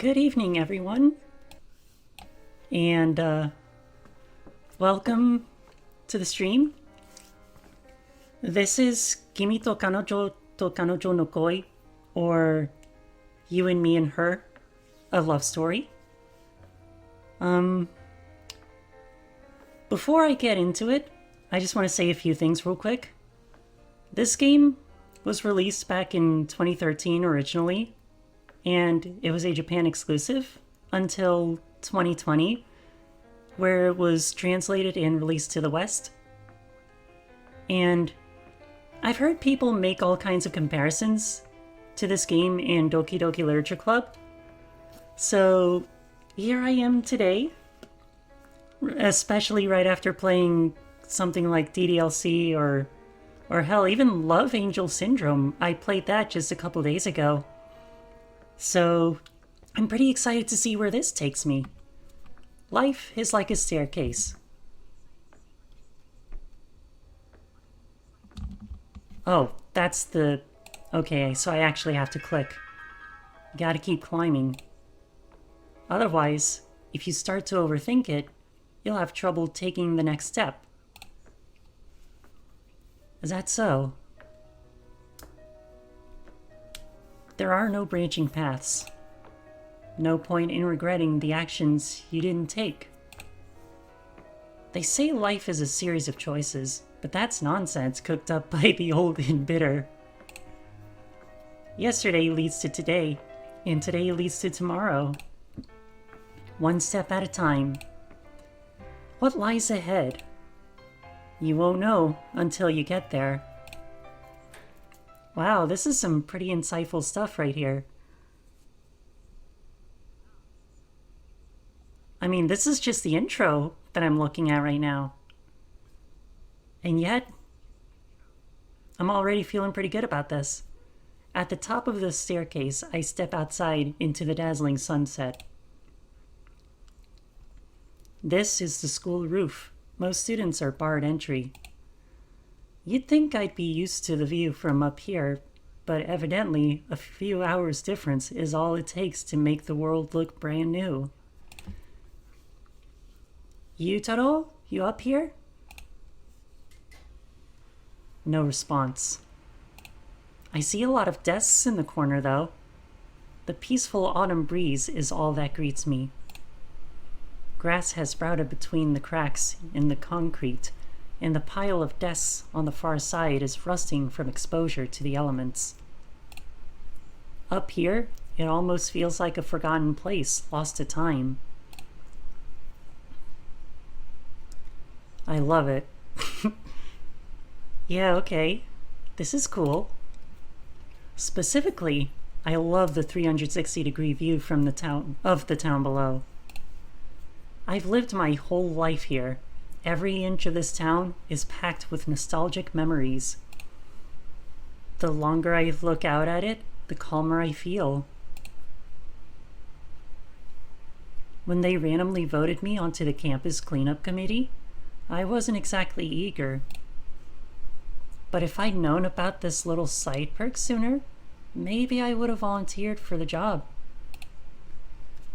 Good evening, everyone, and welcome to the stream. This is Kimi to Kanojo no Koi, or You and Me and Her, a love story. Before I get into it, I just want to say a few things real quick. This game was released back in 2013 originally, and it was a Japan exclusive until 2020, where it was translated and released to the West. And I've heard people make all kinds of comparisons to this game in Doki Doki Literature Club. So here I am today, especially right after playing something like DDLC or hell, even Love Angel Syndrome. I played that just a couple days ago. So I'm pretty excited to see where this takes me. Life is like a staircase. Oh, that's the... Okay, so I actually have to click. You gotta keep climbing. Otherwise, if you start to overthink it, you'll have trouble taking the next step. Is that so? There are no branching paths. No point in regretting the actions you didn't take. They say life is a series of choices, but that's nonsense cooked up by the old and bitter. Yesterday leads to today, and today leads to tomorrow. One step at a time. What lies ahead? You won't know until you get there. Wow, this is some pretty insightful stuff right here. I mean, this is just the intro that I'm looking at right now. And yet, I'm already feeling pretty good about this. At the top of the staircase, I step outside into the dazzling sunset. This is the school roof. Most students are barred entry. You'd think I'd be used to the view from up here, but evidently a few hours difference is all it takes to make the world look brand new. Yutaro, you up here? No response. I see a lot of desks in the corner though. The peaceful autumn breeze is all that greets me. Grass has sprouted between the cracks in the concrete, and the pile of desks on the far side is rusting from exposure to the elements. Up here, it almost feels like a forgotten place, lost to time. I love it. Yeah, okay. This is cool. Specifically, I love the 360-degree view from the town below. I've lived my whole life here. Every inch of this town is packed with nostalgic memories. The longer I look out at it, the calmer I feel. When they randomly voted me onto the campus cleanup committee, I wasn't exactly eager. But if I'd known about this little side perk sooner, maybe I would have volunteered for the job.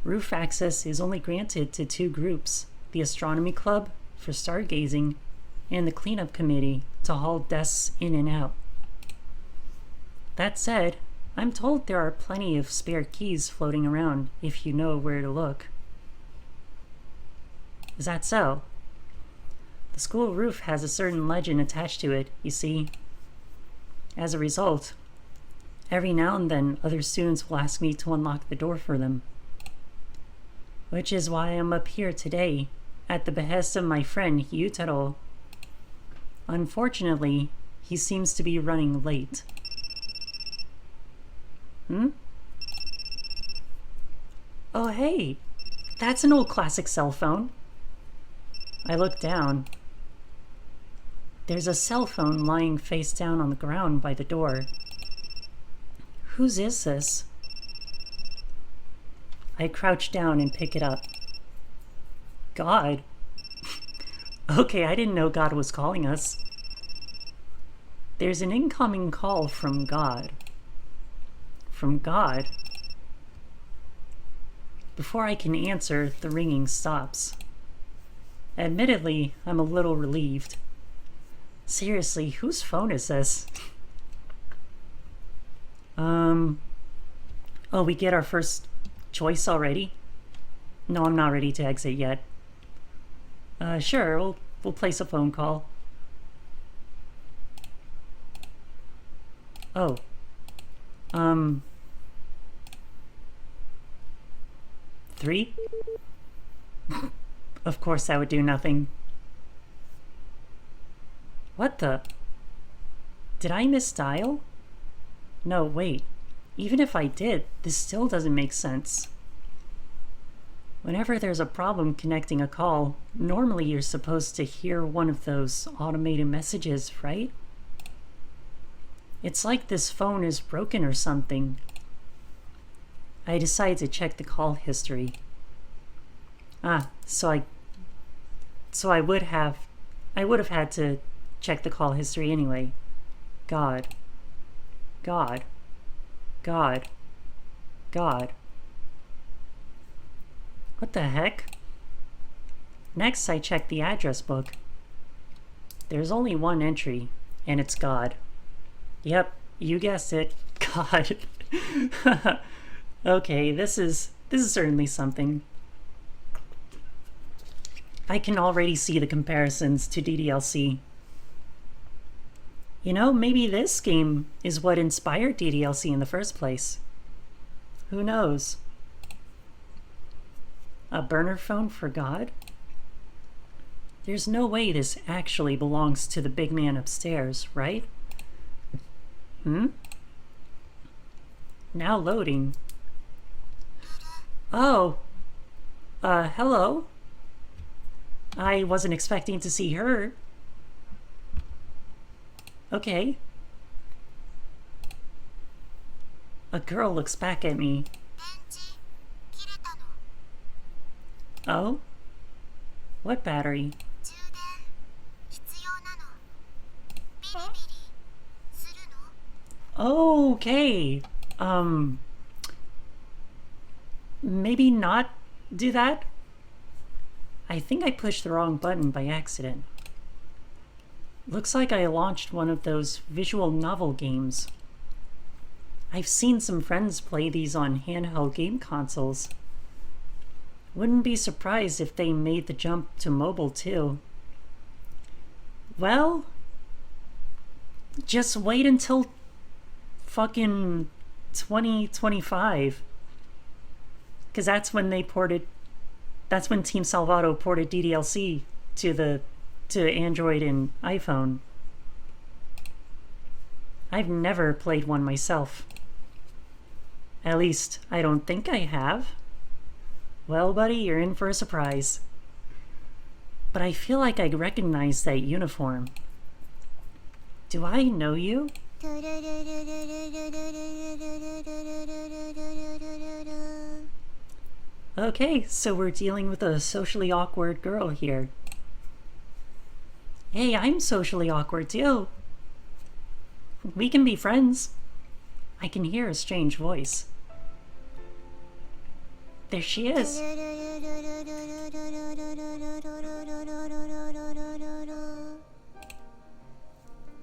Roof access is only granted to two groups, the Astronomy Club for stargazing, and the cleanup committee to haul desks in and out. That said, I'm told there are plenty of spare keys floating around if you know where to look. Is that so? The school roof has a certain legend attached to it, you see. As a result, every now and then other students will ask me to unlock the door for them. Which is why I'm up here today, at the behest of my friend Yutaro. Unfortunately, he seems to be running late. Oh hey, that's an old classic cell phone. I look down. There's a cell phone lying face down on the ground by the door. Whose is this? I crouch down and pick it up. God. Okay, I didn't know God was calling us. There's an incoming call from God. From God? Before I can answer, the ringing stops. Admittedly, I'm a little relieved. Seriously, whose phone is this? Oh, we get our first choice already? No, I'm not ready to exit yet. Sure, we'll place a phone call. Oh. 3? Of course that would do nothing. What the? Did I misdial? No, wait. Even if I did, this still doesn't make sense. Whenever there's a problem connecting a call, normally you're supposed to hear one of those automated messages, right? It's like this phone is broken or something. I decide to check the call history. So I would have had to check the call history anyway. God. God. God. God. What the heck? Next, I check the address book. There's only one entry, and it's God. Yep, you guessed it. God. Okay, this is certainly something. I can already see the comparisons to DDLC. You know, maybe this game is what inspired DDLC in the first place. Who knows? A burner phone for God? There's no way this actually belongs to the big man upstairs, right? Now loading. Oh. Hello? I wasn't expecting to see her. Okay. A girl looks back at me. Oh? What battery? Okay. Maybe not do that? I think I pushed the wrong button by accident. Looks like I launched one of those visual novel games. I've seen some friends play these on handheld game consoles. Wouldn't be surprised if they made the jump to mobile too. Well, just wait until fucking 2025. Because that's when Team Salvato ported DDLC to Android and iPhone. I've never played one myself. At least, I don't think I have. Well, buddy, you're in for a surprise. But I feel like I recognize that uniform. Do I know you? Okay, so we're dealing with a socially awkward girl here. Hey, I'm socially awkward too. We can be friends. I can hear a strange voice. There she is.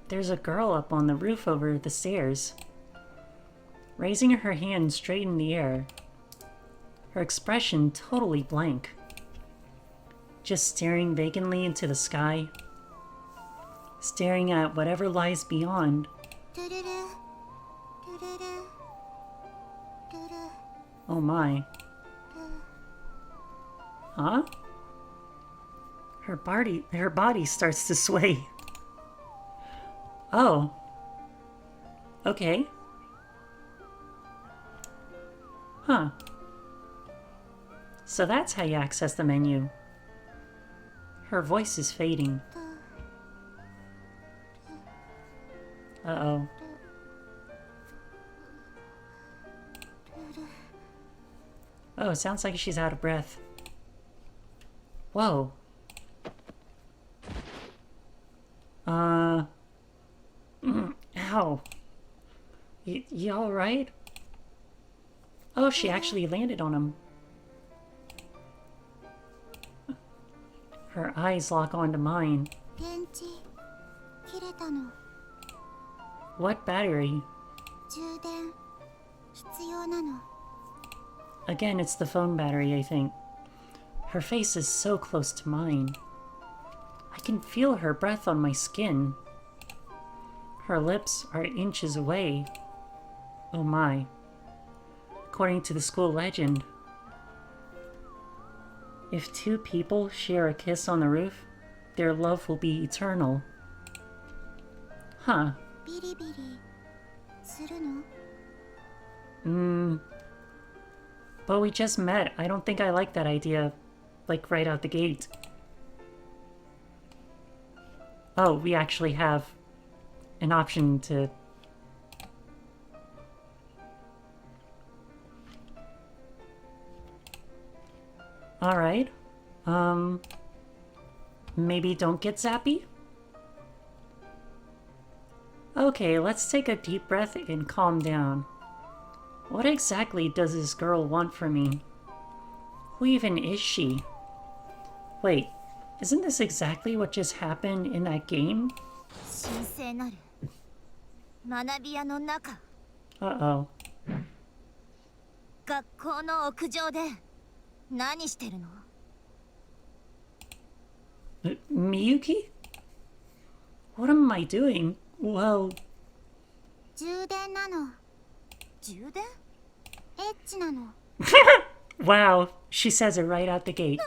There's a girl up on the roof over the stairs, raising her hand straight in the air. Her expression totally blank. Just staring vacantly into the sky. Staring at whatever lies beyond. Oh my. Huh? Her body starts to sway. Oh. Okay. Huh. So that's how you access the menu. Her voice is fading. Uh-oh. Oh, it sounds like she's out of breath. Whoa. Ow. You alright? Oh, she actually landed on him. Her eyes lock onto mine. 電池切れたの。 What battery? 充電必要なの。 Again, it's the phone battery, I think. Her face is so close to mine. I can feel her breath on my skin. Her lips are inches away. Oh my. According to the school legend, if two people share a kiss on the roof, their love will be eternal. Huh. ビリビリするの？ But we just met. I don't think I like that idea, like right out the gate. Oh, we actually have an option to... Alright. Maybe don't get zappy? Okay, let's take a deep breath and calm down. What exactly does this girl want from me? Who even is she? Wait, isn't this exactly what just happened in that game? 神聖なる学び屋の中。 Uh-oh. 学校の屋上で何してるの？ Miyuki? What am I doing? Well... 充電なの。充電？エッチなの。 Wow, she says it right out the gate.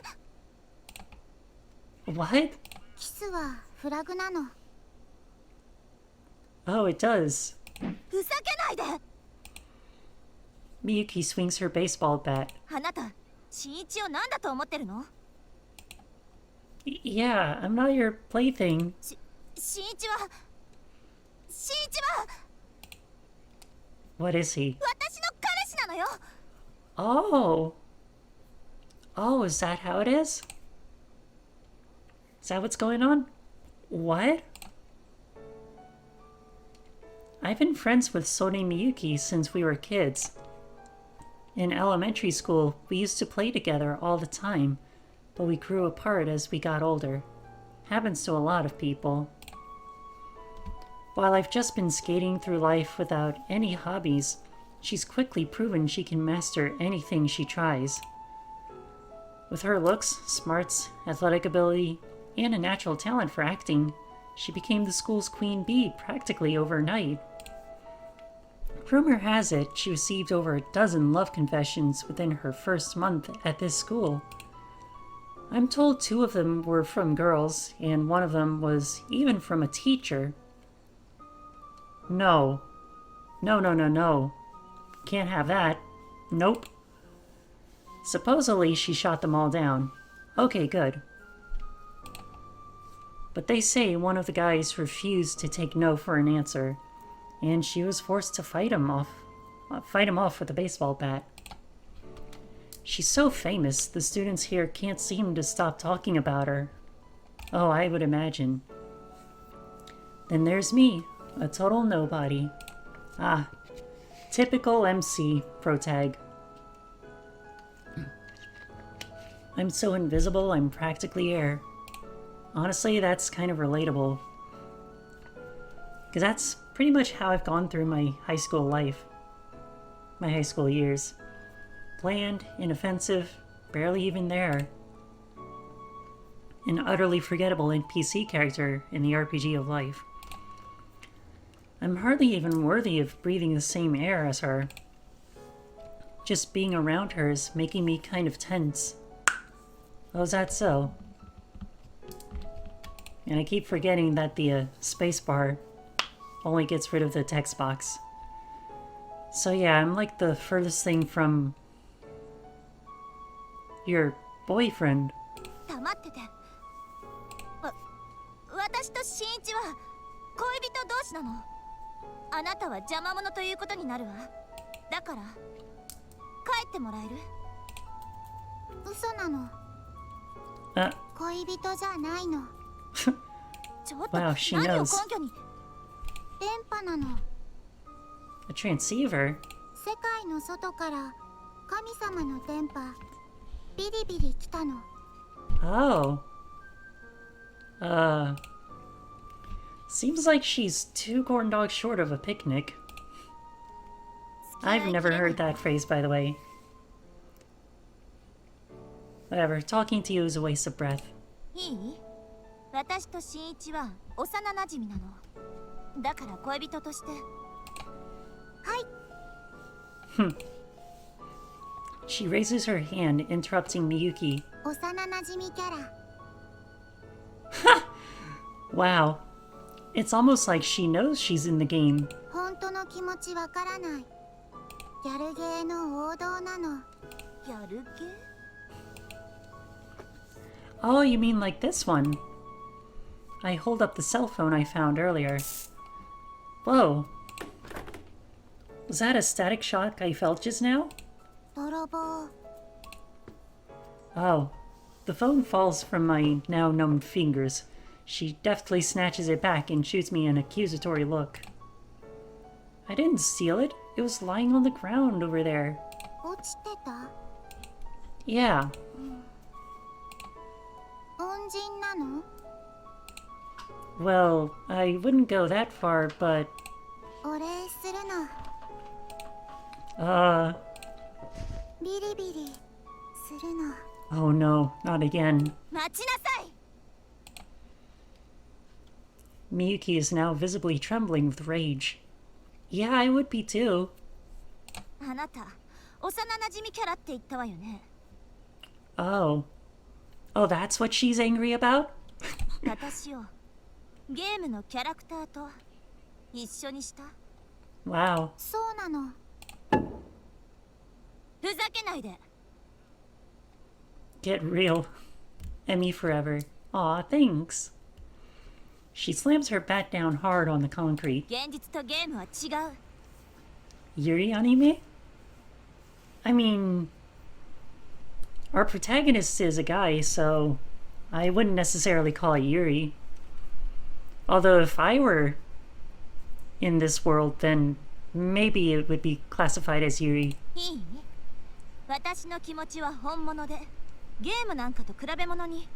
What? キスはフラグなの。 Oh, it does. ふざけないで。 Miyuki swings her baseball bat. あなた、新一を何だと思ってるの？ Yeah, I'm not your plaything. 新一は What is he? 私の彼氏なのよ。 Oh. Oh, is that how it is? Is that what's going on? What? I've been friends with Sone Miyuki since we were kids. In elementary school, we used to play together all the time, but we grew apart as we got older. Happens to a lot of people. While I've just been skating through life without any hobbies, she's quickly proven she can master anything she tries. With her looks, smarts, athletic ability, and a natural talent for acting, she became the school's queen bee practically overnight. Rumor has it she received over a dozen love confessions within her first month at this school. I'm told 2 of them were from girls, and 1 of them was even from a teacher. No. No. Can't have that. Nope. Supposedly she shot them all down. Okay, good. But they say one of the guys refused to take no for an answer, and she was forced to fight him off with a baseball bat. She's so famous, the students here can't seem to stop talking about her. Oh, I would imagine. Then there's me, a total nobody. Ah, typical MC protag. I'm so invisible, I'm practically air. Honestly, that's kind of relatable. Because that's pretty much how I've gone through my high school life. My high school years. Bland, inoffensive, barely even there. An utterly forgettable NPC character in the RPG of life. I'm hardly even worthy of breathing the same air as her. Just being around her is making me kind of tense. Oh, is that so? And I keep forgetting that the spacebar only gets rid of the text box. So yeah, I'm like the furthest thing from your boyfriend. 黙ってて。私と新一は恋人同士なの。あなたは邪魔者ということになるわ。だから帰ってもらえる？嘘なの。恋人じゃないの。ちょっと Wow, she 何を knows. 根拠に？電波なの。 A transceiver? 世界の外から神様の電波ビリビリ来たの。 Oh. Seems like she's 2 corn dogs short of a picnic. I've never heard that phrase, by the way. Whatever, talking to you is a waste of breath. いい？私と新一は幼なじみなの。だから恋人として。はい。She raises her hand, interrupting Miyuki. 幼なじみキャラ。Wow. It's almost like she knows she's in the game. 本当の気持ちわからない。ギャルゲーの王道なの。ギャルゲー？ Oh, you mean like this one? I hold up the cell phone I found earlier. Whoa. Was that a static shock I felt just now? 泥棒。 Oh. The phone falls from my now numbed fingers. She deftly snatches it back and shoots me an accusatory look. I didn't steal it. It was lying on the ground over there. 落ちてた？ Yeah. 恩人なの？ Well, I wouldn't go that far, but... お礼するの。ビリビリするの。 Oh no, not again. 待ちなさい。 Miyuki is now visibly trembling with rage. Yeah, I would be too. あなた、幼なじみキャラって言ったわよね。 Oh. Oh, that's what she's angry about? 私をゲームのキャラクターと一緒にした。 Wow. そうなの。ふざけないで。 Get real. Emmy forever. Aw, thanks. She slams her bat down hard on the concrete. 現実とゲームは違う。 Yuri anime? I mean... Our protagonist is a guy, so... I wouldn't necessarily call it Yuri. Although if I were in this world, then maybe it would be classified as Yuri. いい？私の気持ちは本物で、ゲームなんかと比べ物に。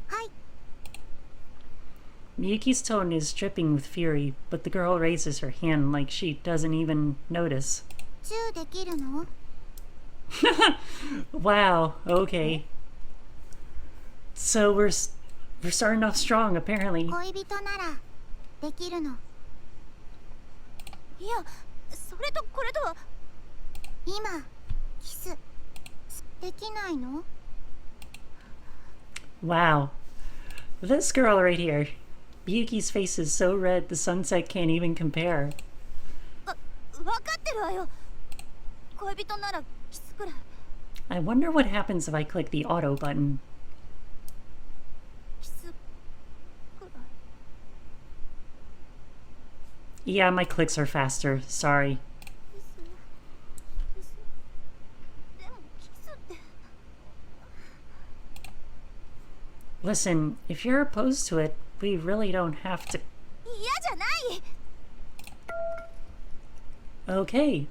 はい。 Miyuki's tone is dripping with fury, but the girl raises her hand like she doesn't even notice. チューできるの？ Wow, okay. So we're starting off strong, apparently. 恋人ならできるの。いや、それとこれとは。今、キスできないの？ Wow. This girl right here. Miyuki's face is so red the sunset can't even compare. わかってるわよ。恋人ならキスくらい。 I wonder what happens if I click the auto button. キスくらい。 Yeah, my clicks are faster. Sorry. キス。でもキスって。 Listen, if you're opposed to it, we really don't have to... 嫌じゃない。 Okay.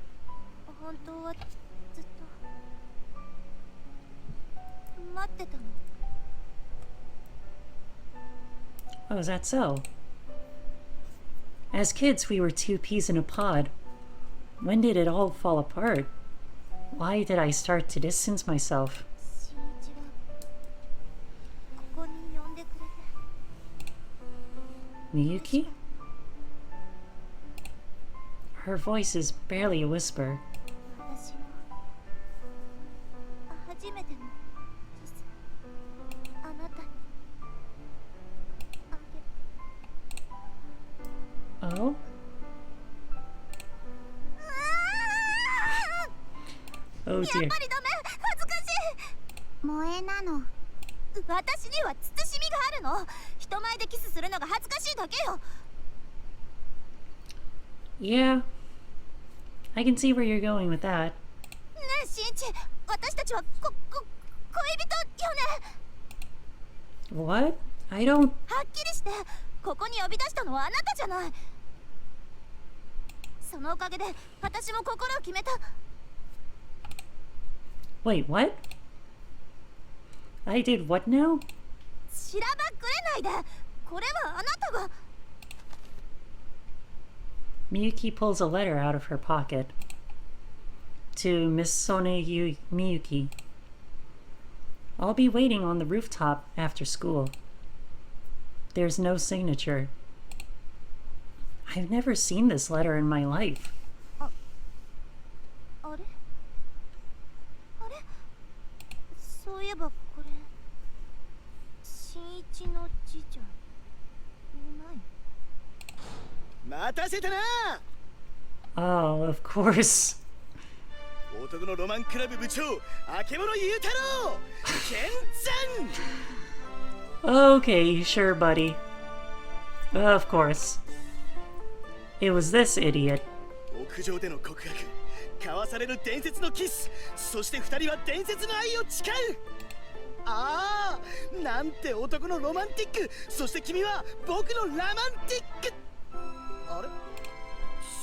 本当はずっと待ってたの。 Oh, is that so? As kids, we were 2 peas in a pod. When did it all fall apart? Why did I start to distance myself? 新一はここに呼んでくれて。 Miyuki? Her voice is barely a whisper. 私の初めてのキス、あなたにあげ。 Oh? Oh やっ dear. ぱりダメ、恥ずかしい。萌えなの。私には慎みがあるの。人前でキスするのが恥ずかしいだけよ。 Yeah. I can see where you're going with that. ねえ、新一、私たちは恋人よね。 What? I don't... はっきりして、ここに呼び出したのはあなたじゃない。そのおかげで私も心を決めた。 Wait, what? I did what now? しらばっくれないで。これはあなたが。 Miyuki pulls a letter out of her pocket. To Miss Miyuki. I'll be waiting on the rooftop after school. There's no signature. I've never seen this letter in my life. あれそういえばこれ新一の字じゃない。待たせたな。 Oh, of course. 男のロマンクラブ部長、あけぼのゆうたろう、健山。 Okay, sure, buddy. Of course. It was this idiot. 屋上での告白、交わされる伝説のキス、そして二人は伝説の愛を誓う。ああ、なんて男のロマンティック。そして君は僕のラマンティック。あれ、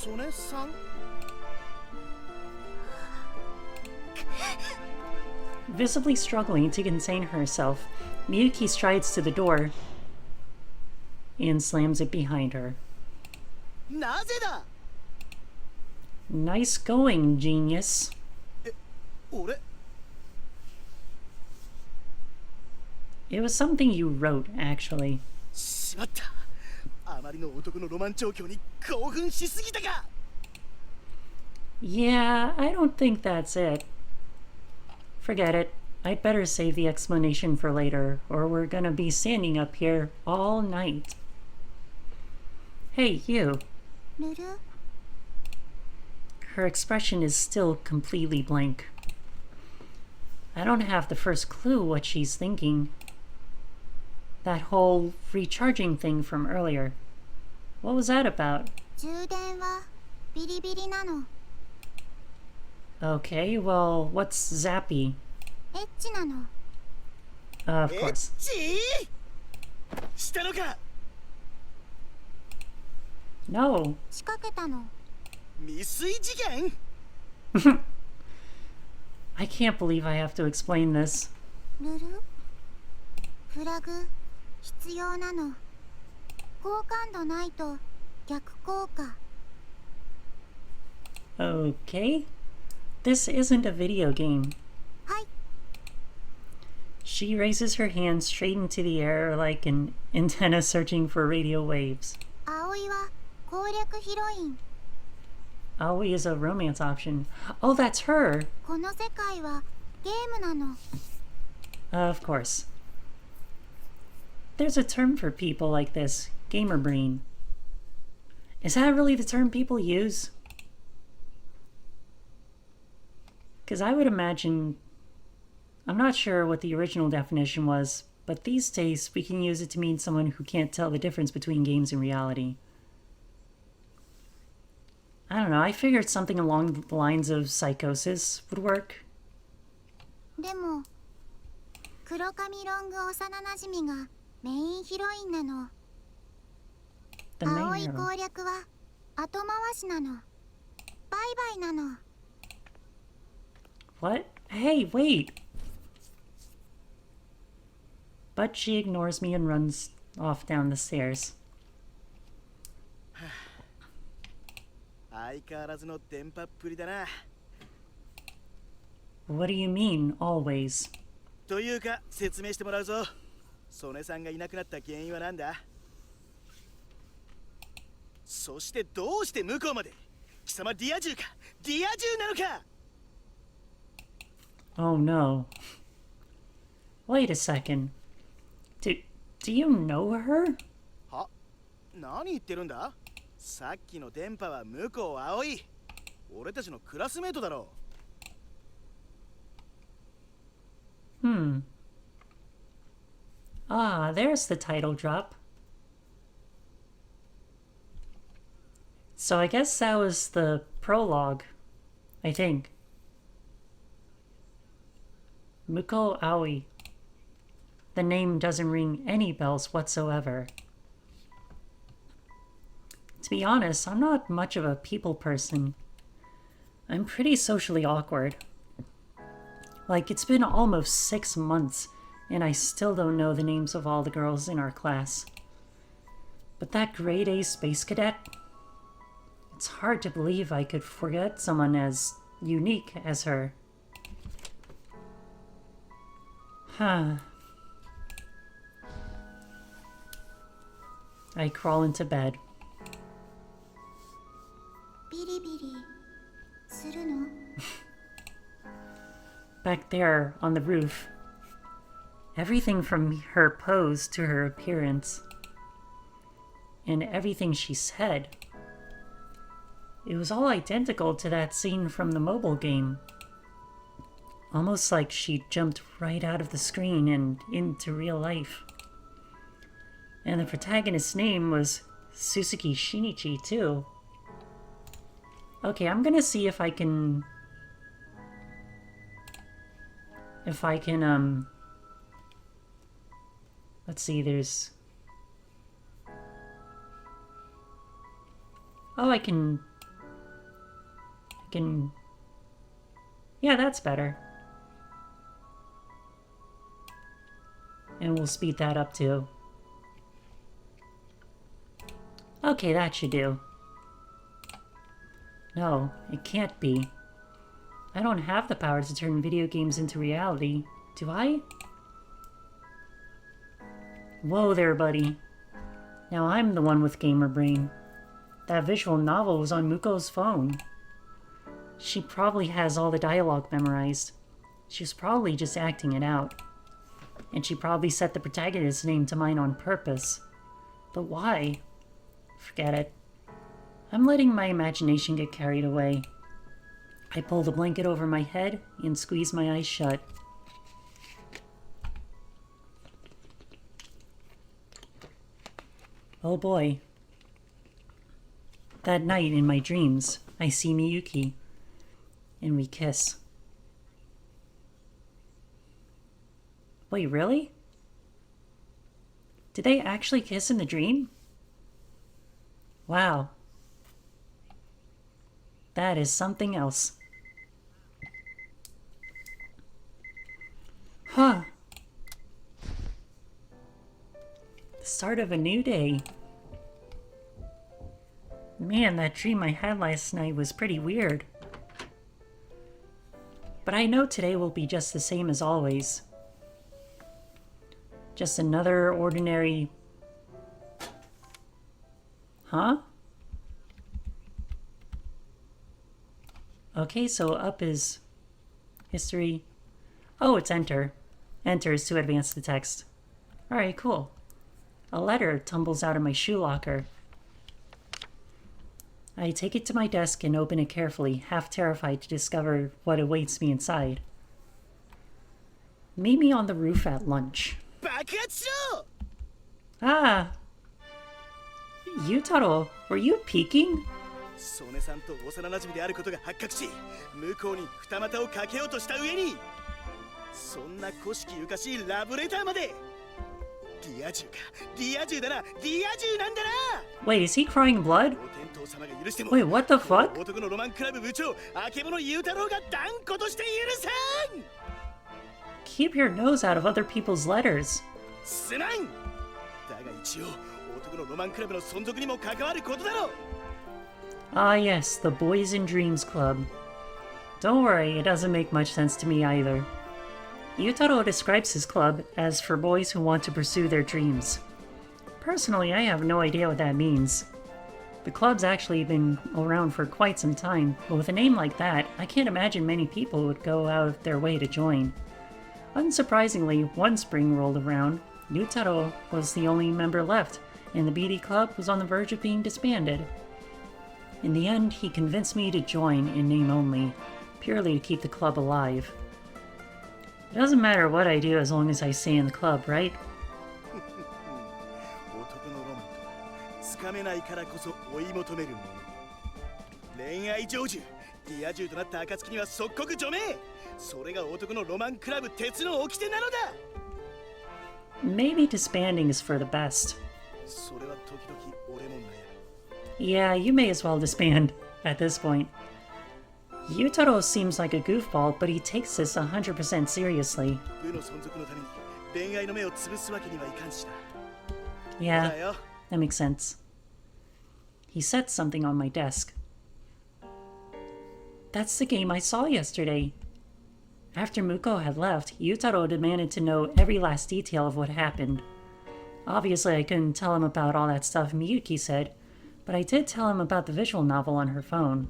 曽根さん。 Visibly struggling to contain herself, Miyuki strides to the door and slams it behind her. なぜだ。 Nice going, genius. 俺。 It was something you wrote, actually. しまった。あまりの男のロマン調教に興奮しすぎたか。 Yeah, I don't think that's it. Forget it. I'd better save the explanation for later, or we're gonna be standing up here all night. Hey, you. ルル Her expression is still completely blank. I don't have the first clue what she's thinking. That whole recharging thing from earlier. What was that about? 充電はビリビリなの。 Okay, well, what's zappy? エッチなの。 Of エッ course. チしたのか。 No. 仕掛けたの。 未遂事件。 I can't believe I have to explain this. ルルフラグ必要なの。好感度ないと逆効果。 Okay. This isn't a video game. はい。 She raises her hand straight into the air like an antenna searching for radio waves. 葵は攻略ヒロイン。 Aoi is a romance option. Oh, that's her! この世界はゲームなの。 Of course. There's a term for people like this. Gamer brain. Is that really the term people use? Because I would imagine... I'm not sure what the original definition was, but these days we can use it to mean someone who can't tell the difference between games and reality. I don't know, I figured something along the lines of psychosis would work. でも黒髪ロング幼なじみがメインヒロインなの。 The main 葵 hero. 攻略は後回しなの。バイバイなの。 What? Hey, wait! But she ignores me and runs off down the stairs. 相変わらずの電波っぷりだな。 What do you mean, always? というか説明してもらうぞ。曽根さんがいなくなった原因は何だ。そしてどうして向こうまで。貴様ディア銃か。ディア銃なのか。 Oh no. Wait a second. Do you know her? は、何言ってるんだ。さっきの電波は向こう葵。俺たちのクラスメートだろう。 Ah, there's the title drop. So I guess that was the prologue, I think. Muko Aoi. The name doesn't ring any bells whatsoever. To be honest, I'm not much of a people person. I'm pretty socially awkward. Like, it's been almost 6 months And I still don't know the names of all the girls in our class. But that grade A space cadet? It's hard to believe I could forget someone as unique as her. Huh. I crawl into bed. ビリビリするの？ Back there on the roof. Everything from her pose to her appearance. And everything she said. It was all identical to that scene from the mobile game. Almost like she jumped right out of the screen and into real life. And the protagonist's name was Suzuki Shinichi, too. Okay, I'm gonna see if I can... Let's see, there's... Oh, I can... Yeah, that's better. And we'll speed that up too. Okay, that should do. No, it can't be. I don't have the power to turn video games into reality, do I? Whoa there, buddy. Now I'm the one with gamer brain. That visual novel was on Muko's phone. She probably has all the dialogue memorized. She was probably just acting it out. And she probably set the protagonist's name to mine on purpose. But why? Forget it. I'm letting my imagination get carried away. I pull the blanket over my head and squeeze my eyes shut. Oh boy. That night in my dreams, I see Miyuki, and we kiss. Wait, really? Did they actually kiss in the dream? Wow. That is something else. Huh. The start of a new day. Man, that dream I had last night was pretty weird. But I know today will be just the same as always. Just another ordinary... Huh? Okay, so up is history. Oh, it's enter. Enter is to advance the text. Alright, cool. A letter tumbles out of my shoe locker. I take it to my desk and open it carefully, half terrified to discover what awaits me inside. Meet me on the roof at lunch. Ah! Yutaro, were you peeking? 曽根さんと幼馴染であることが発覚し、向こうに二股をかけようとした上に、そんな古式ゆかしいラブレターまで。リア充か、リア充だな、リア充なんだな。 Wait, is he crying blood? Wait, what the fuck? 男のロマンクラブ部長、あけぼのゆうたろうが断固として許さん。 Keep your nose out of other people's letters. すまん。だが一応、男のロマンクラブの存続にも関わることだろう。 Ah yes, the Boys in Dreams Club. Don't worry, it doesn't make much sense to me either. Yutaro describes his club as for boys who want to pursue their dreams. Personally, I have no idea what that means. The club's actually been around for quite some time, but with a name like that, I can't imagine many people would go out of their way to join. Unsurprisingly, one spring rolled around, Yutaro was the only member left, and the BD Club was on the verge of being disbanded. In the end, he convinced me to join in name only, purely to keep the club alive. It doesn't matter what I do as long as I stay in the club, right? 男のロマンとはつかめないからこそ追い求めるもの。恋愛成就、リア充となった暁には即刻除名。それが男のロマンクラブ鉄の掟なのだ。Maybe disbanding is for the best. それは時々俺も悩む。 Yeah, you may as well disband at this point. Yutaro seems like a goofball, but he takes this 100% seriously. 部の存続のために恋愛の目を潰すわけにはいかんしな。 Yeah, だよ。 that makes sense. He set something on my desk. That's the game I saw yesterday. After Muko had left, Yutaro demanded to know every last detail of what happened. Obviously, I couldn't tell him about all that stuff Miyuki said, but I did tell him about the visual novel on her phone.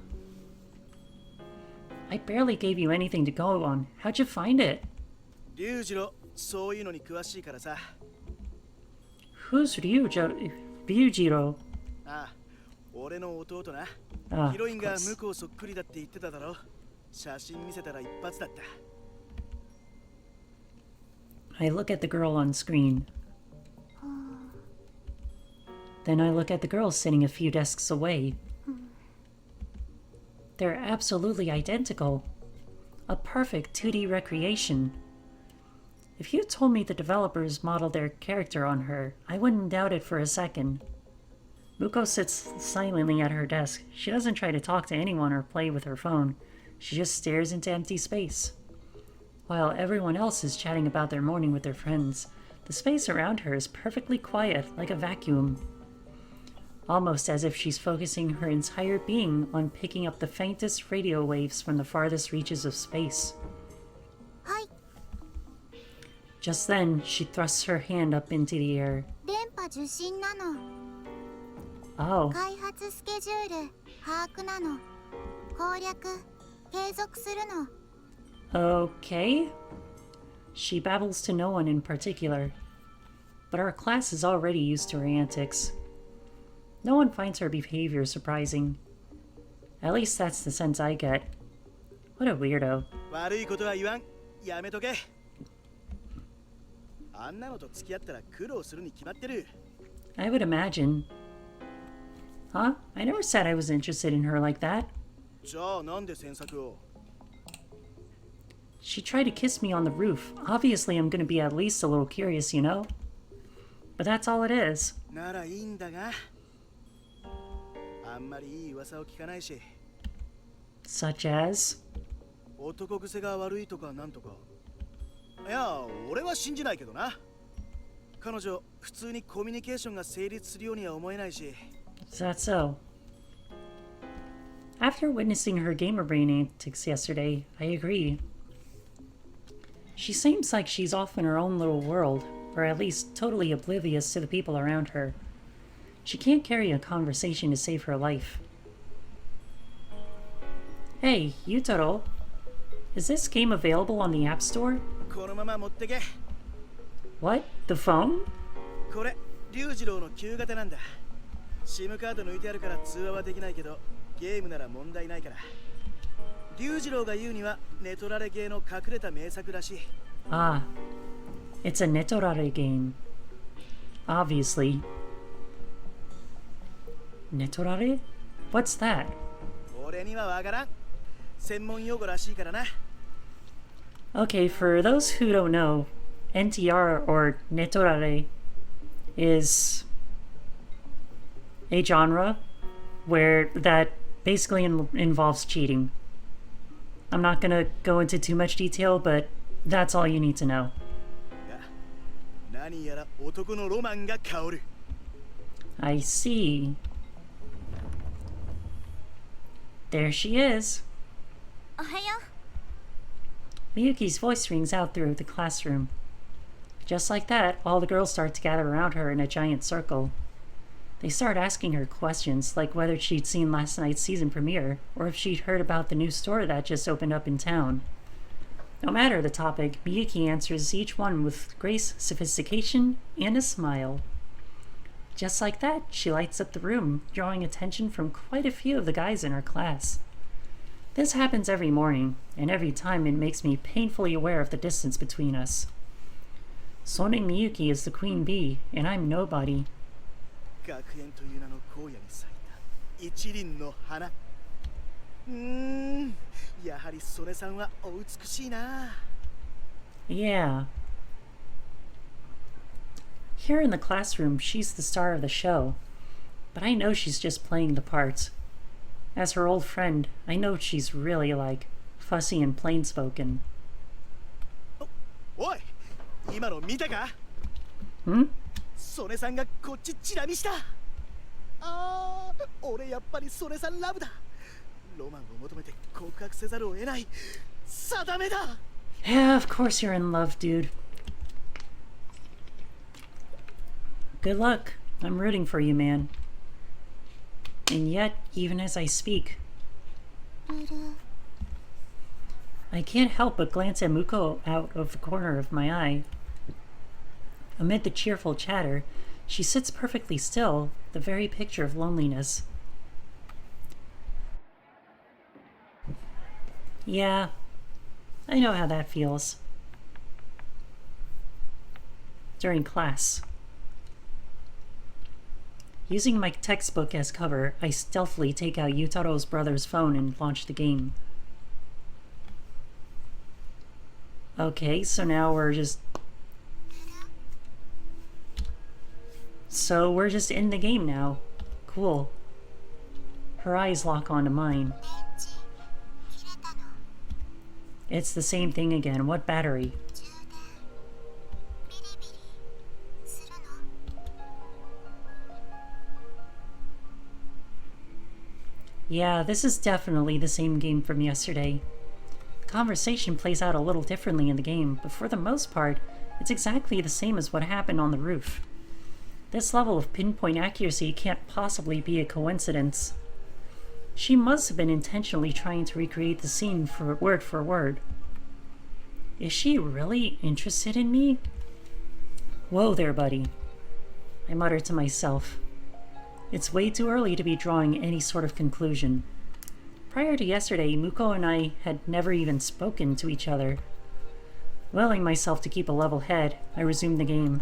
I barely gave you anything to go on. How'd you find it? 龍次郎、そういうのに詳しいからさ。 Who's Ryujiro? ああ、俺の弟な。 Ah, ヒロイン of が course. 向こうそっくりだって言ってただろ。写真見せたら一発だった。 I look at the girl on screen. Then I look at the girl sitting a few desks away. They're absolutely identical. A perfect 2D recreation. If you told me the developers modeled their character on her, I wouldn't doubt it for a second. Muko sits silently at her desk. She doesn't try to talk to anyone or play with her phone. She just stares into empty space. While everyone else is chatting about their morning with their friends, the space around her is perfectly quiet, like a vacuum. Almost as if she's focusing her entire being on picking up the faintest radio waves from the farthest reaches of space. はい、 Just then, she thrusts her hand up into the air. 電波受信なの。 Oh, 開発スケジュール把握なの。攻略継続するの。 okay. She babbles to no one in particular. But our class is already used to her antics. No one finds her behavior surprising. At least that's the sense I get. What a weirdo. 悪いことは言わん。やめとけ。あんなのと付き合ったら苦労するに決まってる。 I would imagine. Huh? I never said I was interested in her like that. じゃあなんで詮索を？ She tried to kiss me on the roof. Obviously, I'm gonna be at least a little curious, you know? But that's all it is. ならいいんだが。あんまりいい噂を聞かないし。 Such as? 男癖が悪いとかなんとか。いや、俺は信じないけどな。彼女、普通にコミュニケーションが成立するようには思えないし。 Is that so? After witnessing her gamer brain antics yesterday, I agree. She seems like she's off in her own little world, or at least totally oblivious to the people around her. She can't carry a conversation to save her life. Hey, Yutaro. Is this game available on the App Store? このまま持ってけ。 What? The phone? これ、龍次郎の旧型なんだ。SIM カード抜いてあるから通話はできないけど、ゲームなら問題ないから。龍次郎が言うには、ネトラレ系の隠れた名作らしい。 Ah. It's a Netorare game. Obviously. Netorare? What's that? 俺にはわからん。専門用語らしいからな。 Okay, for those who don't know, NTR or Netorare is a genre where that basically involves cheating. I'm not gonna go into too much detail, but that's all you need to know. 何やら男のロマンが香る。 I see. There she is. おはよ Miyuki's voice rings out through the classroom. Just like that, all the girls start to gather around her in a giant circle. They start asking her questions, like whether she'd seen last night's season premiere, or if she'd heard about the new store that just opened up in town. No matter the topic, Miyuki answers each one with grace, sophistication, and a smile. Just like that, she lights up the room, drawing attention from quite a few of the guys in her class. This happens every morning, and every time it makes me painfully aware of the distance between us. Sonen Miyuki is the queen bee, and I'm nobody. 学園という名の荒野に咲いた一輪の花。やはりソネさんはお美しいな。 Yeah. Here in the classroom, she's the star of the show, but I know she's just playing the part. As her old friend, I know she's really like fussy and plain-spoken. おい、今の見たか？ Hmm? ソネさんがこっちチラ見した。あー、俺やっぱりソネさんラブだ。ロマンを求めて告白せざるを得ない。定めだ。 Yeah, of course you're in love, dude. Good luck. I'm rooting for you, man. And yet, even as I speak, ルル I can't help but glance at Muko out of the corner of my eye. Amid the cheerful chatter, she sits perfectly still, the very picture of loneliness. Yeah, I know how that feels. During class. Using my textbook as cover, I stealthily take out Yutaro's brother's phone and launch the game. Okay, so now we're just... So we're just in the game now. Cool. Her eyes lock onto mine. 電池切れたの It's the same thing again. What battery? 充電ビリビリするの Yeah, this is definitely the same game from yesterday. The conversation plays out a little differently in the game, but for the most part, it's exactly the same as what happened on the roof. This level of pinpoint accuracy can't possibly be a coincidence. She must have been intentionally trying to recreate the scene for word. Is she really interested in me? Whoa there, buddy. I muttered to myself. It's way too early to be drawing any sort of conclusion. Prior to yesterday, Muko and I had never even spoken to each other. Willing myself to keep a level head, I resumed the game.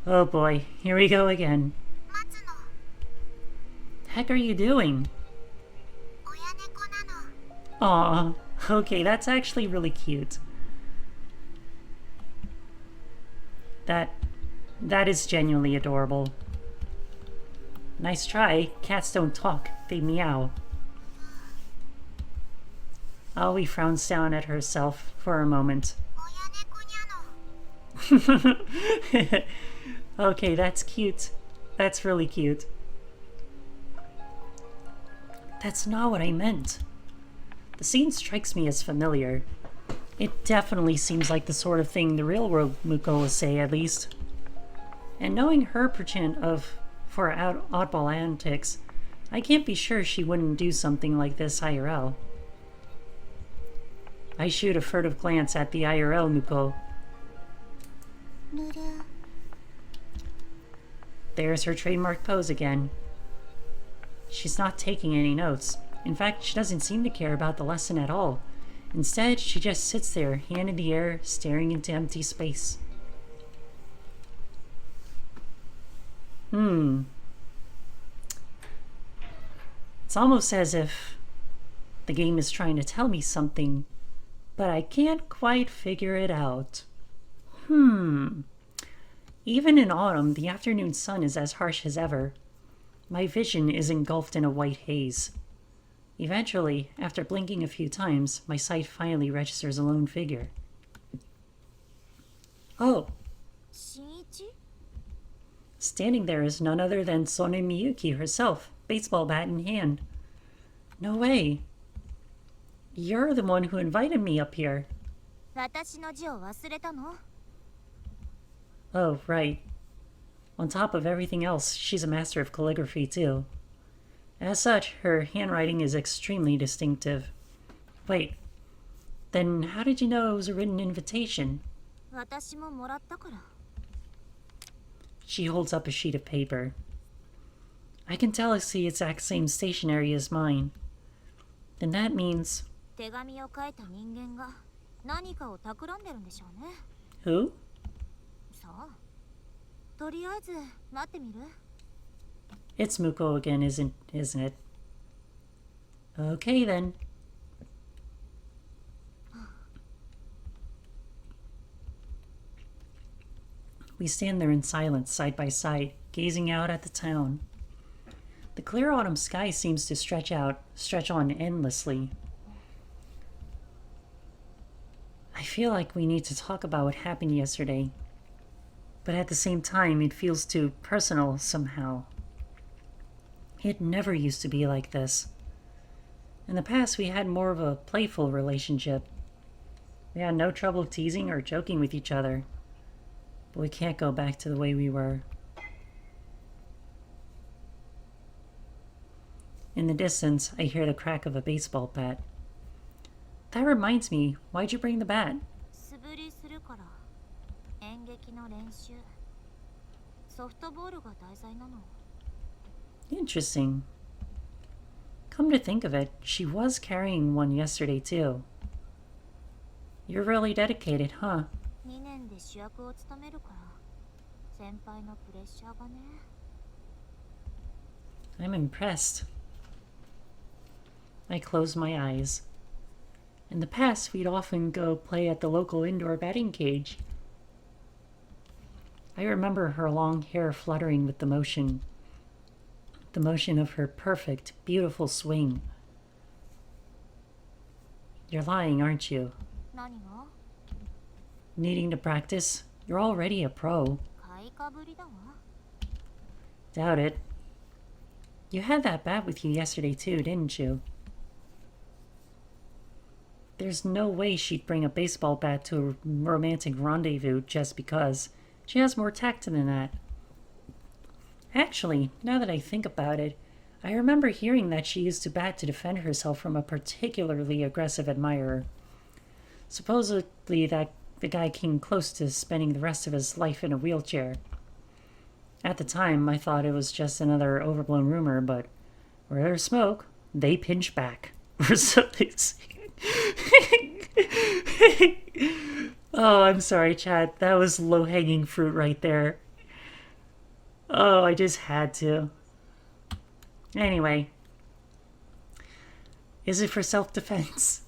Oh boy, here we go again. 待つの Heck are you doing? 親猫なの Aw, okay, that's actually really cute. That is genuinely adorable. Nice try. Cats don't talk, they meow. Aoi frowns down at herself for a moment. 親猫にゃの Okay, that's cute. That's really cute. That's not what I meant. The scene strikes me as familiar. It definitely seems like the sort of thing the real world Muko will say, at least. And knowing her penchant for oddball antics, I can't be sure she wouldn't do something like this IRL. I shoot a furtive glance at the IRL Muko. ルル There's her trademark pose again. She's not taking any notes. In fact, she doesn't seem to care about the lesson at all. Instead, she just sits there, hand in the air, staring into empty space. It's almost as if the game is trying to tell me something, but I can't quite figure it out. Even in autumn, the afternoon sun is as harsh as ever. My vision is engulfed in a white haze. Eventually, after blinking a few times, my sight finally registers a lone figure. Oh, 新一 standing there is none other than Sone Miyuki herself, baseball bat in hand. No way. You're the one who invited me up here. 私の字を忘れたの Oh, right. On top of everything else, she's a master of calligraphy, too. As such, her handwriting is extremely distinctive. Wait, then how did you know it was a written invitation? 私ももらったから She holds up a sheet of paper. I can tell it's the exact same stationery as mine. Then that means... 手紙を書いた人間が何かを企んでるんでしょうね Who? さあとりあえず待ってみる It's Muko again, isn't it? Okay, then. We stand there in silence, side by side, gazing out at the town. The clear autumn sky seems to stretch on endlessly. I I feel like we need to talk about what happened yesterday. But at the same time, it feels too personal somehow. It never used to be like this. In the past, we had more of a playful relationship. We had no trouble teasing or joking with each other. But we can't go back to the way we were. In the distance, I hear the crack of a baseball bat. That reminds me, why'd you bring the bat? 素振りするから。演劇の練習。ソフトボールが題材なの。Interesting. Come to think of it, she was carrying one yesterday too. You're really dedicated, huh? 2年で主役を務めるから。先輩のプレッシャーがね。I'm impressed. I close my eyes. In the past, we'd often go play at the local indoor batting cage. I remember her long hair fluttering with the motion of her perfect, beautiful swing. You're lying, aren't you? 何が？ Needing to practice? You're already a pro. 買いかぶりだわ。Doubt it. You had that bat with you yesterday too, didn't you? There's no way she'd bring a baseball bat to a romantic rendezvous just because. She has more tact than that. Actually, now that I think about it, I remember hearing that she used to bat to defend herself from a particularly aggressive admirer. Supposedly that the guy came close to spending the rest of his life in a wheelchair. At the time, I thought it was just another overblown rumor, but where there's smoke, they pinch back. Or something. Oh, I'm sorry, Chad. That was low-hanging fruit right there. Oh, I just had to. Anyway. Is it for self-defense?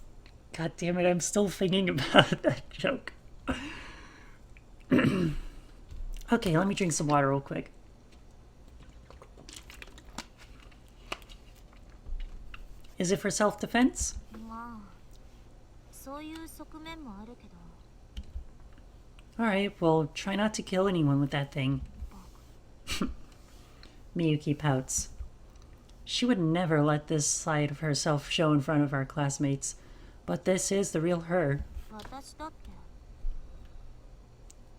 God damn it, I'm still thinking about that joke. Okay, let me drink some water real quick. Is it for self-defense? まあ、そういう側面もあるけど。 Alright, well, try not to kill anyone with that thing. Miyuki pouts. She would never let this side of herself show in front of our classmates, but this is the real her. 私だって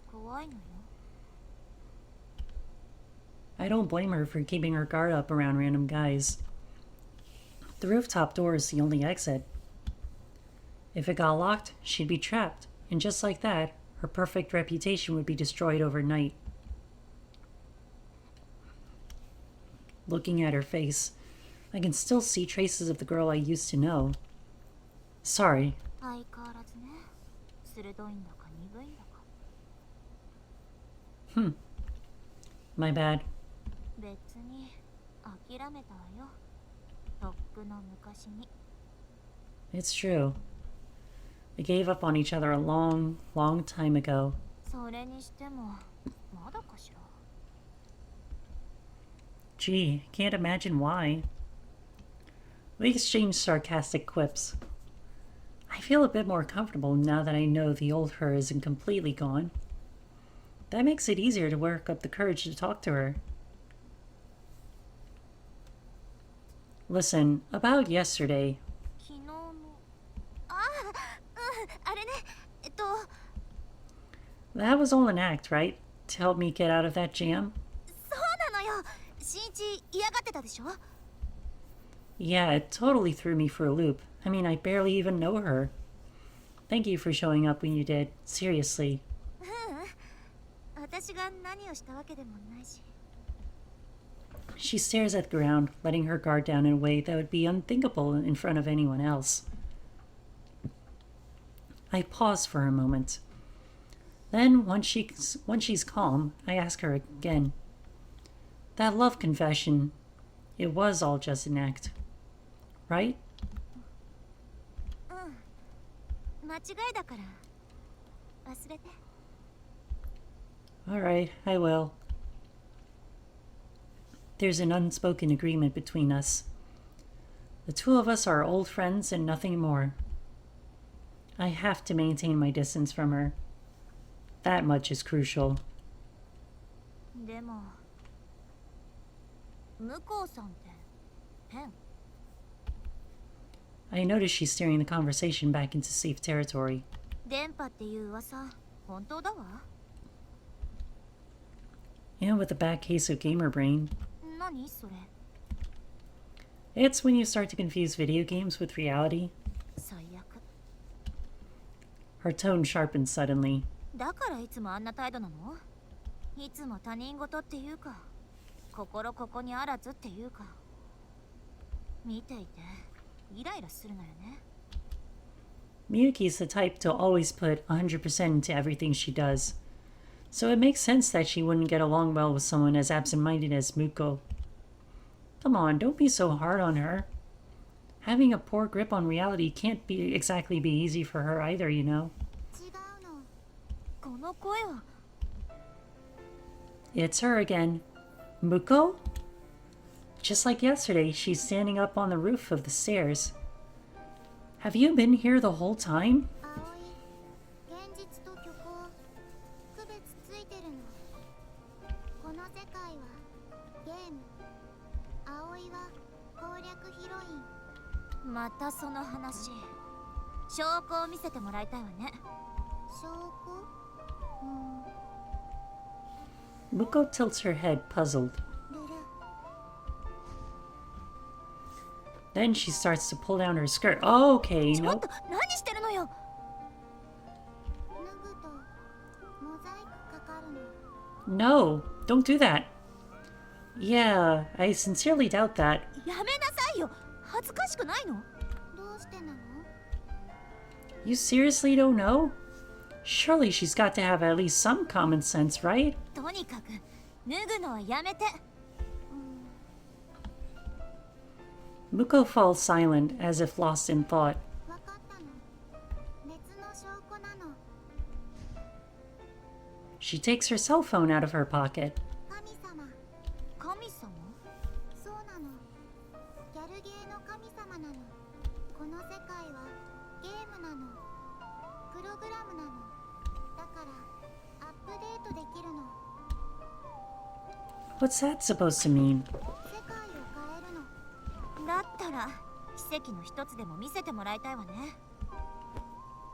怖いのよ。 I don't blame her for keeping her guard up around random guys. The rooftop door is the only exit. If it got locked, she'd be trapped, and just like that, her perfect reputation would be destroyed overnight. Looking at her face, I can still see traces of the girl I used to know. Sorry. 相変わらずね。鋭いんだか鈍いんだか。My bad. 別に諦めたわよ。とっくの昔に。 It's true. We gave up on each other a long, long time ago. それにしてもまだかしら。 Gee, I can't imagine why. We exchanged sarcastic quips. I feel a bit more comfortable now that I know the old her isn't completely gone. That makes it easier to work up the courage to talk to her. Listen, about yesterday. 昨日の。ああ、あれね。That was all an act, right? To help me get out of that jam? そうなのよ。新一嫌がってたでしょ。 Yeah, it totally threw me for a loop. I mean, I barely even know her. Thank you for showing up when you did. Seriously. 私が何をしたわけでもないし。 She stares at the ground, letting her guard down in a way that would be unthinkable in front of anyone else. I pause for a moment. Then, once she's calm, I ask her again. That love confession, it was all just an act, right? 間違いだから忘れて。 Alright, I will. There's an unspoken agreement between us. The two of us are old friends and nothing more. I have to maintain my distance from her. That much is crucial. でも向こうさんって変。 I notice she's steering the conversation back into safe territory. 電波っていう噂本当だわ。 And with a bad case of gamer brain. 何それ。 It's when you start to confuse video games with reality. 最悪。 Her tone sharpens suddenly. だからいつもあんな態度なの？いつも他人事っていうか、心ここにあらずっていうか。見ていてイライラするのよね。 Miyuki's the type to always put 100% into everything she does. So it makes sense that she wouldn't get along well with someone as absent-minded as Muko. Come on, don't be so hard on her. Having a poor grip on reality can't exactly be easy for her either, you know. 違うの。この声は。 It's her again. Muko? Just like yesterday, she's standing up on the roof of the stairs. Have you been here the whole time? 葵、現実と虚構、区別ついてるの。この世界はゲーム。葵は攻略ヒロイン。またその話。証拠を見せてもらいたいわね。証拠？Muko tilts her head, puzzled. ルル。 Then she starts to pull down her skirt. Oh, okay, ちょっ nope. と何してるのよ。脱ぐとモザイクかかるの。 No, don't do that. Yeah, I sincerely doubt that. やめなさいよ。恥ずかしくないの？どうしてなの？ You seriously don't know? Surely she's got to have at least some common sense, right? とにかく脱ぐのはやめて。 Muko falls silent, as if lost in thought. わかったの。別の証拠なの。 She takes her cell phone out of her pocket. 神様。神様？そうなの。ギャルゲーの神様なの。この世界はゲームなの。プログラムなの。だからアップデートできるの。 What's that supposed to mean? 世界を変えるの。だったら奇跡の一つでも見せてもらいたいわね。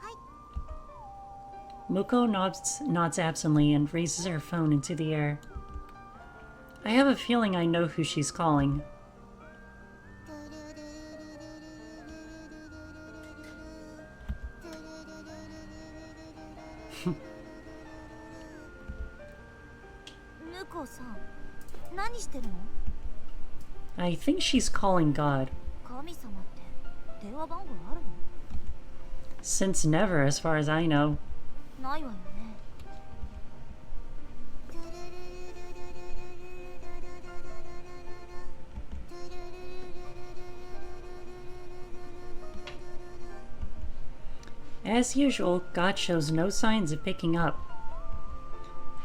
はい。 Muko nods absently and raises her phone into the air. I have a feeling I know who she's calling. Muko さん、何してるの？ I think she's calling God. 神様って電話番号あるの？ Since never, as far as I know. ないわよね。 As usual, God shows no signs of picking up.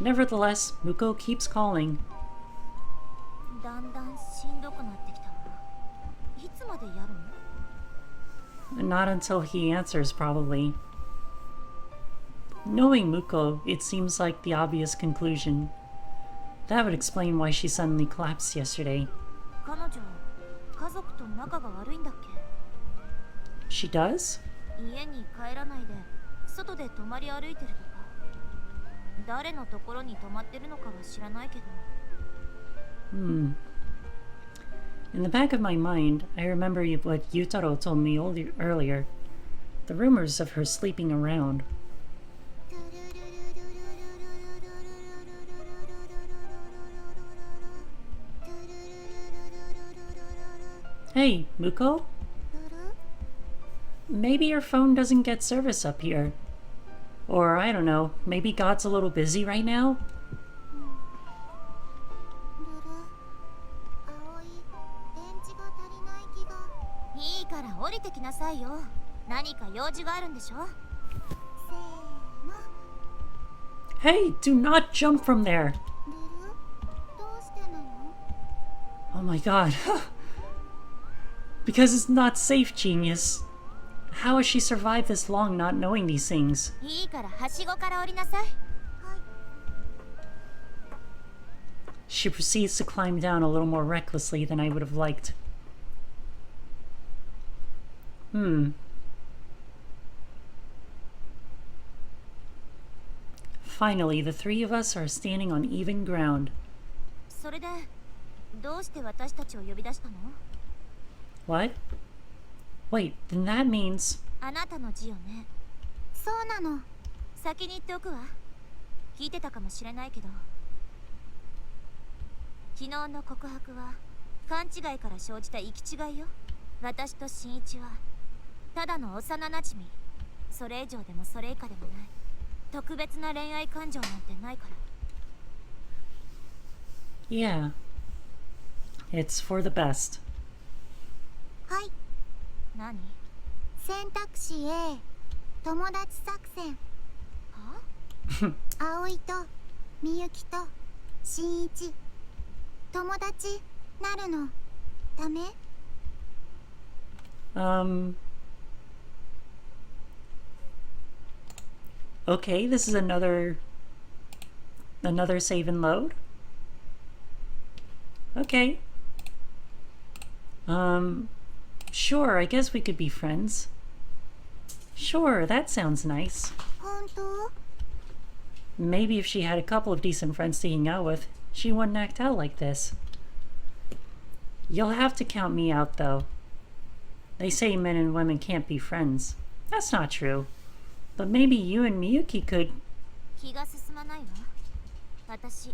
Nevertheless, Muko keeps calling. だんだんしんどくなってきたわ。いつまでやるの？ Not until he answers, probably. Knowing Muko, it seems like the obvious conclusion. That would explain why she suddenly collapsed yesterday. 彼女、家族と仲が悪いんだっけ？ She does? 家に帰らないで外で泊まり歩いてるとか。誰のところに泊まってるのかは知らないけど。 In the back of my mind, I remember what Yutaro told me earlier. The rumors of her sleeping around. Hey, Muko? Maybe your phone doesn't get service up here. Or, I don't know, maybe God's a little busy right now? いいから降りてきなさいよ。何か用事があるんでしょ？せーの。 Hey, do not jump from there! ルル？どうしてなの？ Oh my god. Because it's not safe, genius. How has she survived this long not knowing these things? いいからはしごから降りなさい。はい。 She proceeds to climb down a little more recklessly than I would have liked. Finally, the three of us are standing on even ground. それでどうして私たちを呼び出したの？ What? Wait, then that means... あなたの字よね。そうなの。先に言っておくわ。聞いてたかもしれないけど、昨日の告白は勘違いから生じた行き違いよ。私と新一はただの幼なじみ。それ以上でもそれ以下でもない。特別な恋愛感情なんてないから。 Yeah. It's for the best. はい。何？選択肢 A、 友達作戦。は？葵とみゆきと新一、友達なるのダメ？ Okay, this is another save and load. Okay. Sure, I guess we could be friends. Sure, that sounds nice. 本当？ Maybe if she had a couple of decent friends to hang out with, she wouldn't act out like this. You'll have to count me out, though. They say men and women can't be friends. That's not true. But maybe you and Miyuki could... 気が進まないわ。私、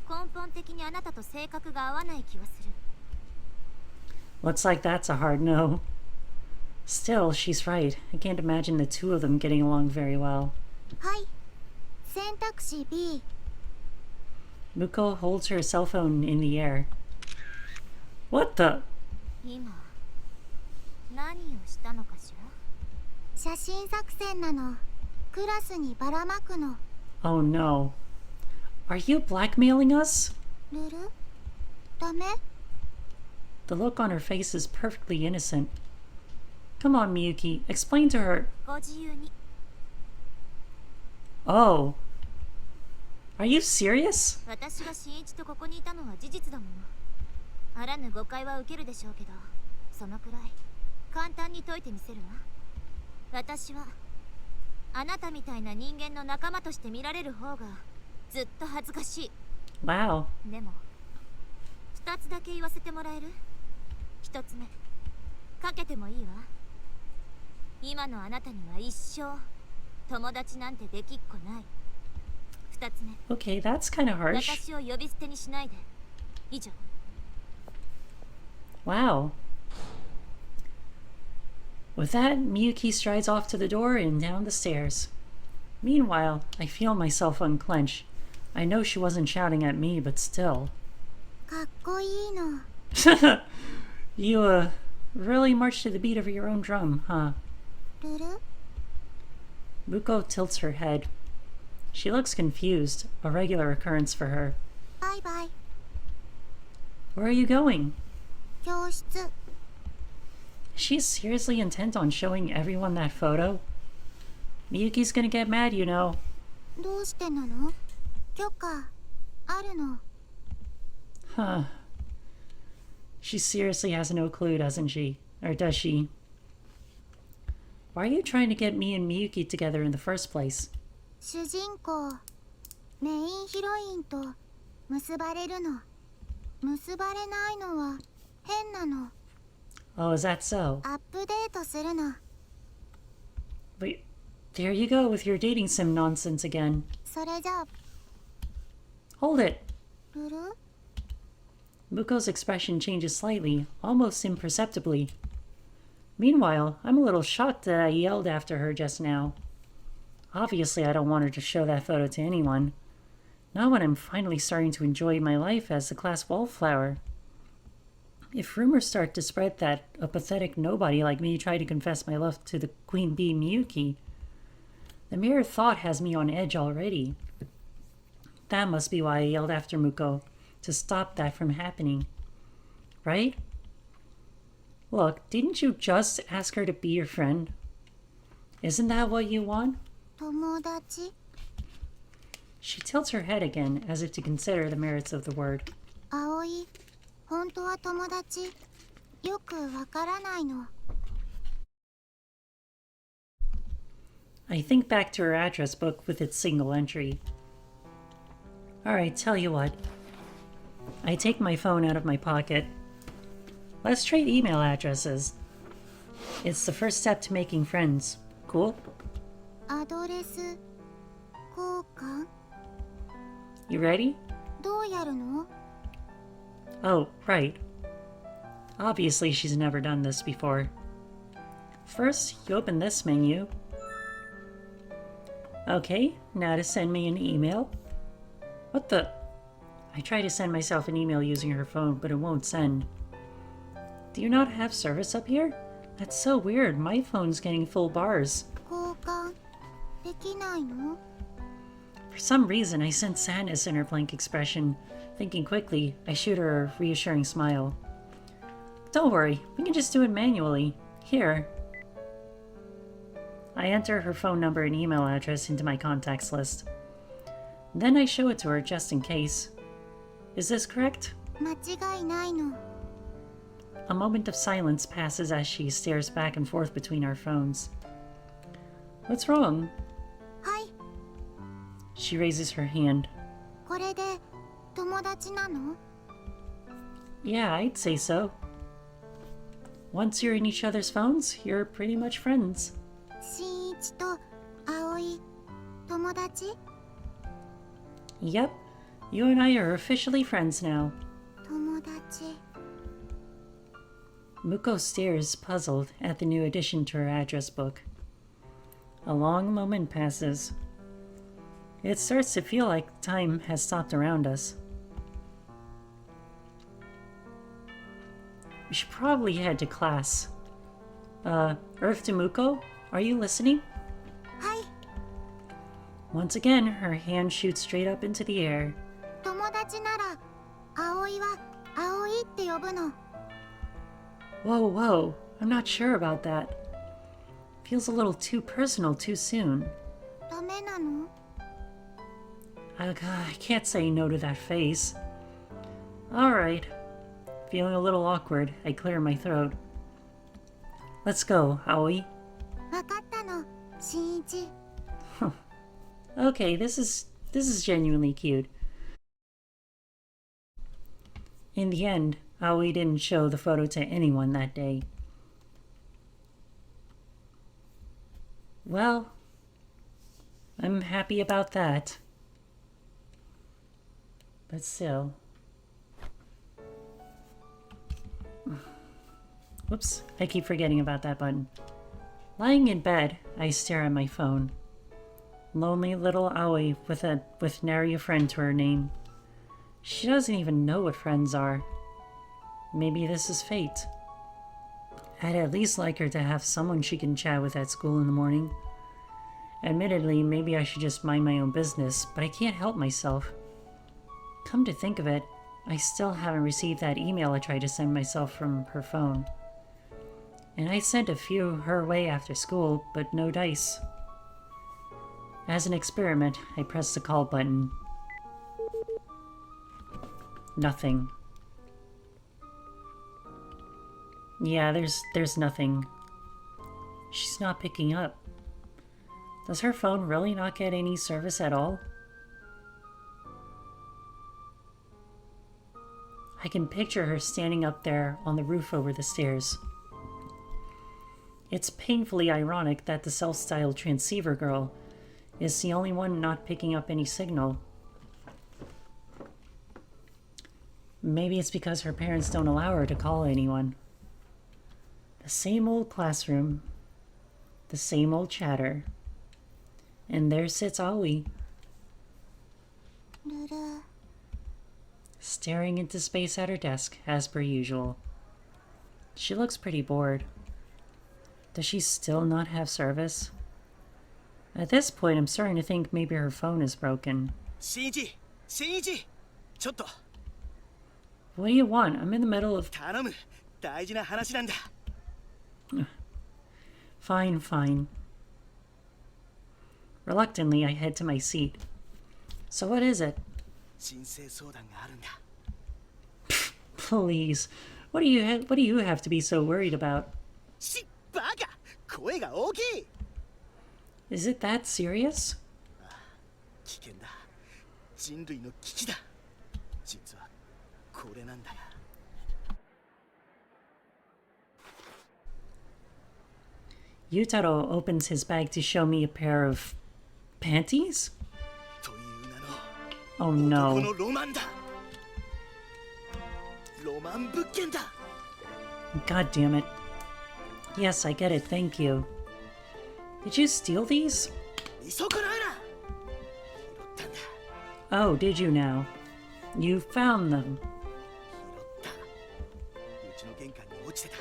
根本的にあなたと性格が合わない気がする。 Looks like that's a hard no. Still, she's right. I can't imagine the two of them getting along very well. はい。選択肢 B。 Muko holds her cell phone in the air. What the? 今、何をしたのかしら？写真作戦なの。クラスにばらまくの。 Oh no. Are you blackmailing us? ルル？ダメ？ The look on her face is perfectly innocent. Come on, Miyuki. Explain to her. ご自由に。 Oh. Are you serious? 私が新一とここにいたのは事実だもの。あらぬ誤解は受けるでしょうけど、そのくらい簡単に解いてみせるわ。私はあなたみたいな人間の仲間として見られる方がずっと恥ずかしい。 Wow. でも2つだけ言わせてもらえる？1つ目、かけてもいいわ。今のあなたには一生友達なんてできっこない。2つ目、 Okay, that's kind of harsh. 私を呼び捨てにしないで。以上。 Wow. With that, Miyuki strides off to the door and down the stairs. Meanwhile, I feel myself unclench. I know she wasn't shouting at me, but still. かっこいいの。 You, really march to the beat of your own drum, huh? ルル？ Muko tilts her head. She looks confused, a regular occurrence for her. バイバイ。 Where are you going? 教室。 Is she seriously intent on showing everyone that photo? Miyuki's gonna get mad, you know. どうしてなの？許可あるの。 Huh. She seriously has no clue, doesn't she? Or does she? Why are you trying to get me and Miyuki together in the first place? 主人公、メインヒロインと結ばれるの。結ばれないのは変なの。 Oh, is that so? アップデートするの。 But there you go with your dating sim nonsense again. それじゃあ、 Hold it. ルル？ Muko's expression changes slightly, almost imperceptibly. Meanwhile, I'm a little shocked that I yelled after her just now. Obviously, I don't want her to show that photo to anyone. Not when I'm finally starting to enjoy my life as the class wallflower. If rumors start to spread that a pathetic nobody like me tried to confess my love to the Queen Bee Miyuki, the mere thought has me on edge already. That must be why I yelled after Muko, to stop that from happening. Right? Look, didn't you just ask her to be your friend? Isn't that what you want? 友達 She tilts her head again, as if to consider the merits of the word. 葵本当は友達よくわからないの I think back to her address book with its single entry. Alright, tell you what. I take my phone out of my pocket. Let's trade email addresses. It's the first step to making friends. Cool? アドレス交換 You ready? どうやるの Oh, right. Obviously, she's never done this before. First, you open this menu. Okay, now to send me an email. What the? I try to send myself an email using her phone, but it won't send. Do you not have service up here? That's so weird. My phone's getting full bars. 交換できないの For some reason, I sense sadness in her blank expression. Thinking quickly, I shoot her a reassuring smile. Don't worry, we can just do it manually. Here. I enter her phone number and email address into my contacts list. Then I show it to her just in case. Is this correct? 間違いないの A moment of silence passes as she stares back and forth between our phones. What's wrong? はい She raises her hand. これで友達なの Yeah, I'd say so. Once you're in each other's phones, you're pretty much friends. 新一と葵友達 Yep, you and I are officially friends now. 友達 Muko stares, puzzled, at the new addition to her address book. A long moment passes. It starts to feel like time has stopped around us. We should probably head to class. Earth to Muko, are you listening? はい Once again, her hand shoots straight up into the air. 友達なら葵は葵って呼ぶの Whoa, whoa, I'm not sure about that. Feels a little too personal too soon. ダメなの I can't say no to that face. Alright. Feeling a little awkward, I clear my throat. Let's go, Aoi. わかったの新一 Okay, this is genuinely cute. In the end, Aoi didn't show the photo to anyone that day. Well, I'm happy about that. But still. Whoops, I keep forgetting about that button. Lying in bed, I stare at my phone. Lonely little Aoi with nary a friend to her name. She doesn't even know what friends are. Maybe this is fate. I'd at least like her to have someone she can chat with at school in the morning. Admittedly, maybe I should just mind my own business, but I can't help myself. Come to think of it, I still haven't received that email I tried to send myself from her phone. And I sent a few her way after school, but no dice. As an experiment, I pressed the call button. Nothing. Yeah, there's nothing. She's not picking up. Does her phone really not get any service at all? I can picture her standing up there on the roof over the stairs. It's painfully ironic that the self-styled transceiver girl is the only one not picking up any signal. Maybe it's because her parents don't allow her to call anyone. The same old classroom, the same old chatter. And there sits Aoi, ルル staring into space at her desk, as per usual. She looks pretty bored. Does she still not have service? At this point, I'm starting to think maybe her phone is broken. 新一新一ちょっと What do you want? I'm in the middle of... 頼む大事な話なんだ Fine, fine. Reluctantly, I head to my seat. So what is it? 申請相談があるんだ。 Please, what do you have to be so worried about? バカ！声が大きい！ Is it that serious? 危険だ。人類の危機だ。実はこれなんだが。Yutaro opens his bag to show me a pair of panties? という名 Oh の男 no. のロマンだ。ロマン物件だ。 God damn it. Yes, I get it, thank you. Did you steal these? 見損ないな。拾ったんだ。 Oh, did you now? You found them. 拾った。うちの玄関に落ちて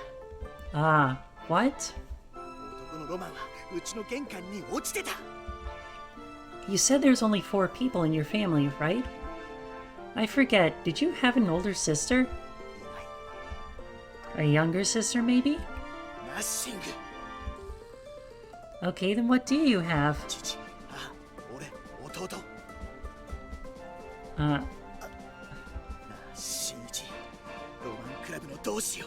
た。 Ah, what? 男のロマンはうちの玄関に落ちてた。 You said there's only 4 people in your family, right? I forget, did you have an older sister? いない。 A younger sister, maybe? ナッシング。 Okay, then what do you have? 父、あ、俺、弟。 Uh, なあ、新一。ロマンクラブの同志よ。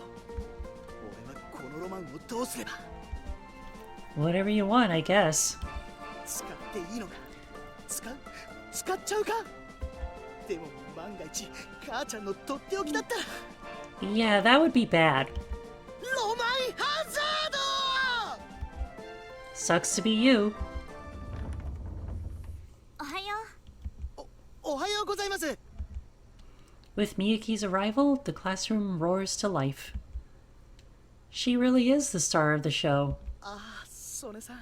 俺はこのロマンをどうすれば。 whatever you want, I guess. 使っていいのか。使っちゃうか。でも万が一母ちゃんのとっておきだったら。 Yeah, that would be bad. ロマンハザード。 Sucks to be you. おはよおはようございます。 With Miyuki's arrival, the classroom roars to life. She really is the star of the show. ああ、ソネさん。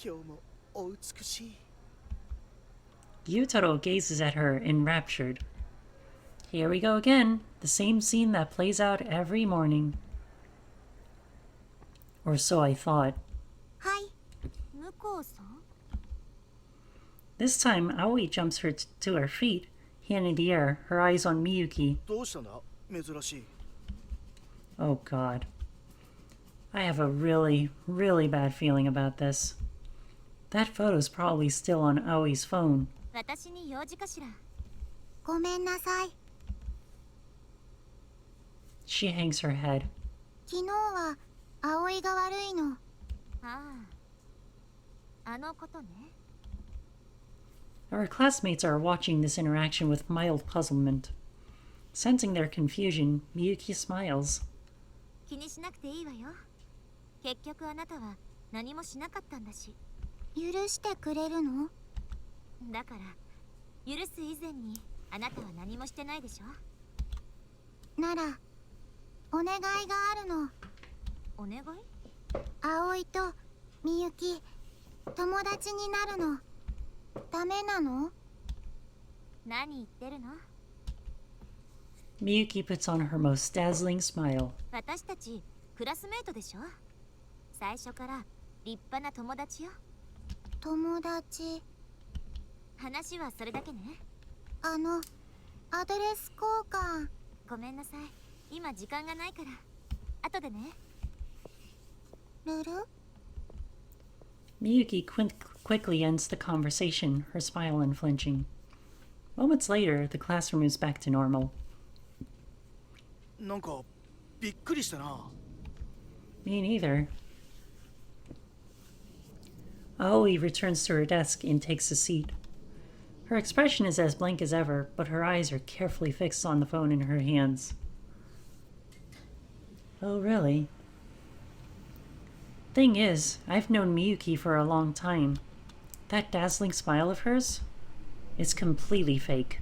今日もお美しい。 Yutaro gazes at her, enraptured. Here we go again, the same scene that plays out every morning. Or so I thought. う。はい。向こうさん。 This time, Aoi jumps to her feet, hand in the air, her eyes on Miyuki. どうしたんだ？珍しい。 Oh god. I have a really, really bad feeling about this. That photo's probably still on Aoi's phone. 私に用事かしら。ごめんなさい。 She hangs her head. 昨日は葵が悪いの。ああ。あのことね。 Our classmates are watching this interaction with mild puzzlement. Sensing their confusion, Miyuki smiles. 気にしなくていいわよ。結局あなたは何もしなかったんだし。許してくれるの？だから許す以前にあなたは何もしてないでしょ。ならお願いがあるの。お願い？葵とみゆき友達になるの。ダメなの？何言ってるの？ Miyuki puts on her most dazzling smile. 私たちクラスメートでしょ。最初から立派な友達よ。友達。話はそれだけね。アドレス交換。ごめんなさい。今時間がないから。後でね。ルル？ Miyuki quickly ends the conversation, her smile unflinching. Moments later, the classroom is back to normal. なんかびっくりしたな。 Me neither. Aoi returns to her desk and takes a seat. Her expression is as blank as ever, but her eyes are carefully fixed on the phone in her hands. Oh, really? Thing is, I've known Miyuki for a long time. That dazzling smile of hers? It's completely fake.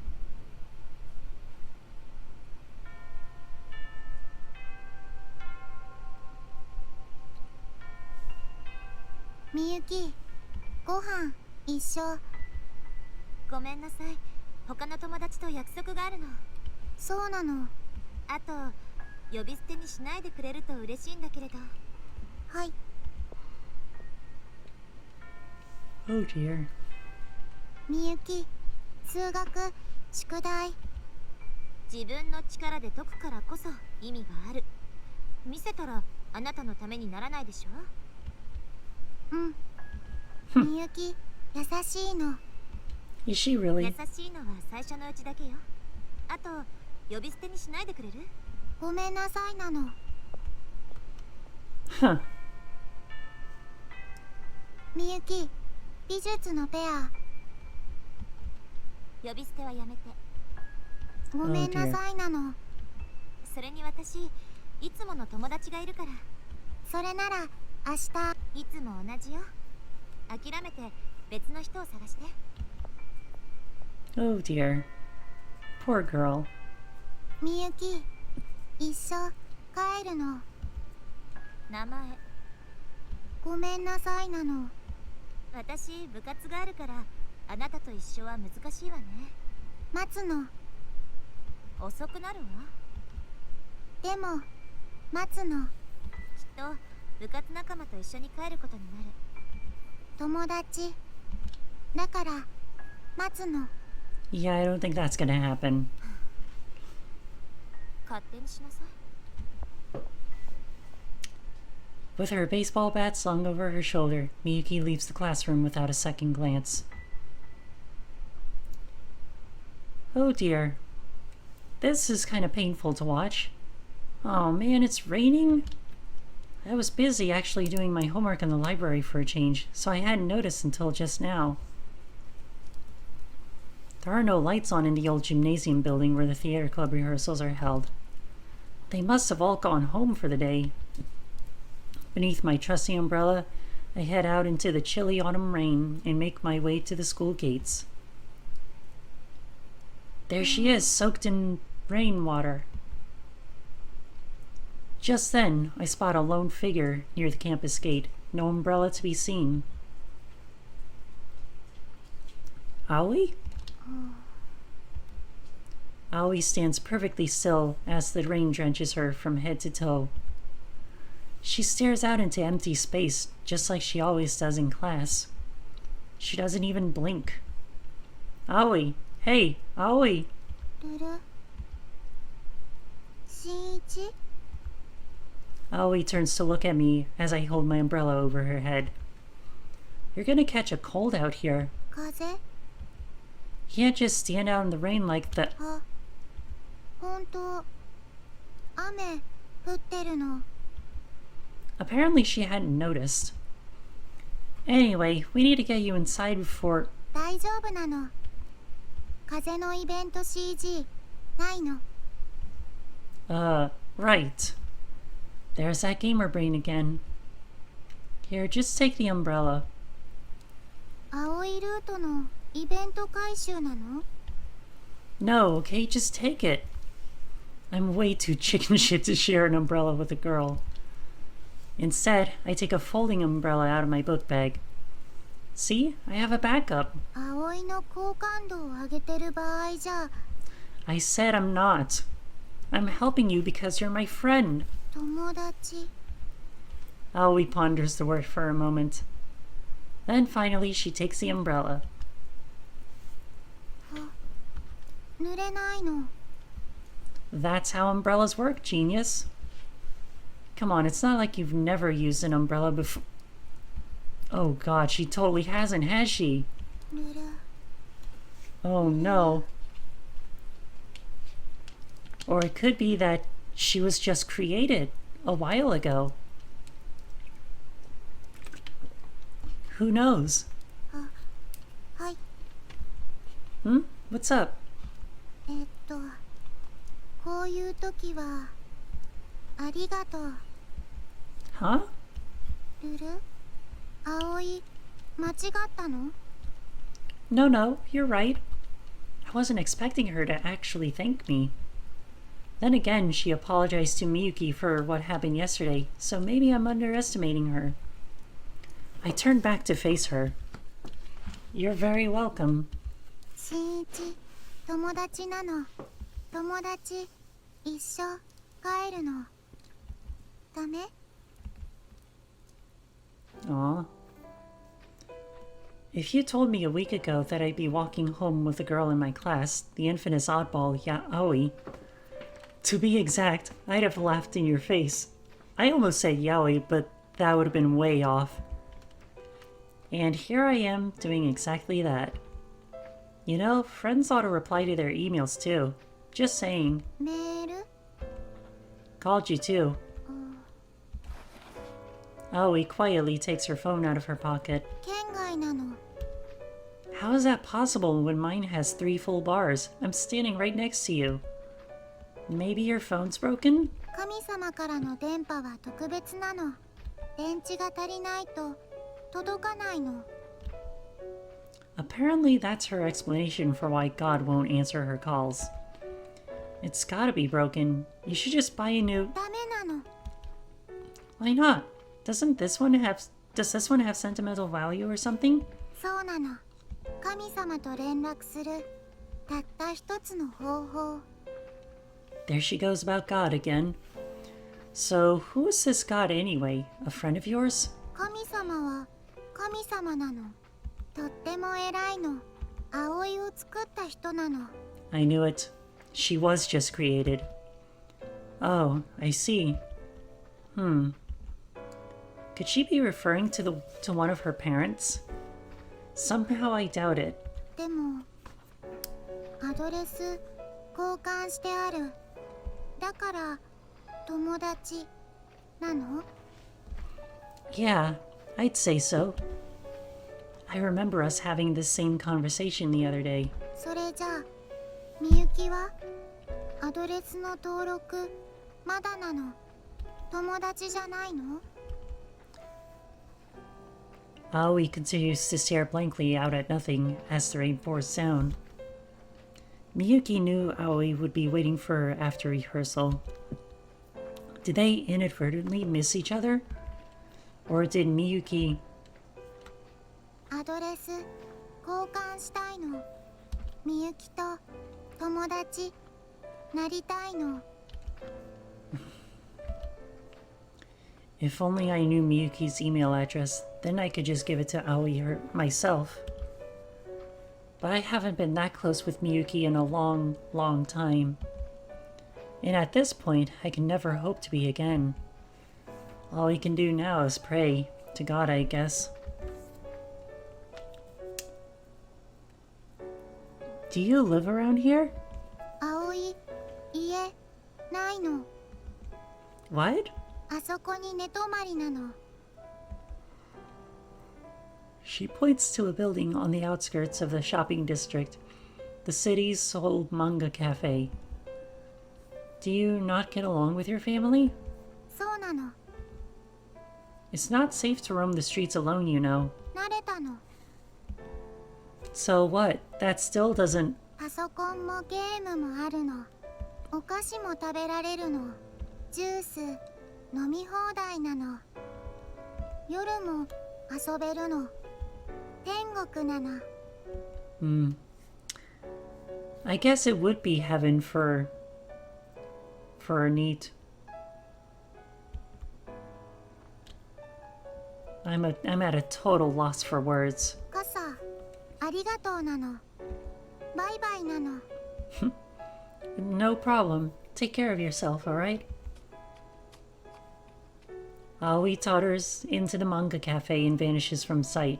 Miyuki, ご飯一緒。ごめんなさい。他の友達と約束があるの。そうなの。あと、呼び捨てにしないでくれると嬉しいんだけれど。はい。Oh dear. みゆき、数学、宿題。自分の力で解くからこそ意味がある。見せたらあなたのためにならないでしょ。みゆき、優しいの。 Is she 優 really? しいのは最初のうちだけよ。あと、呼び捨てにしないでくれる？ごめんなさいなの。 Huh. みゆき、美術のペア。呼び捨てはやめて。ごめんなさいなの。それに私、いつもの友達がいるから。それなら、明日、いつも同じよ。諦めて別の人を探して。 Oh dear. Poor girl. みゆき、一緒帰るの。名前。ごめんなさいなの。私、部活があるから、あなたと一緒は難しいわね。待つの。遅くなるわ。でも、待つの。きっと、部活仲間と一緒に帰ることになる。友達。だから、待つの。 Yeah, I don't think that's gonna happen. 勝手にしなさい。 With her baseball bat slung over her shoulder, Miyuki leaves the classroom without a second glance. Oh dear. This is kind of painful to watch. Oh man, it's raining? I was busy actually doing my homework in the library for a change, so I hadn't noticed until just now. There are no lights on in the old gymnasium building where the theater club rehearsals are held. They must have all gone home for the day. Beneath my trusty umbrella, I head out into the chilly autumn rain and make my way to the school gates. There she is, soaked in rainwater. Just then, I spot a lone figure near the campus gate, no umbrella to be seen. Aoi? Aoi stands perfectly still as the rain drenches her from head to toe. She stares out into empty space, just like she always does in class. She doesn't even blink. Aoi! Hey, Aoi! ルル。新一。 Aoi turns to look at me as I hold my umbrella over her head. You're gonna catch a cold out here. 風。 You can't just stand out in the rain like the... あ、本当。雨降ってるの。 Apparently she hadn't noticed. Anyway, we need to get you inside before... 大丈夫なの。風のイベント CG ないの。 Right. There's that gamer brain again. Here, just take the umbrella. 青いルートのイベント回収なの？ No, okay, just take it. I'm way too chicken shit to share an umbrella with a girl. Instead, I take a folding umbrella out of my book bag. See, I have a backup. 青いの好感度を上げてる場合じゃ、 I said I'm not. I'm helping you because you're my friend. 友達。 Aoi ponders the word for a moment. Then finally she takes the umbrella. 濡れないの。 That's how umbrellas work, genius. Come on, it's not like you've never used an umbrella before. Oh god, she totally hasn't, has she? 濡れ。 Oh no. Or it could be that she was just created a while ago. Who knows? はい。 What's up? こういう時は、ありがとう。 Huh? ルル？葵、間違ったの？ No, you're right. I wasn't expecting her to actually thank me. Then again, she apologized to Miyuki for what happened yesterday, so maybe I'm underestimating her. I turned back to face her. You're very welcome. 新一、友達なの。友達、一緒帰るの。ダメ？ Aw. If you told me a week ago that I'd be walking home with a girl in my class, the infamous oddball Yaoi, to be exact, I'd have laughed in your face. I almost said yaoi, but that would have been way off. And here I am doing exactly that. You know, friends ought to reply to their emails too. Just saying. メール Called you too. Aoi quietly takes her phone out of her pocket. 県外なの How is that possible when mine has 3 full bars? I'm standing right next to you. Maybe your phone's broken? 神様からの電波は特別なの電池が足りないと届かないの Apparently that's her explanation for why God won't answer her calls. It's gotta be broken. You should just buy a new... ダメなの Why not? Does this one have sentimental value or something? そうなの神様と連絡するたった一つの方法 There she goes about God again. So, who is this God anyway? A friend of yours? 神様は神様なのとっても偉いの葵を作った人なの I knew it. She was just created. Oh, I see. Could she be referring to one of her parents? Somehow I doubt it. でもアドレス交換してあるだから友達なの Yeah, I'd say so. I remember us having this same conversation the other day. それじゃあみゆきはアドレスの登録まだなの友達じゃないの Aoi continues to stare blankly out at nothing as the rain pours down. Miyuki knew Aoi would be waiting for her after rehearsal. Did they inadvertently miss each other? Or did Miyuki... アドレス交換したいのみゆきと友達なりたいの If only I knew Miyuki's email address, then I could just give it to Aoi myself. But I haven't been that close with Miyuki in a long, long time. And at this point, I can never hope to be again. All we can do now is pray to God, I guess. Do you live around here? 葵家ないの What? あそこに寝泊まりなの She points to a building on the outskirts of the shopping district, the city's sole manga cafe. Do you not get along with your family? そうなの It's not safe to roam the streets alone, you know. 慣れたの So what? That still doesn't... パソコンもゲームもあるのお菓子も食べられるのジュース飲み放題なの夜も遊べるの天国なの I guess it would be heaven for a neat... I'm at a total loss for words. 傘ありがとうなのバイバイなの No problem. Take care of yourself, alright? Aoi totters into the manga cafe and vanishes from sight.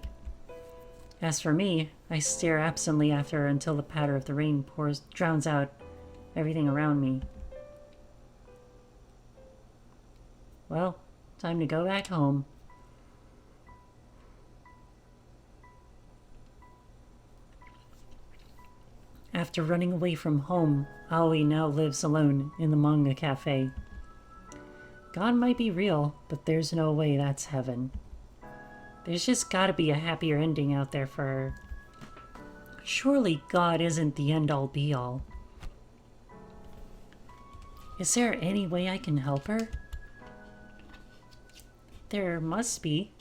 As for me, I stare absently after her until the patter of the rain drowns out everything around me. Well, time to go back home. After running away from home, Aoi now lives alone in the manga cafe. God might be real, but there's no way that's heaven. There's just gotta be a happier ending out there for her. Surely God isn't the end-all be-all. Is there any way I can help her? There must be.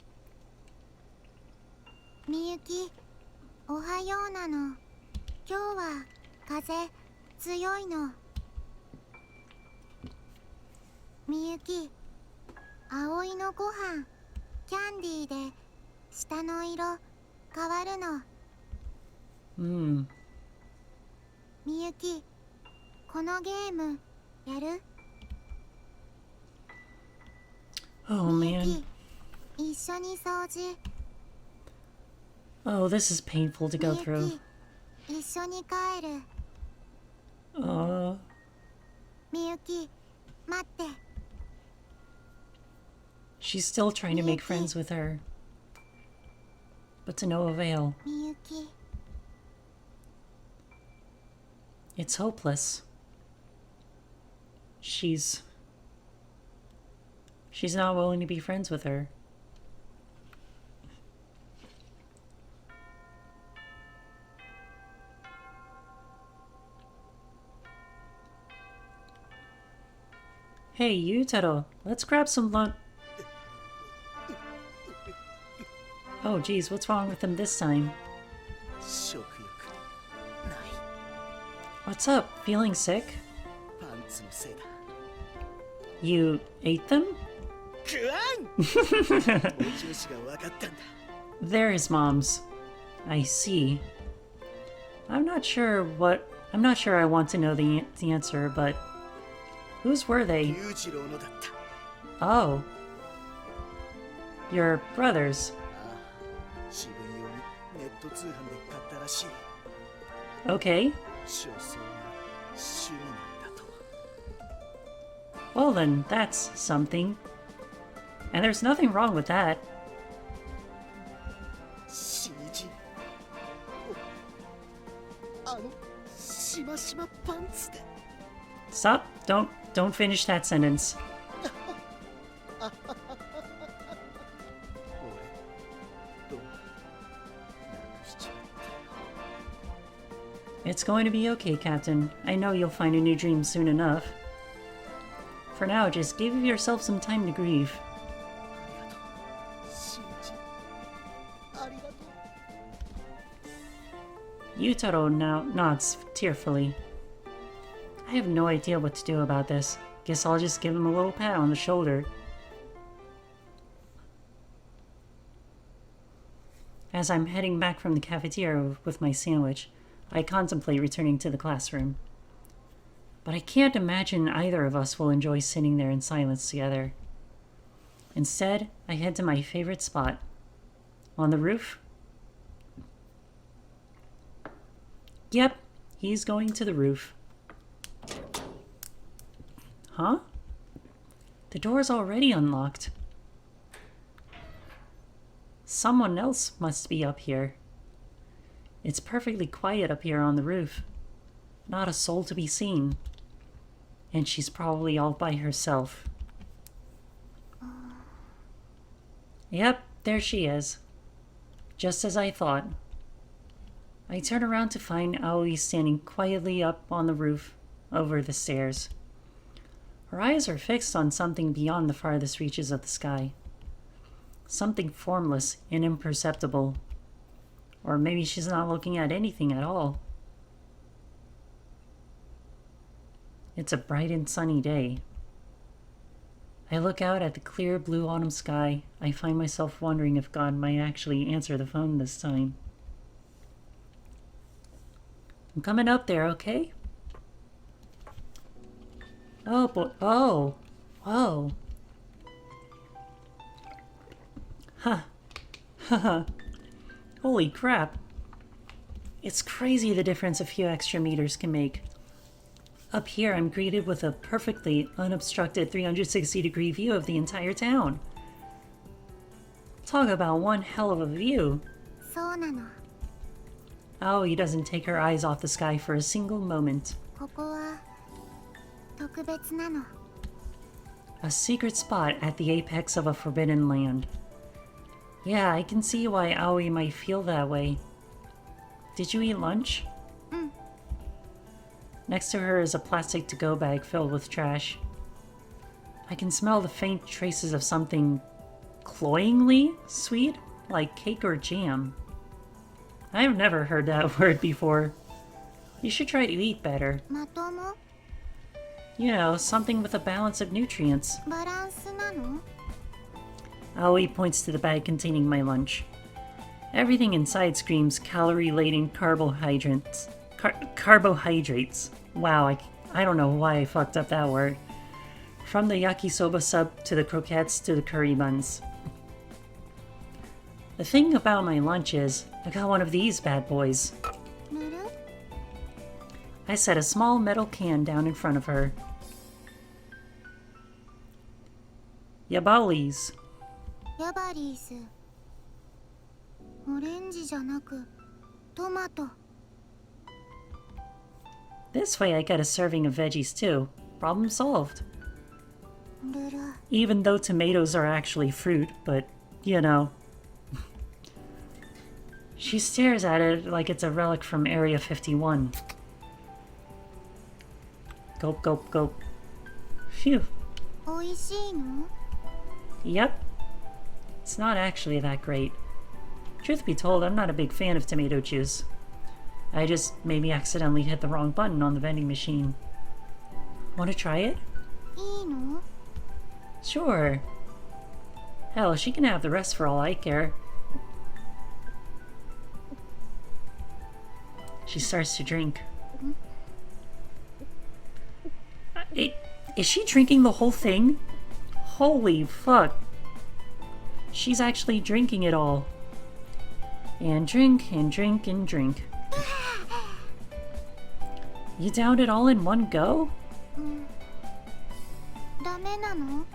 みゆきおはようなの今日は風強いのみゆき葵のご飯キャンディーで下の色変わるのみゆきこのゲームやる Oh man. 一緒に掃除。 Oh, this is painful to go みゆ through. き、一緒に帰る。 みゆき、待って。 She's still trying to make friends with her. But to no avail. みゆき、 It's hopeless. She's not willing to be friends with her. Hey, Yutaro, let's grab some lunch. Oh, geez, what's wrong with him this time? 食欲ない。 What's up? Feeling sick? パンツのせいだ。 You ate them? 食わん持ち主が分かったんだ。 They're his mom's. I see. I'm not sure I want to know the answer, but whose were they? 裕次郎のだった。 Oh. Your brothers. 自分用にネット通販で買ったらしい。 Okay. 少数な趣味なんだと。 Well then, that's something. And there's nothing wrong with that. 新人。あのしましまパンツで。 Stop. Don't finish that sentence. 俺となくしちまったよ。 It's going to be okay, Captain. I know you'll find a new dream soon enough. For now, just give yourself some time to grieve. 新人。ありがとう。 Yutaro now nods tearfully. I have no idea what to do about this. Guess I'll just give him a little pat on the shoulder. As I'm heading back from the cafeteria with my sandwich, I contemplate returning to the classroom. But I can't imagine either of us will enjoy sitting there in silence together. Instead, I head to my favorite spot. On the roof? Yep, he's going to the roof. Huh? The door's already unlocked. Someone else must be up here. It's perfectly quiet up here on the roof. Not a soul to be seen. And she's probably all by herself. Yep, there she is. Just as I thought. I turn around to find Aoi standing quietly up on the roof over the stairs. Her eyes are fixed on something beyond the farthest reaches of the sky. Something formless and imperceptible. Or maybe she's not looking at anything at all. It's a bright and sunny day. I look out at the clear blue autumn sky. I find myself wondering if God might actually answer the phone this time. I'm coming up there, okay? Oh boy. Oh. Whoa. Huh. Haha. Holy crap. It's crazy the difference a few extra meters can make. Up here, I'm greeted with a perfectly unobstructed 360-degree view of the entire town. Talk about one hell of a view. そうなの。 Aoi doesn't take her eyes off the sky for a single moment. ここは特別なの。 A secret spot at the apex of a forbidden land. Yeah, I can see why Aoi might feel that way. Did you eat lunch? Next to her is a plastic to-go bag filled with trash. I can smell the faint traces of something cloyingly sweet, like cake or jam. I've never heard that word before. You should try to eat better. まとも？ You know, something with a balance of nutrients. バランスなの？ Aoi points to the bag containing my lunch. Everything inside screams calorie-laden carbohydrates. Carbohydrates. Wow, I don't know why I fucked up that word. From the yakisoba sub to the croquettes to the curry buns. The thing about my lunch is, I got one of these bad boys. 塗る I set a small metal can down in front of her. Yabalis. ヤバリースオレンジじゃなくトマト This way I get a serving of veggies too. Problem solved. ルル Even though tomatoes are actually fruit, but, you know. She stares at it like it's a relic from Area 51. Gulp, gulp, gulp. Phew. おいしいの Yep. It's not actually that great. Truth be told, I'm not a big fan of tomato juice. I just maybe accidentally hit the wrong button on the vending machine. Want to try it? いいの Sure. Hell, she can have the rest for all I care. She starts to drink. Is she drinking the whole thing? Holy fuck. She's actually drinking it all. And drink, and drink, and drink. You downed it all in one go? ダメなの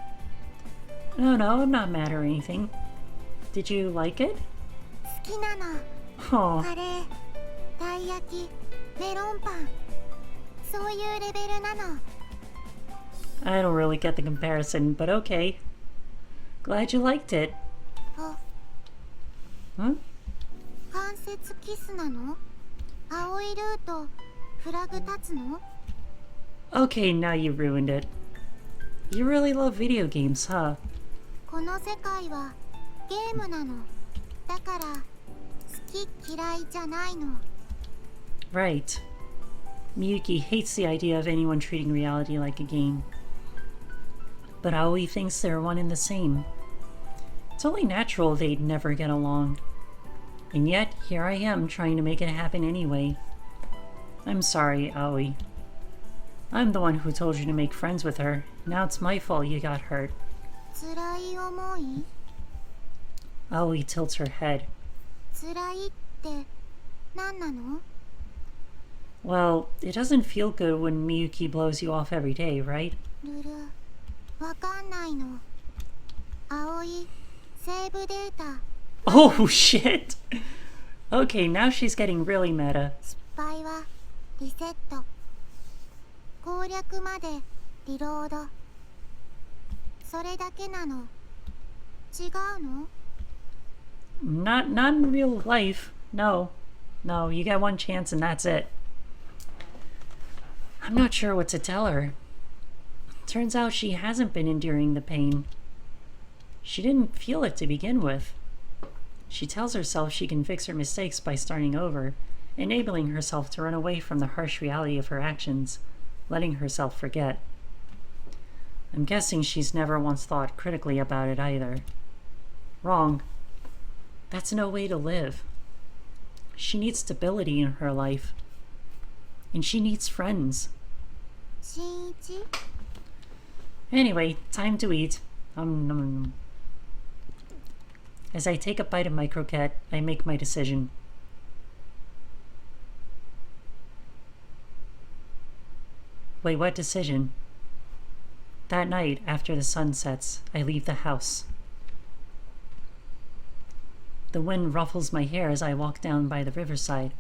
No, no, I'm not mad or anything. Did you like it? 好きなの Oh, カレーたい焼きメロンパンそういうレベルなの I don't really get the comparison, but okay. Glad you liked it. あ Huh? 関節キスなの青いルートフラグ立つの Okay, now you ruined it. You really love video games, huh? この世界はゲームなのだから好き嫌いじゃないの Right. Miyuki hates the idea of anyone treating reality like a game. But Aoi thinks they're one and the same. It's only natural they'd never get along. And yet, here I am trying to make it happen anyway. I'm sorry, Aoi. I'm the one who told you to make friends with her. Now it's my fault you got hurt. 辛い思い Aoi tilts her head. 辛いって何なの Well, it doesn't feel good when Miyuki blows you off every day, right? ルルわかんないの青いセーブデータ Oh, shit! Okay, now she's getting really meta. 失敗はリセット攻略までリロードそれだけなの違うの Not in real life. No. No, you get one chance and that's it. I'm not sure what to tell her. Turns out she hasn't been enduring the pain. She didn't feel it to begin with. She tells herself she can fix her mistakes by starting over, enabling herself to run away from the harsh reality of her actions, letting herself forget. I'm guessing she's never once thought critically about it either. Wrong. That's no way to live. She needs stability in her life. And she needs friends. 新一 Anyway, time to eat. As I take a bite of my croquette, I make my decision. Wait, what decision? That night, after the sun sets, I leave the house. The wind ruffles my hair as I walk down by the riverside.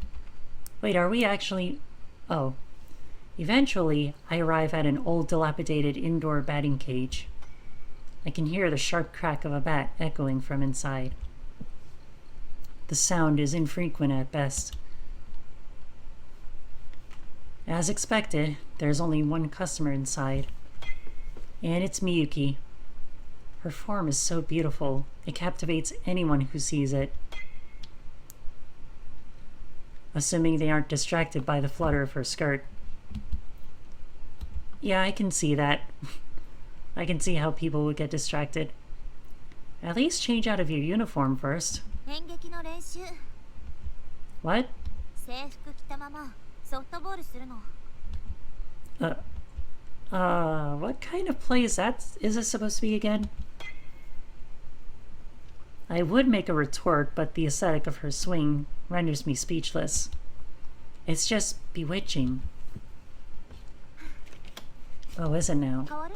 Wait, are we actually... Oh. Eventually, I arrive at an old dilapidated indoor batting cage. I can hear the sharp crack of a bat echoing from inside. The sound is infrequent at best. As expected, there's only one customer inside. And it's Miyuki. Her form is so beautiful, it captivates anyone who sees it. Assuming they aren't distracted by the flutter of her skirt. Yeah, I can see that. I can see how people would get distracted. At least change out of your uniform first. 演劇の練習 What? 制服着たままソフトボールするの What kind of play is that? Is this supposed to be again? I would make a retort, but the aesthetic of her swing renders me speechless. It's just bewitching. Oh, is it now? 変わる？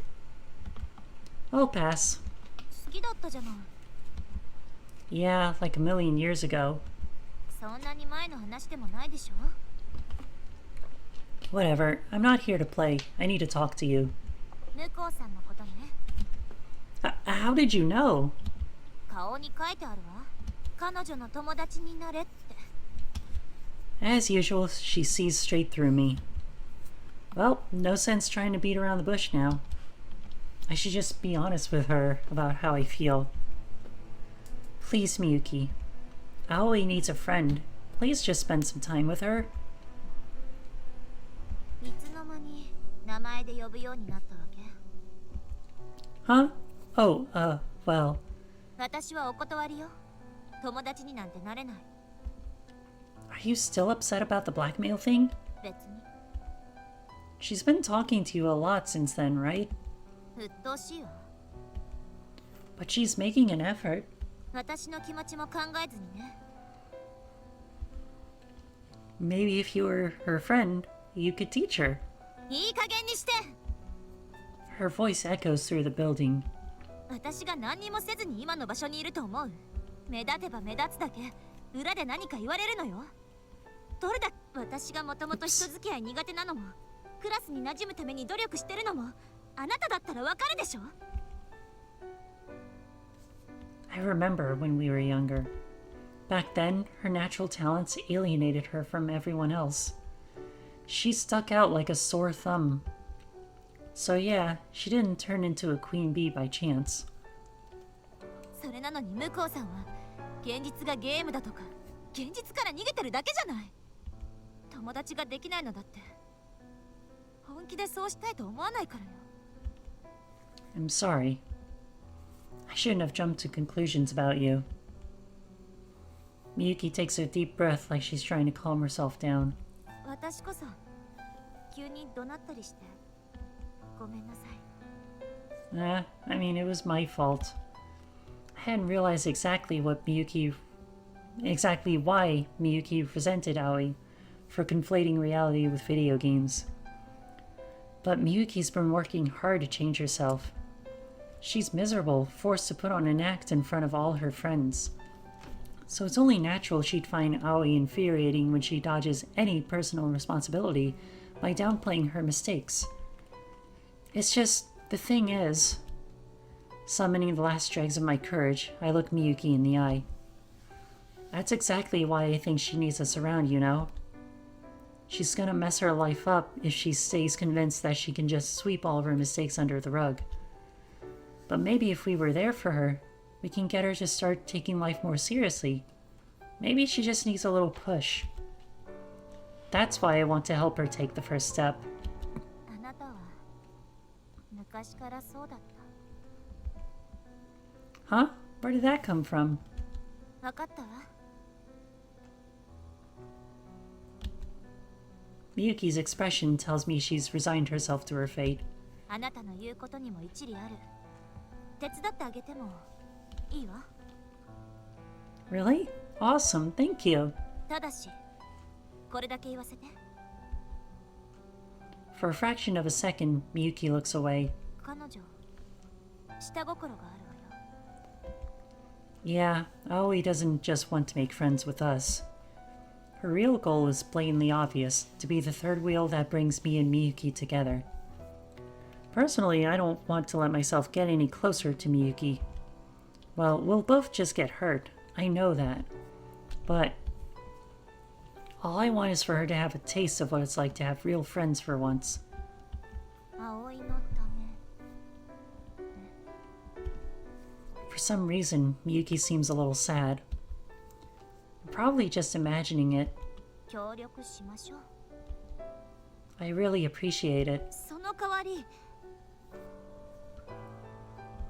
I'll pass. 好きだったじゃない。 Yeah, like a million years ago. そんなに前の話でもないでしょ。 Whatever, I'm not here to play. I need to talk to you. 向こうさんのことね。 How did you know? 顔に書いてあるわ。彼女の友達になれって。 As usual, she sees straight through me. Well, no sense trying to beat around the bush now. I should just be honest with her about how I feel. Please, Miyuki. Aoi needs a friend. Please just spend some time with her. いつの間に名前で呼ぶようになったわけ？ Huh? Oh, well. 私はお断りよ。友達になんてなれない。 Are you still upset about the blackmail thing? 別に。 She's been talking to you a lot since then, right? 鬱陶しいわ。 But she's making an effort. 私の気持ちも考えずにね。 Maybe if you were her friend, you could teach her. いい加減にして。 Her voice echoes through the building. 私が何にもせずに今の場所にいると思う。目立てば目立つだけ裏で何か言われるのよ。どれだ私がもともと人付き合い苦手なのもクラスに馴染むために努力してるのもあなただったらわかるでしょ。 I remember when we were younger. Back then, her natural talents alienated her from everyone else. She stuck out like a sore thumb. So yeah, she didn't turn into a queen bee by chance. それなのに向こうさんは現実がゲームだとか現実から逃げてるだけじゃない。友達ができないのだって本気でそうしたいと思わないからよ。 I'm sorry. I shouldn't have jumped to conclusions about you. Miyuki takes a deep breath like she's trying to calm herself down. 私こそ急に怒鳴ったりしてごめんなさい。 I mean, it was my fault. I hadn't realized exactly why Miyuki resented Aoi for conflating reality with video games. But Miyuki's been working hard to change herself. She's miserable, forced to put on an act in front of all her friends. So it's only natural she'd find Aoi infuriating when she dodges any personal responsibility by downplaying her mistakes. It's just, the thing is... Summoning the last dregs of my courage, I look Miyuki in the eye. That's exactly why I think she needs us around, you know? She's gonna mess her life up if she stays convinced that she can just sweep all of her mistakes under the rug. But maybe if we were there for her, we can get her to start taking life more seriously. Maybe she just needs a little push. That's why I want to help her take the first step. あなたは昔からそうだった。 Huh? Where did that come from? わかったわ。 Miyuki's expression tells me she's resigned herself to her fate. あなたの言うことにも一理ある。手伝ってあげてもいいわ。 Really? Awesome, thank you. ただし、これだけ言わせて。 For a fraction of a second, Miyuki looks away. 彼女、下心があるわよ。 Yeah, Aoi doesn't just want to make friends with us. Her real goal is blatantly obvious, to be the third wheel that brings me and Miyuki together. Personally, I don't want to let myself get any closer to Miyuki. Well, we'll both just get hurt. I know that. But all I want is for her to have a taste of what it's like to have real friends for once. 葵のため。 For some reason, Miyuki seems a little sad. I'm probably just imagining it. 協力しましょう。 I really appreciate it. その代わり、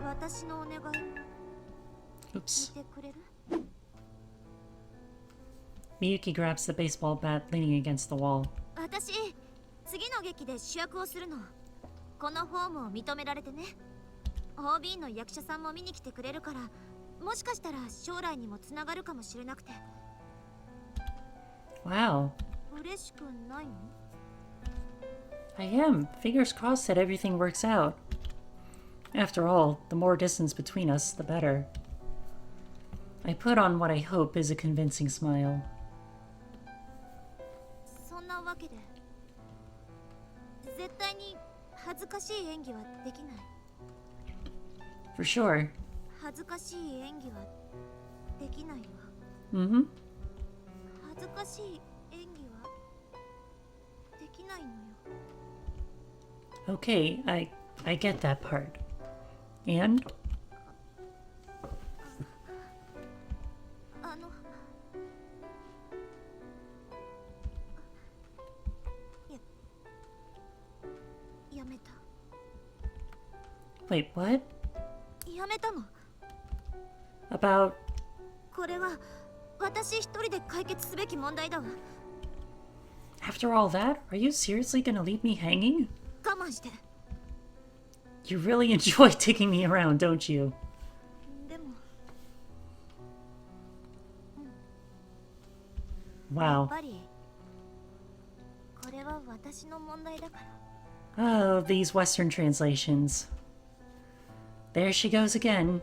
私のお願い Oops. 聞いてくれる？ Miyuki grabs the baseball bat leaning against the wall. 私、次の劇で主役をするの。このフォームを認められてね。OB の役者さんも見に来てくれるから、もしかしたら将来にもつながるかもしれなくて。 Wow. 嬉しくないの？ I am. Fingers crossed that everything works out. After all, the more distance between us, the better. I put on what I hope is a convincing smile. そんなわけで、絶対に恥ずかしい演技はできない。 For sure. 恥ずかしい演技はできないわ。 Mm-hmm. 恥ずかしい演技はできないのよ。 Okay, I get that part. And? あの、やめた。 Wait, what? やめたの。 About... これは私一人で解決すべき問題だわ。 After all that, are you seriously gonna leave me hanging? 我慢して。 You really enjoy taking me around, don't you? でも、や Wow. っぱりこれは私の問題だから。 Oh, these Western translations. There she goes again.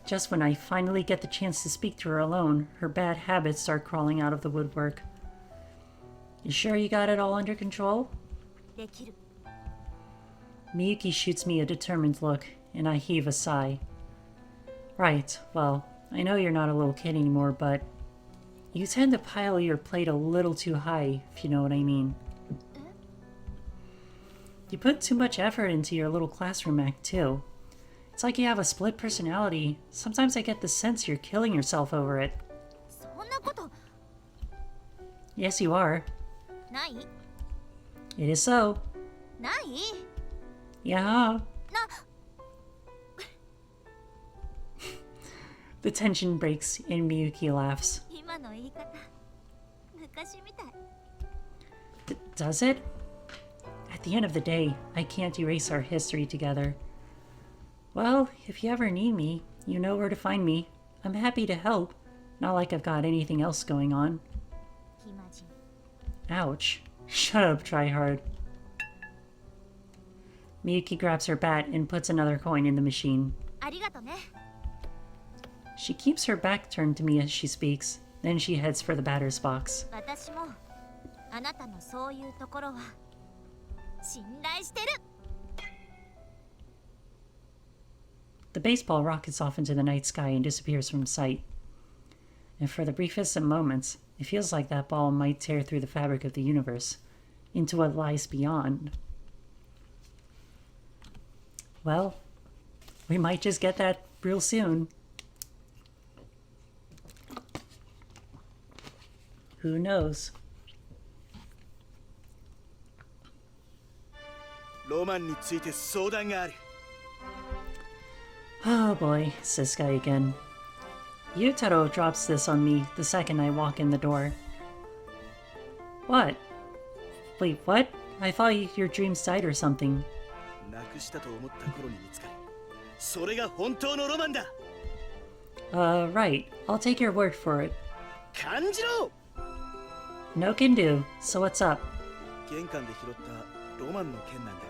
Just when I finally get the chance to speak to her alone, her bad habits start crawling out of the woodwork. You sure you got it all under control? できる。 Miyuki shoots me a determined look, and I heave a sigh. Right, well, I know you're not a little kid anymore, but you tend to pile your plate a little too high, if you know what I mean. You put too much effort into your little classroom act, too. It's like you have a split personality. Sometimes I get the sense you're killing yourself over it. そんなこと Yes, you are. ない？ It is so. ない？ Yeah. な、 The tension breaks and Miyuki laughs. 今の言い方、昔みたい。 Does it? At the end of the day, I can't erase our history together. Well, if you ever need me, you know where to find me. I'm happy to help. Not like I've got anything else going on. 暇人。 Ouch. Shut up, tryhard. Miyuki grabs her bat and puts another coin in the machine. ありがとね。 She keeps her back turned to me as she speaks. Then she heads for the batter's box. 私もあなたのそういうところは信頼してる。 The baseball rockets off into the night sky and disappears from sight. And for the briefest of moments, it feels like that ball might tear through the fabric of the universe, into what lies beyond. Well, we might just get that real soon. Who knows? ロマンについて相談がある。 Oh boy, says Sky again. Yutaro drops this on me the second I walk in the door. What? Wait, what? I thought your dreams died or something. なくしたと思った頃に見つかる。それが本当のロマンだ。 Right. I'll take your word for it. 感じろ。 No can do. So what's up? 玄関で拾ったロマンの剣なんだが、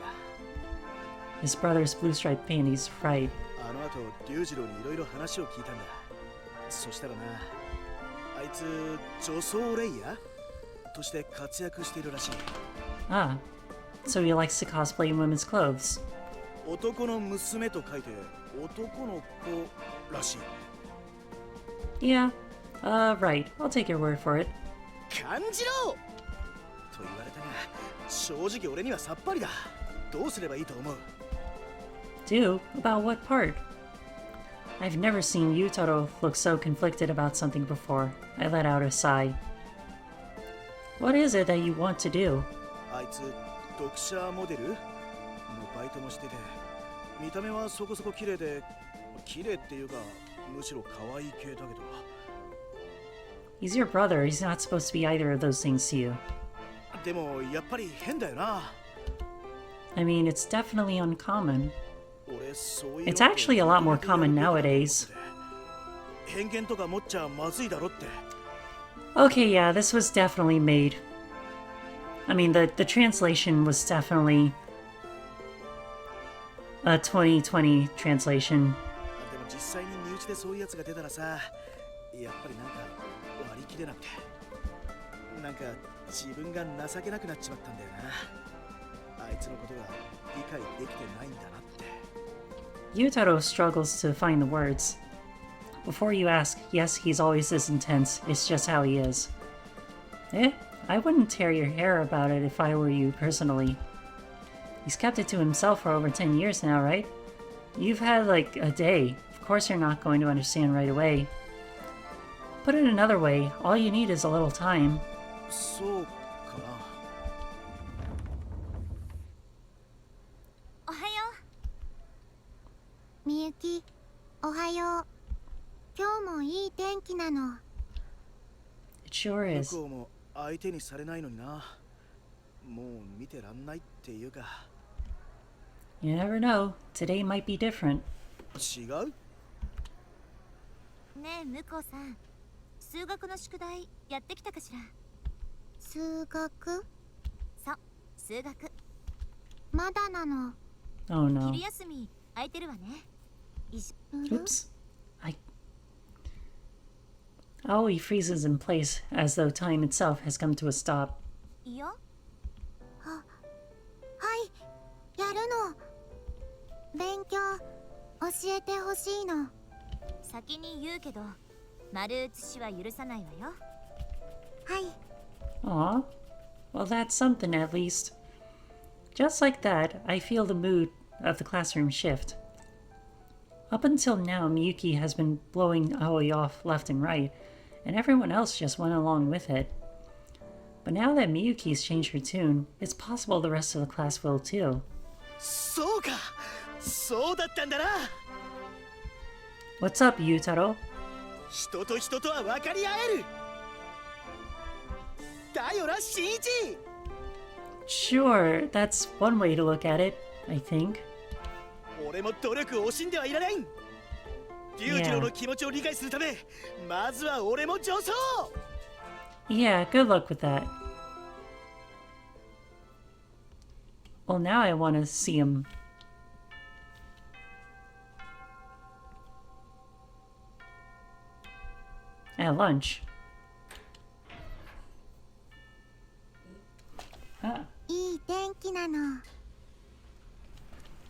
His brother's blue striped panties fried. あの後龍次郎にいろいろ話を聞いたんだ。そしたらな、あいつ女装レイヤーとして活躍しているらしい。 Ah. So he likes to cosplay in women's clothes. 男の娘と書いて男の子らしい。 Yeah. Right. I'll take your word for it. 感じろと言われたが、正直俺にはさっぱりだ。どうすればいいと思う？ Do? About what part? I've never seen Yutaro look so conflicted about something before. I let out a sigh. What is it that you want to do? あいつ読者モデルのバイトもしてて、見た目はそこそこ綺麗で、綺麗っていうかむしろ可愛い系だけど。 He's your brother. He's not supposed to be either of those things to you. でもやっぱり変だよな。I mean, it's definitely uncommon. 俺そういう It's actually a lot more common nowadays. 偏見とか持っちゃまずいだろって Okay, yeah, this was definitely made. I mean, the translation was definitely a 2020 translation. でも実際に身内でそういうやつが出たらさやっぱりなんか割り切れなくてなんか自分が情けなくなっちまったんだよなあいつのことが理解できてないんだなって Yutaro struggles to find the words. Before you ask, yes, he's always this intense. It's just how he is. I wouldn't tear your hair about it if I were you personally. He's kept it to himself for over 10 years now, right? You've had like a day. Of course you're not going to understand right away. Put it another way, all you need is a little time. そうかなおはようみゆきおはよう今日もいい天気なの It sure 向 is. こうも相手にされないのになもう見てらんないっていうか You never know. Today might be different. 違うねえ向こうさん数学の宿題やってきたかしら数学そう数学まだなの Oh no. 昼休み空いてるわね Oops. Oh, he freezes in place, as though time itself has come to a stop. いやはいやるの勉強教えてほしいの先に言うけど丸写しは許さないわよはい Aw. Well, that's something at least. Just like that, I feel the mood of the classroom shift. Up until now, Miyuki has been blowing Aoi off left and right, and everyone else just went along with it. But now that Miyuki's changed her tune, it's possible the rest of the class will too. そうかそうだったんだな What's up, Yutaro? 人と人とは分かり合えるだよな新一 Sure, that's one way to look at it, I think. 俺も努力を惜しんではいられん龍次郎の気持ちを理解するためまずは俺も上層 Yeah, good luck with that. Well, now I want to see him. At lunch. Ah. いい天気なの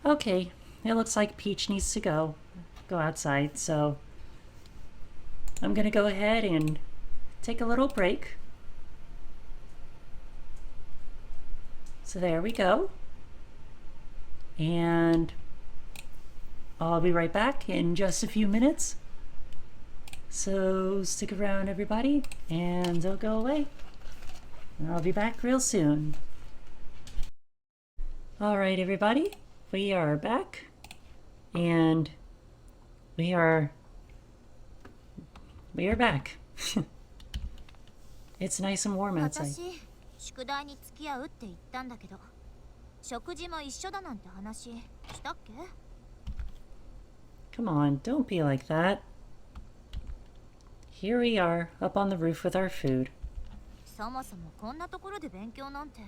Okay, it looks like Peach needs to go outside, so I'm gonna go ahead and take a little break. So there we go. And I'll be right back in just a few minutes. So stick around, everybody, and don't go away. I'll be back real soon. Alright, everybody, we are back, and we are back. It's nice and warm outside. 私宿題に付き合うって言ったんだけど食事も一緒だなんて話したっけ Come on, don't be like that. Here we are, up on the roof with our food. そもそもこんなところで勉強なんて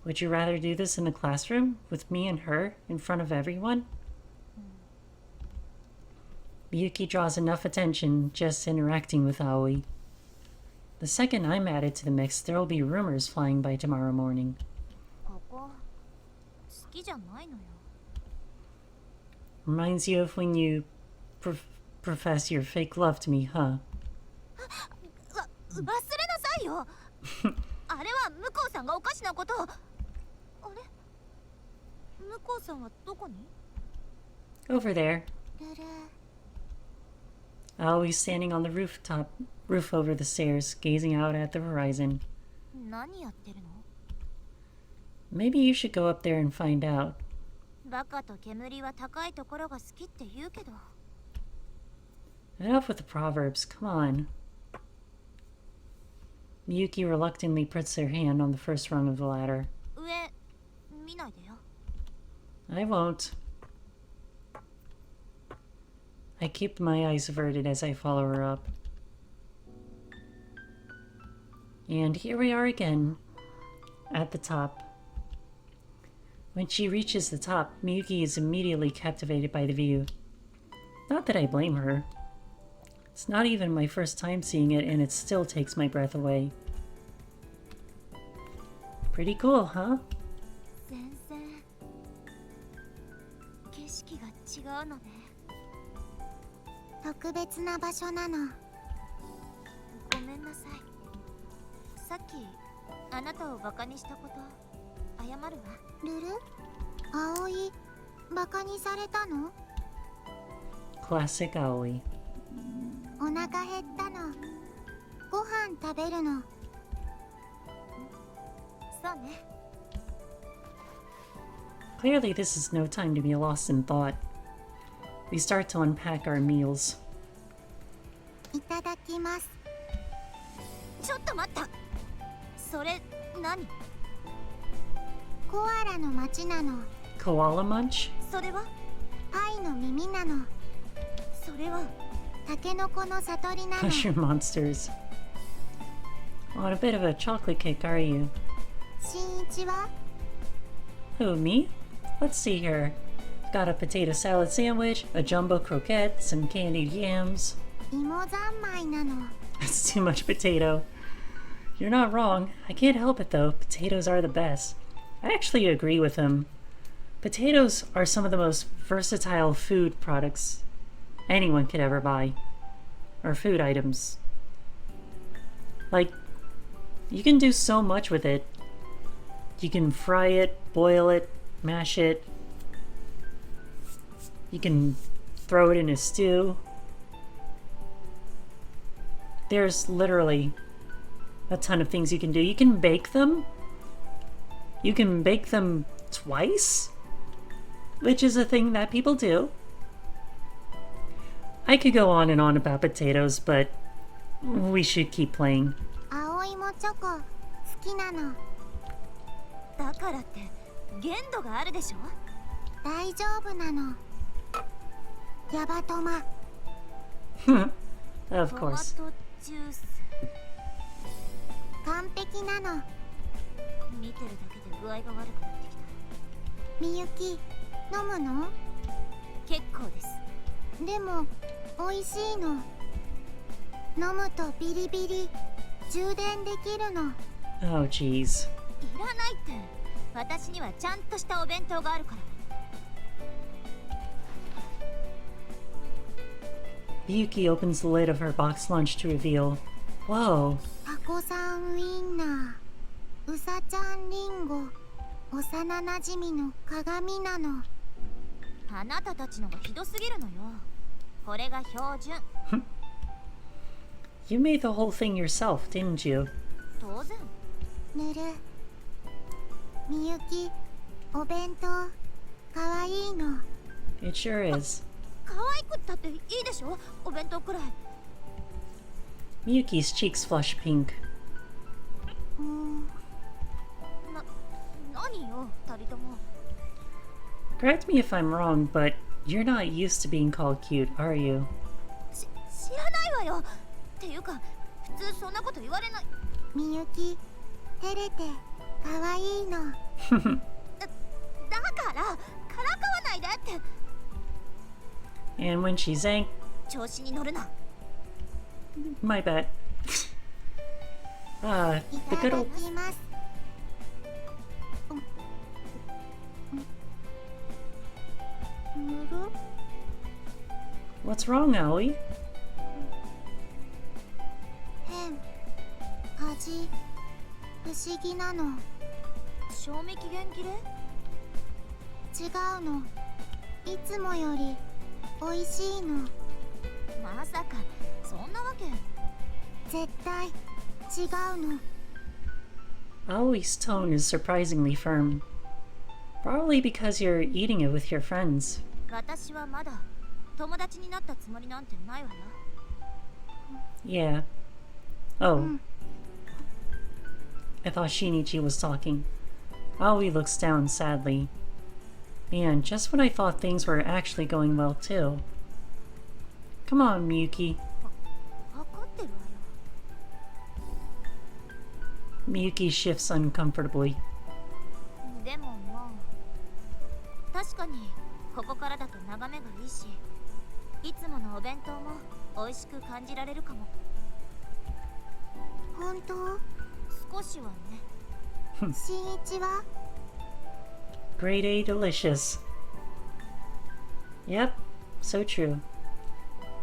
Would you rather do this in the classroom, with me and her, in front of everyone? Miyuki draws enough attention just interacting with Aoi. The second I'm added to the mix, there will be rumors flying by tomorrow morning. ここ好きじゃないのよ Reminds you of when you profess your fake love to me, huh? 忘れなさいよあれは向こうさんがおかしなことをあれ向こうさんはどこに Over there. ルル Aoi's standing on the roof over the stairs, gazing out at the horizon. 何やってるの Maybe you should go up there and find out. バカと煙は高いところが好きって言うけど Enough with the proverbs, come on. Miyuki reluctantly puts her hand on the first rung of the ladder. 上 I won't. I keep my eyes averted as I follow her up. And here we are again, at the top. When she reaches the top, Miyuki is immediately captivated by the view. Not that I blame her. It's not even my first time seeing it, and it still takes my breath away. Pretty cool, huh? 全然景色が違うのね。特別な場所なの。ごめんなさい。さっきあなたをバカにしたこと謝るわ。ルル？葵、バカにされたの？ Classic Aoi. お腹減ったの。ご飯食べるの。そうね。Clearly, this is no time to be lost in thought. We start to unpack our meals. いただきます。ちょっと待った。それ何？コアラの町なの。 Koala Munch? それはパイの耳なの。それはタケノコの悟りなの。Mushroom monsters. On a bit of a chocolate kick, are you? 新一は？ Who, me? Let's see here. Got a potato salad sandwich, a jumbo croquette, some candied yams. 芋三昧なの。 That's too much potato. You're not wrong. I can't help it though. Potatoes are the best. I actually agree with him. Potatoes are some of the most versatile food products anyone could ever buy. Or food items. Like, you can do so much with it. You can fry it, boil it, mash it. You can throw it in a stew. There's literally a ton of things you can do. You can bake them. You can bake them twice, which is a thing that people do. I could go on and on about potatoes, but we should keep playing. 葵もチョコ好きなの。だからって限度があるでしょ。大丈夫なの。ヤバトマ。Of トマ course. トジュース。完璧なの。見てるだけで具合が悪くなってきた。みゆき、飲むの？結構です。でも美味しいの。飲むとビリビリ充電できるの。 Oh, jeez. いらないって。私にはちゃんとしたお弁当があるから。Miyuki opens the lid of her box lunch to reveal. Whoa. タコさんウインナー、うさちゃんリンゴ、幼なじみの鏡なの。あなたたちのがひどすぎるのよ。これが標準。You made the whole thing yourself, didn't you? 当然。ぬる。みゆき、お弁当、かわいいの。 It sure is. 可愛くったっていいでしょ、お弁当くらい。Miyuki's cheeks flush pink. 何よ、二人とも。 Correct me if I'm wrong, but you're not used to being called cute, are you? 知らないわよ。っていうか、普通そんなこと言われない。みゆき、照れて可愛いの。だからからかわないでって。 And when she's angry, 調子に乗るな。 my bad. The good old. きます。ぬる。 What's wrong, Aoi? 変。味。不思議なの。賞味期限切れ？違うの。いつもより美味しいの。まさかそんなわけ。絶対違うの。 Aoi's tone is surprisingly firm. Probably because you're eating it with your friends. 私はまだ友達になったつもりなんてないわよ。 Yeah. Oh. I thought Shinichi was talking. Aoi looks down sadly. And just when I thought things were actually going well too. Come on, Miyuki. 分かってるわよ。 Miyuki shifts uncomfortably. でももう確かにここからだと眺めがいいし、いつものお弁当も美味しく感じられるかも。本当？少しはね。新一は？ Grade A delicious. Yep, so true.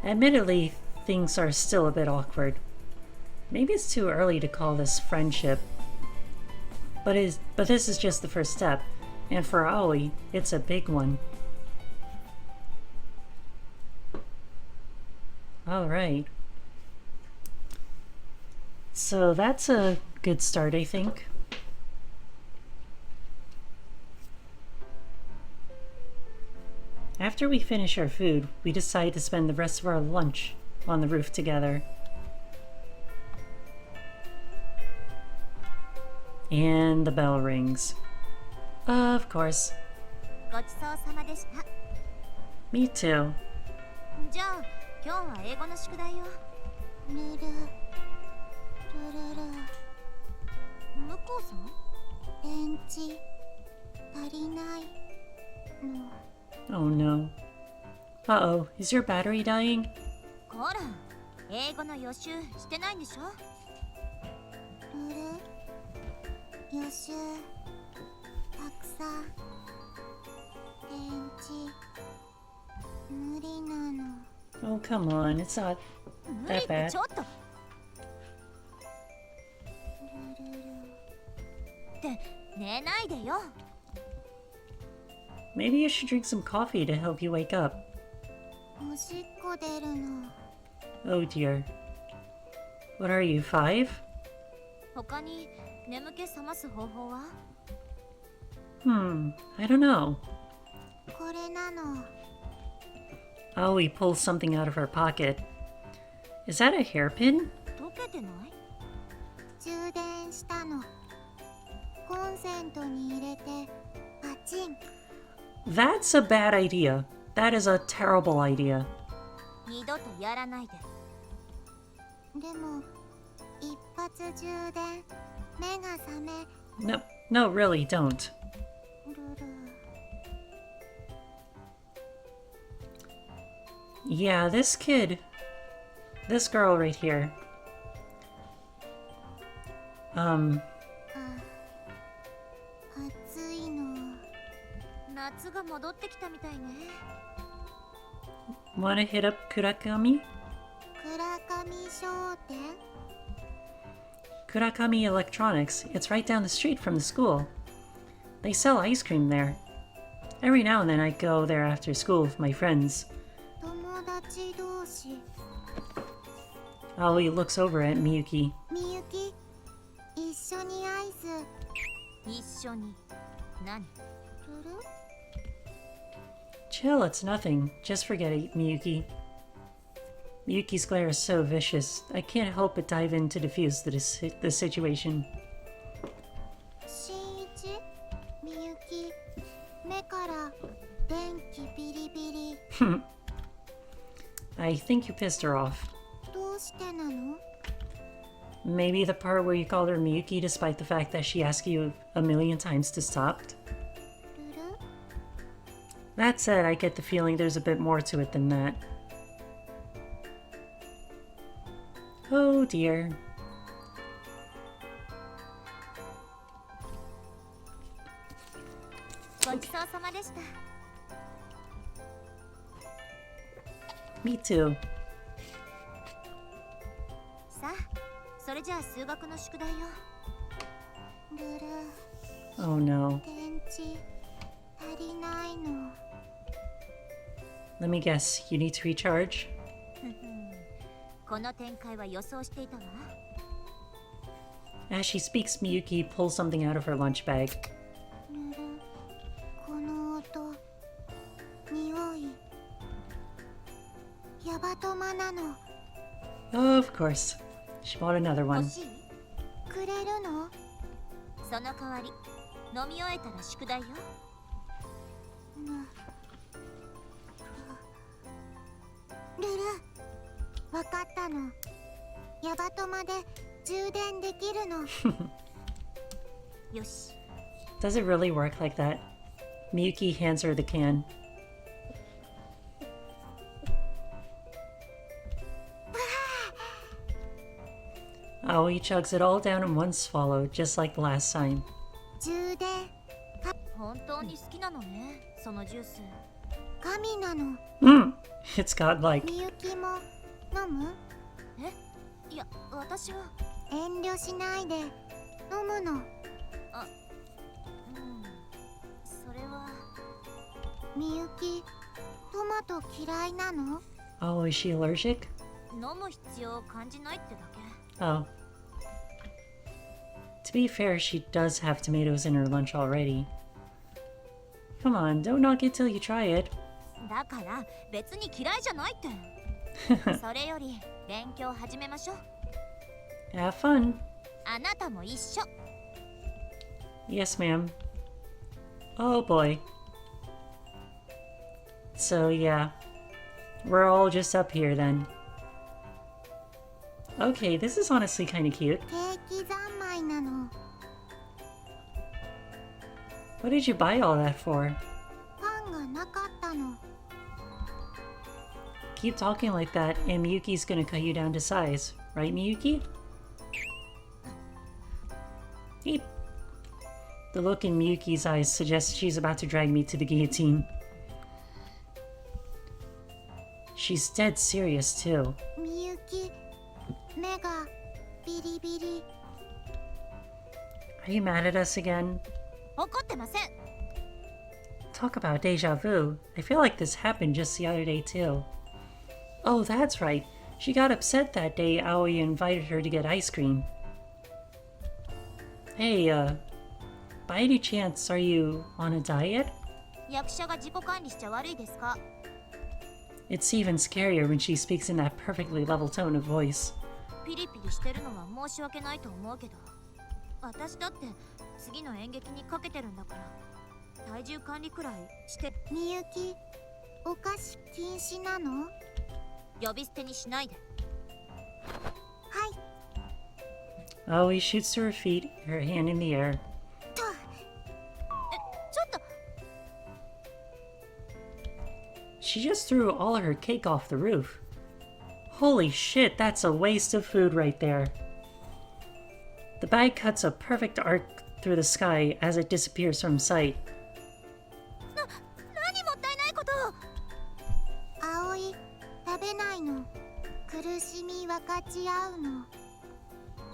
Admittedly, things are still a bit awkward. Maybe it's too early to call this friendship. But this is just the first step, and for Aoi, it's a big one. Alright. So that's a good start, I think. After we finish our food, we decide to spend the rest of our lunch on the roof together. And the bell rings. Of course. ごちそうさまでした。 Me too. じゃあ今日は英語の宿題よ。ルルルルル。向こうさん？電池足りないの。 Oh no. Uh-oh, is your battery dying? ほら、英語の予習してないんでしょ？ルル、予習、たくさん、電池、無理なの。 Oh, come on, it's not 無理 that って bad. ちょっと。ルルル。って寝ないでよ。 Maybe you should drink some coffee to help you wake up. おしっこ出るの。 Oh dear. What are you, 5? 他に眠気覚ます方法は？ I don't know. これなの。 Aoi pulls something out of her pocket. Is that a hairpin? 溶けてない？充電したの。コンセントに入れてパチン。 That's a bad idea. That is a terrible idea. 二度とやらないで。でも一発充電、目が覚め。 No, really, don't. ルル。 Yeah, this girl right here. 暑いの。夏が戻ってきたみたいね。 Wanna hit up Kurakami? 倉上商店？ Kurakami Electronics. It's right down the street from the school. They sell ice cream there. Every now and then I go there after school with my friends. 友達同士。 Aoi looks over at Miyuki. みゆき、一緒にアイス。一緒に。何？ルル？ Chill, it's nothing. Just forget it, Miyuki. Miyuki's glare is so vicious. I can't help but dive in to defuse the situation. 新一？みゆき、目から電気ビリビリ。 I think you pissed her off. どうしてなの？ Maybe the part where you called her Miyuki despite the fact that she asked you a million times to stop? ルル？ That said, I get the feeling there's a bit more to it than that. Oh dear. Me too. さあ、それじゃあ数学の宿題よ。ルル、 Oh no. 電池足りないの。 Let me guess, you need to recharge? この展開は予想していたわ。 As she speaks, Miyuki pulls something out of her lunch bag. ルル、この音、匂い。ヤバトマなの。 Of course. She bought another 欲 one. しい？くれるの？その代わり、飲み終えたら宿題よ。ルル、わかったの。ヤバトマで充電できるの。よし。 Does it really work like that? Miyuki hands her the can. Aoi chugs it all down in one swallow, just like the last time. 充電。本当に好きなのね、そのジュース。神なの。It's godlike. みゆきも飲む？いや、私は遠慮しないで飲むの。それはみゆき、トマト嫌いなの？ Oh, is she allergic? 飲む必要を感じないってだけ。Oh. To be fair, she does have tomatoes in her lunch already. Come on, don't knock it till you try it. だから別に嫌いじゃないって。それより勉強始めましょう。Have fun. あなたも一緒。Yes, ma'am. Oh boy. So, yeah. We're all just up here then. Okay, this is honestly kind of cute. ケーキ三昧なの。 What did you buy all that for? パンがなかったの。 Keep talking like that, and Miyuki's gonna cut you down to size. Right, Miyuki? Beep. The look in Miyuki's eyes suggests she's about to drag me to the guillotine. She's dead serious, too. みゆき、目がビリビリ。 Are you mad at us again? 怒ってません。 Talk about deja vu. I feel like this happened just the other day, too. Oh, that's right. She got upset that day Aoi invited her to get ice cream. Hey, by any chance, are you on a diet? 役者が自己管理しちゃ悪いですか？ It's even scarier when she speaks in that perfectly level tone of voice. ピリピリしてるのは申し訳ないと思うけど、私だって次の演劇にかけてるんだから、体重管理くらいして。みゆき、お菓子禁止なの？呼び捨てにしないで。はい。 Aoi shoots to her feet, her hand in the air. ちょっと。 She just threw all her cake off the roof. Holy shit, that's a waste of food right there. The bag cuts a perfect arc through the sky as it disappears from sight. 何もったいないこと。葵、食べないの。苦しみ分かち合うの。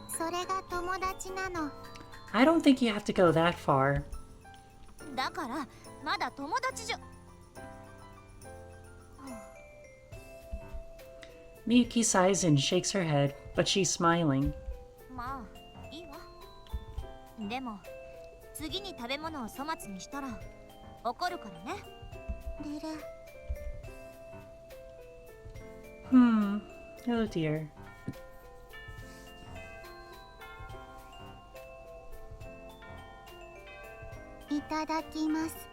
それが友達なの。 I don't think you have to go that far. だからまだ友達じゃ。 Miyuki sighs and shakes her head, but she's smiling. まあいいわ。でも次に食べ物を粗末にしたら怒るからね。ルル。 Oh dear. いただきます。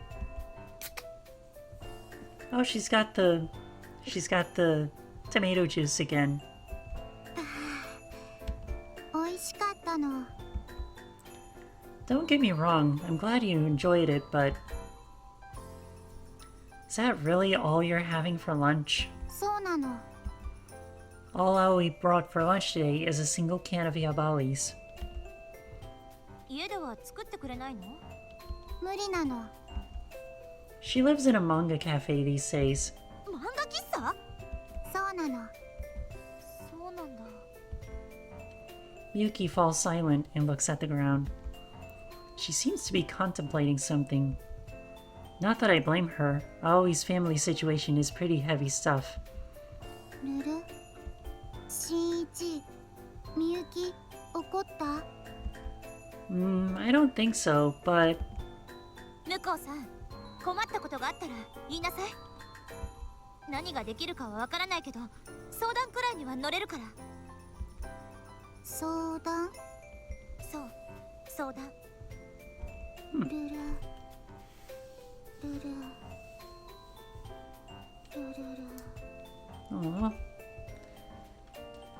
Oh, she's got the tomato juice again. 美味しかったの。 Don't get me wrong, I'm glad you enjoyed it, but is that really all you're having for lunch? そうなの。 All Aoi brought for lunch today is a single can of yabalis. 家では作ってくれないの？無理なの。 She lives in a manga cafe these days. 漫画喫茶？そうなの。そうなんだ。 Miyuki falls silent and looks at the ground. She seems to be contemplating something. Not that I blame her. Aoi's family situation is pretty heavy stuff. ルル、新一、みゆき、怒った？ I don't think so, but 向こうさん、困ったことがあったら言いなさい。何ができるかはわからないけど、相談くらいには乗れるから。相談？そう、相談。ルル、ルル。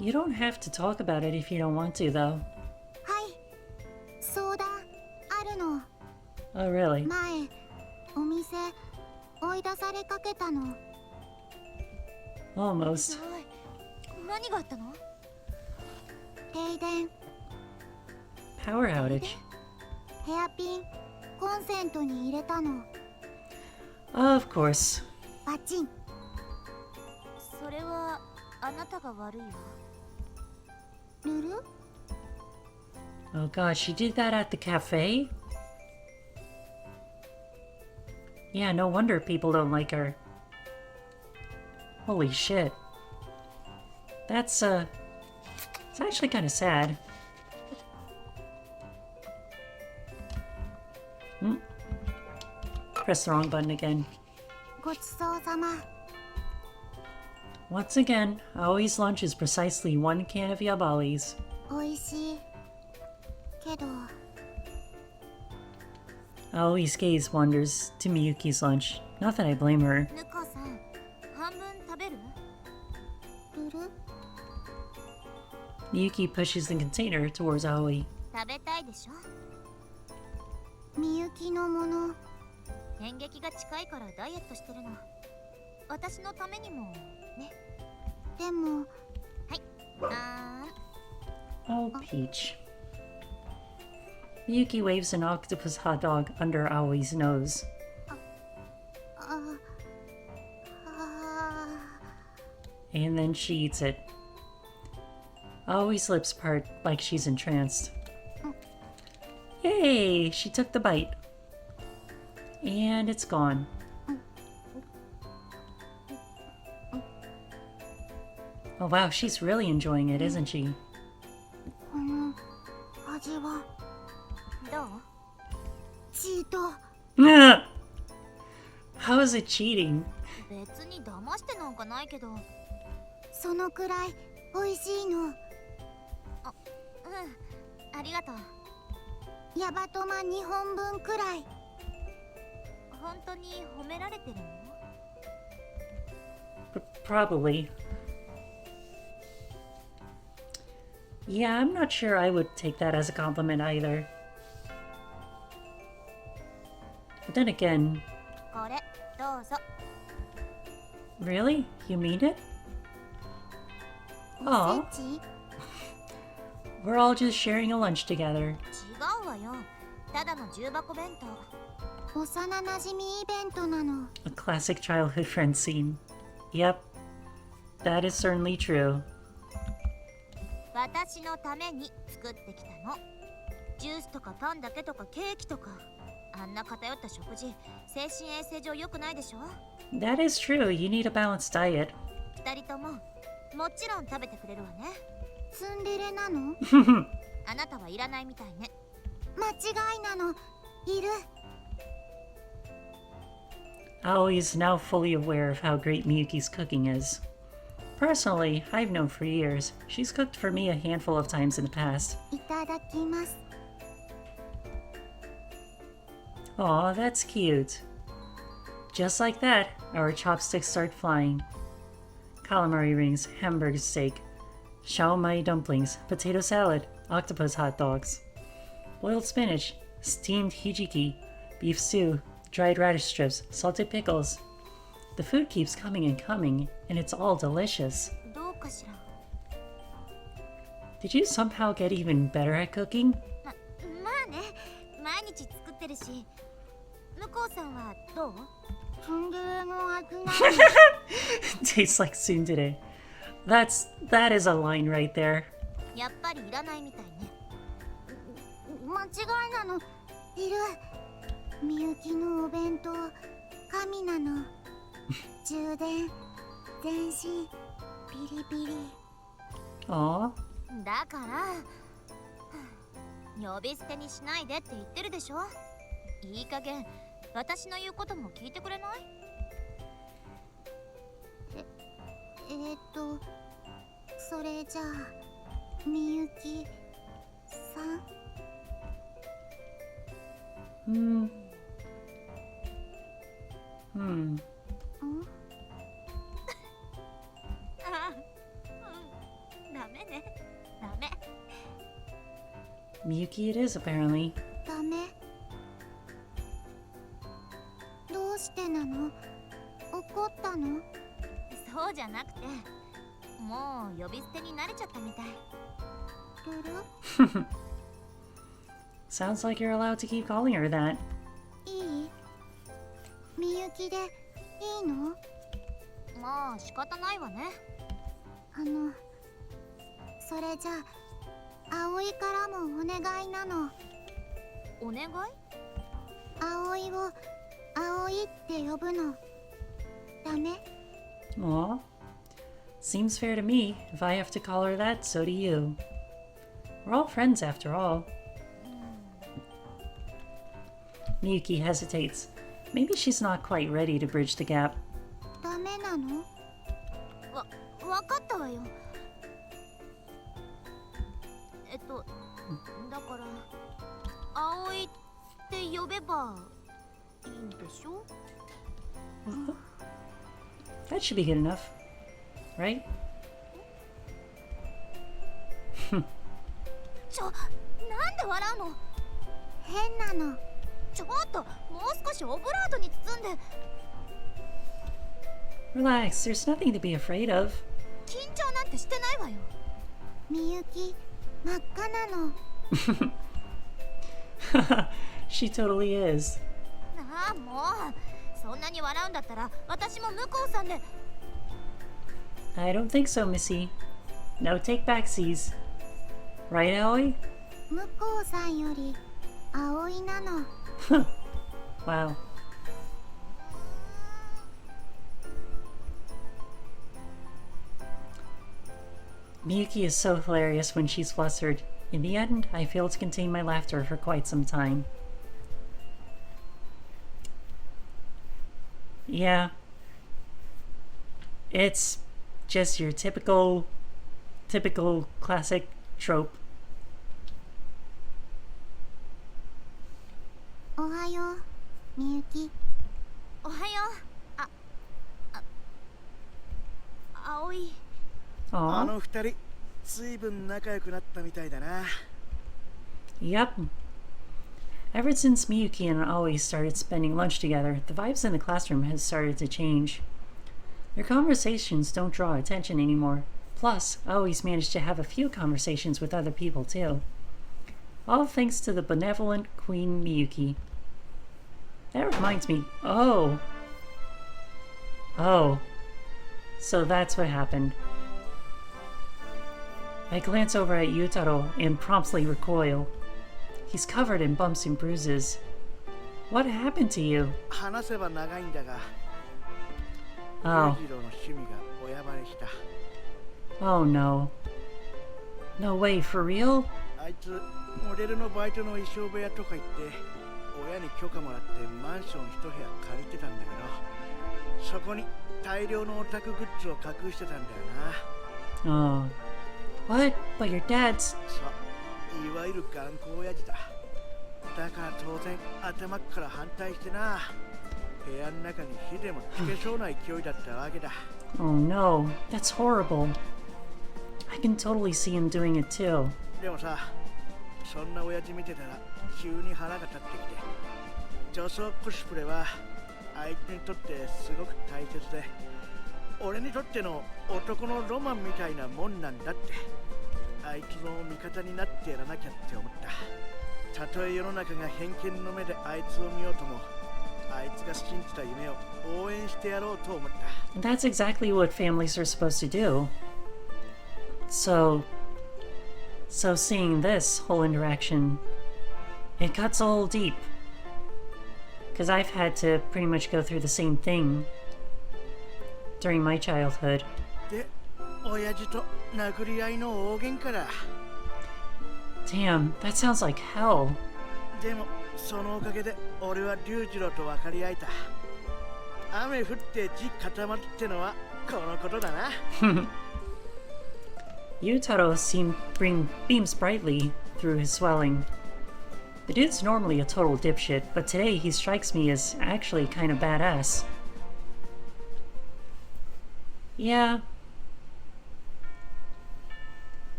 You don't have to talk about it if you don't want to, though. はい相談あるの。 Oh, really? 前お店追い出されかけたの。 Almost. 何があったの？停電。 Power outage. ヘアピンコンセントに入れたの。 Of course. バチン。それはあなたが悪いわ。ルル？ Oh god, she did that at the cafe? Yeah, no wonder people don't like her. Holy shit. That's, it's actually kind of sad. Press the wrong button again. ごちそうさま。 Once again, Aoi's lunch is precisely one can of yabalis. おいしいけど Aoi's gaze wanders to Miyuki's lunch. Not that I blame her. ぬこさん半分食べる？ルル？ Miyuki pushes the container towards Aoi. 食べたいでしょ？みゆきのもの。演劇が近いからダイエットしてるの。私のためにもね。でも、はい。Oh, Peach. Miyuki waves an octopus hot dog under Aoi's nose. And then she eats it. Aoi's lips part like she's entranced. Yay! She took the bite. And it's gone. Oh wow, she's really enjoying it, isn't she? この味はどう？チート。 How is it cheating? 別に騙してなんかないけど、そのくらい美味しいの。あ、ありがとう。ヤバトマ2本分くらい。本当に褒められてるの？ Probably. Yeah, I'm not sure I would take that as a compliment either. But then again, これどうぞ。 really? You mean it? お Aw, せち？ we're all just sharing a lunch together. 違うわよ。ただの重箱弁当。幼なじみイベントなの。 A classic childhood friend scene. Yep, that is certainly true. 私のために作ってきたの。ジュースとかパンだけとかケーキとか。あんな偏った食事、精神衛生上良くないでしょ？ That is true. You need a balanced diet. 二人とももちろん食べてくれるわね。ツンデレなの？あなたはいらないみたいね。間違いなの。いる。 Aoi is now fully aware of how great Miyuki's cooking is. Personally, I've known for years. She's cooked for me a handful of times in the past. いただきます。 Aw, that's cute. Just like that, our chopsticks start flying. Calamari rings, hamburger steak, shao mai dumplings, potato salad, octopus hot dogs, boiled spinach, steamed hijiki, beef stew, dried radish strips, salted pickles. The food keeps coming and coming, and it's all delicious. どうかしら。 Did you somehow get even better at cooking? まあね、毎日作ってるし。向こうさんはどう？ツンデレの味なの。 Tastes like tsundere. That is a line right there. やっぱりいらないみたいね。間違いなの。いる。みゆきのお弁当、神なの。充電、全身、ピリピリ。 Aw. だから、呼び捨てにしないでって言ってるでしょ。いい加減、私の言うことも聞いてくれない？それじゃあ、みゆきさん。あ、ダメ。Miyuki it is, apparently. ダメ。どうしてなの？怒ったの？そうじゃなくて、もう呼び捨てに慣れちゃったみたい。ルル？ Sounds like you're allowed to keep calling her that. いい？みゆきでいいの？まあ仕方ないわね。それじゃあ葵からもお願いなの。お願い？葵を葵って呼ぶのダメ？ Aw. Seems fair to me. If I have to call her that, so do you. We're all friends after all. Miyuki hesitates. Maybe she's not quite ready to bridge the gap. ダメなの？わかったわよ。だから葵って呼べばいいんでしょ？ That should be good enough. Right? なんで笑うの？変なの。ちょっともう少しオブラートに包んで。Relax, there's nothing to be afraid of. 緊張なんてしてないわよ。みゆき、真っ赤なの。She totally is. ああ、もう。そんなに笑うんだったら私も向こうさんで。I don't think so, Missy. No take backsies. Right, Aoi? 向こうさんより葵なの。Wow. Miyuki is so hilarious when she's flustered. In the end, I failed to contain my laughter for quite some time. Yeah. It's just your typical classic trope. おはよう、みゆき。おはよう。葵。あ Aww. の二人随分仲良くなったみたいだな。 Yep. Ever since Miyuki and Aoi started spending lunch together, the vibes in the classroom has started to change. Their conversations don't draw attention anymore. Plus, Aoi's managed to have a few conversations with other people too. All thanks to the benevolent Queen Miyuki. That reminds me. Oh. So that's what happened. I glance over at Yutaro and promptly recoil. He's covered in bumps and bruises. What happened to you? 話せば長いんだが、 Oh. 裕次郎の趣味が親バレした。 Oh no. No way, for real? あいつモデルのバイトの衣装部屋とか行って親に許可もらってマンション一部屋借りてたんだけど、そこに大量のオタクグッズを隠してたんだよな。 Oh. What? But your dad's... そう、いわゆる頑固親父だ。だから当然頭から反対してな。部屋の中に火でもつけそうな勢いだったわけだ。 Oh no. That's horrible. I can totally see him doing it too. でもさ、そんな親父見てたら急に腹が立ってきて、女装コスプレは相手にとってすごく大切で、俺にとっての男のロマンみたいなもんなんだって、あいつの味方になってやらなきゃって思った。たとえ世の中が偏見の目であいつを見ようとも、あいつが信じた夢を応援してやろうと思った。 And that's exactly what families are supposed to do. So seeing this whole interaction, it cuts a little deep. Because I've had to pretty much go through the same thing during my childhood. で、親父と殴り合いの大喧嘩だ。 Damn, that sounds like hell. でもそのおかげで俺は龍次郎と分かり合えた。雨降って地固まるってのはこのことだな。Yutaro beams brightly through his swelling. The dude's normally a total dipshit, but today he strikes me as actually kind of badass. Yeah.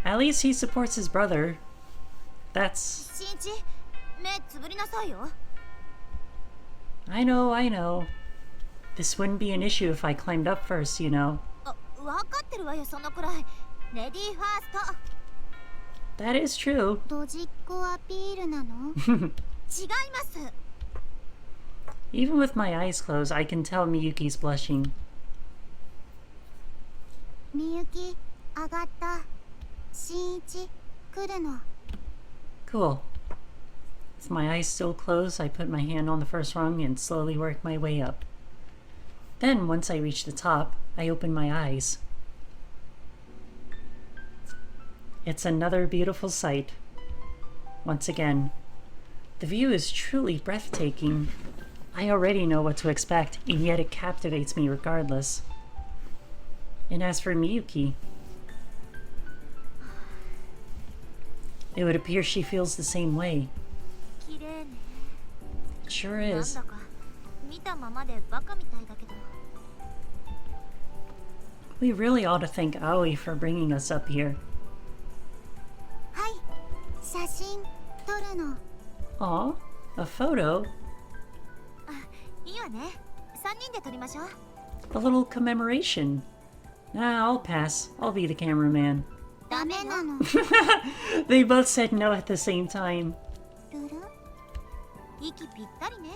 At least he supports his brother. That's... 新一、目つぶりなさいよ。 I know, I know. This wouldn't be an issue if I climbed up first, you know. わかってるわよ、そのくらい。レディーファースト。 That is true. ドジっ子アピールなの？違います。 Even with my eyes closed, I can tell Miyuki's blushing. みゆき、上がった。新一、来るの。 Cool. With my eyes still closed, I put my hand on the first rung and slowly worked my way up. Then, once I reached the top, I opened my eyes. It's another beautiful sight. Once again, the view is truly breathtaking. I already know what to expect, and yet it captivates me regardless. And as for Miyuki, it would appear she feels the same way. 綺麗ね。 It sure なん is. だか見たままでバカみたいだけど。 We really ought to thank Aoi for bringing us up here. はい、写真撮るの。 Aw, a photo? いいわね。3人で撮りましょう。 A little commemoration. Nah, I'll pass. I'll be the cameraman. ダメなの。 They both said no at the same time. ルル？息ぴったりね。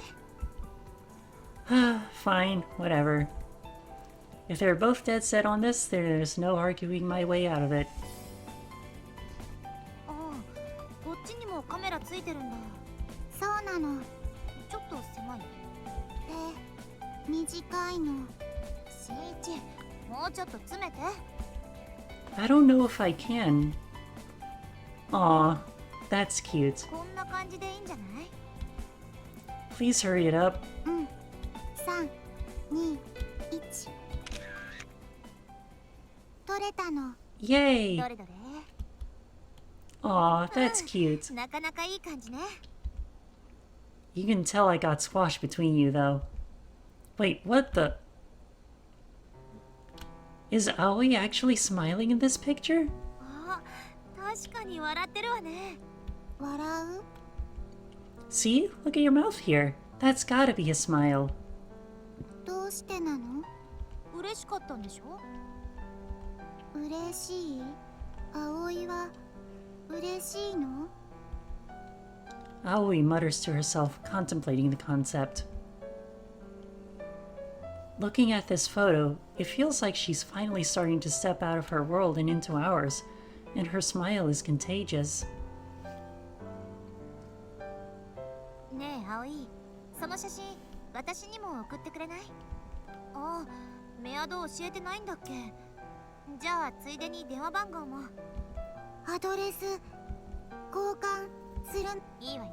Fine, whatever. If they're both dead set on this, there's no arguing my way out of it. ああ、こっちにもカメラついてるんだ。そうなの。ちょっと狭い。で、短いの。新一、もうちょっと詰めて。 I don't know if I can. Aw, that's cute. こんな感じでいいんじゃない？ Please hurry it up. うん。3、2、1。撮れたの。 Yay! どれどれ？ Aw, that's cute. なかなかいい感じね。 You can tell I got squashed between you, though. Wait, what the... Is Aoi actually smiling in this picture? あ、確かに笑ってるわね。笑う？ See? Look at your mouth here. That's gotta be a smile. どうしてなの？嬉しかったんでしょ？嬉しい？葵は嬉しいの？ Aoi mutters to herself, contemplating the concept. Looking at this photo, it feels like she's finally starting to step out of her world and into ours, and her smile is contagious. ねえ葵、その写真私にも送ってくれない？あ、メアド教えてないんだっけ？じゃあついでに電話番号も。アドレス交換する？いいわよ。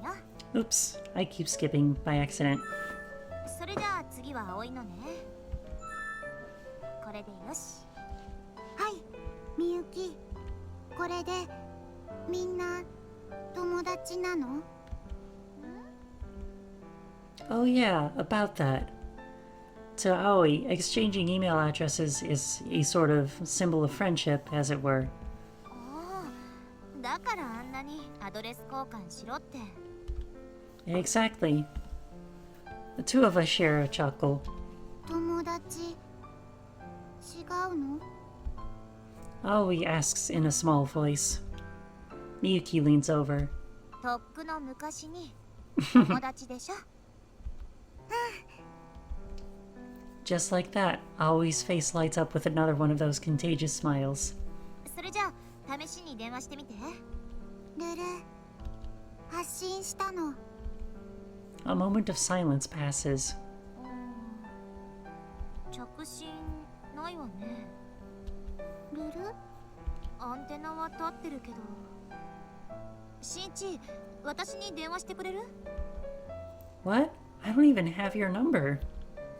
Oops, I keep skipping by accident. それじゃあ次は葵のね。これでよし。はい、みゆき。これでみんな友達なの？ Oh yeah, about that. To Aoi, exchanging email addresses is a sort of symbol of friendship, as it were. ああ、だからあんなにアドレス交換しろって。 Exactly. The two of us share a chuckle. 友達違うの？ Aoi asks in a small voice. Miyuki leans over. とっくの昔に友達でしょ？ Just like that, Aoi's face lights up with another one of those contagious smiles. それじゃあ試しに電話してみて。ルル、発信したの。 A moment of silence passes. 着信ないわね。ルル？アンテナは立ってるけど。新一、私に電話してくれる？ What? I don't even have your number.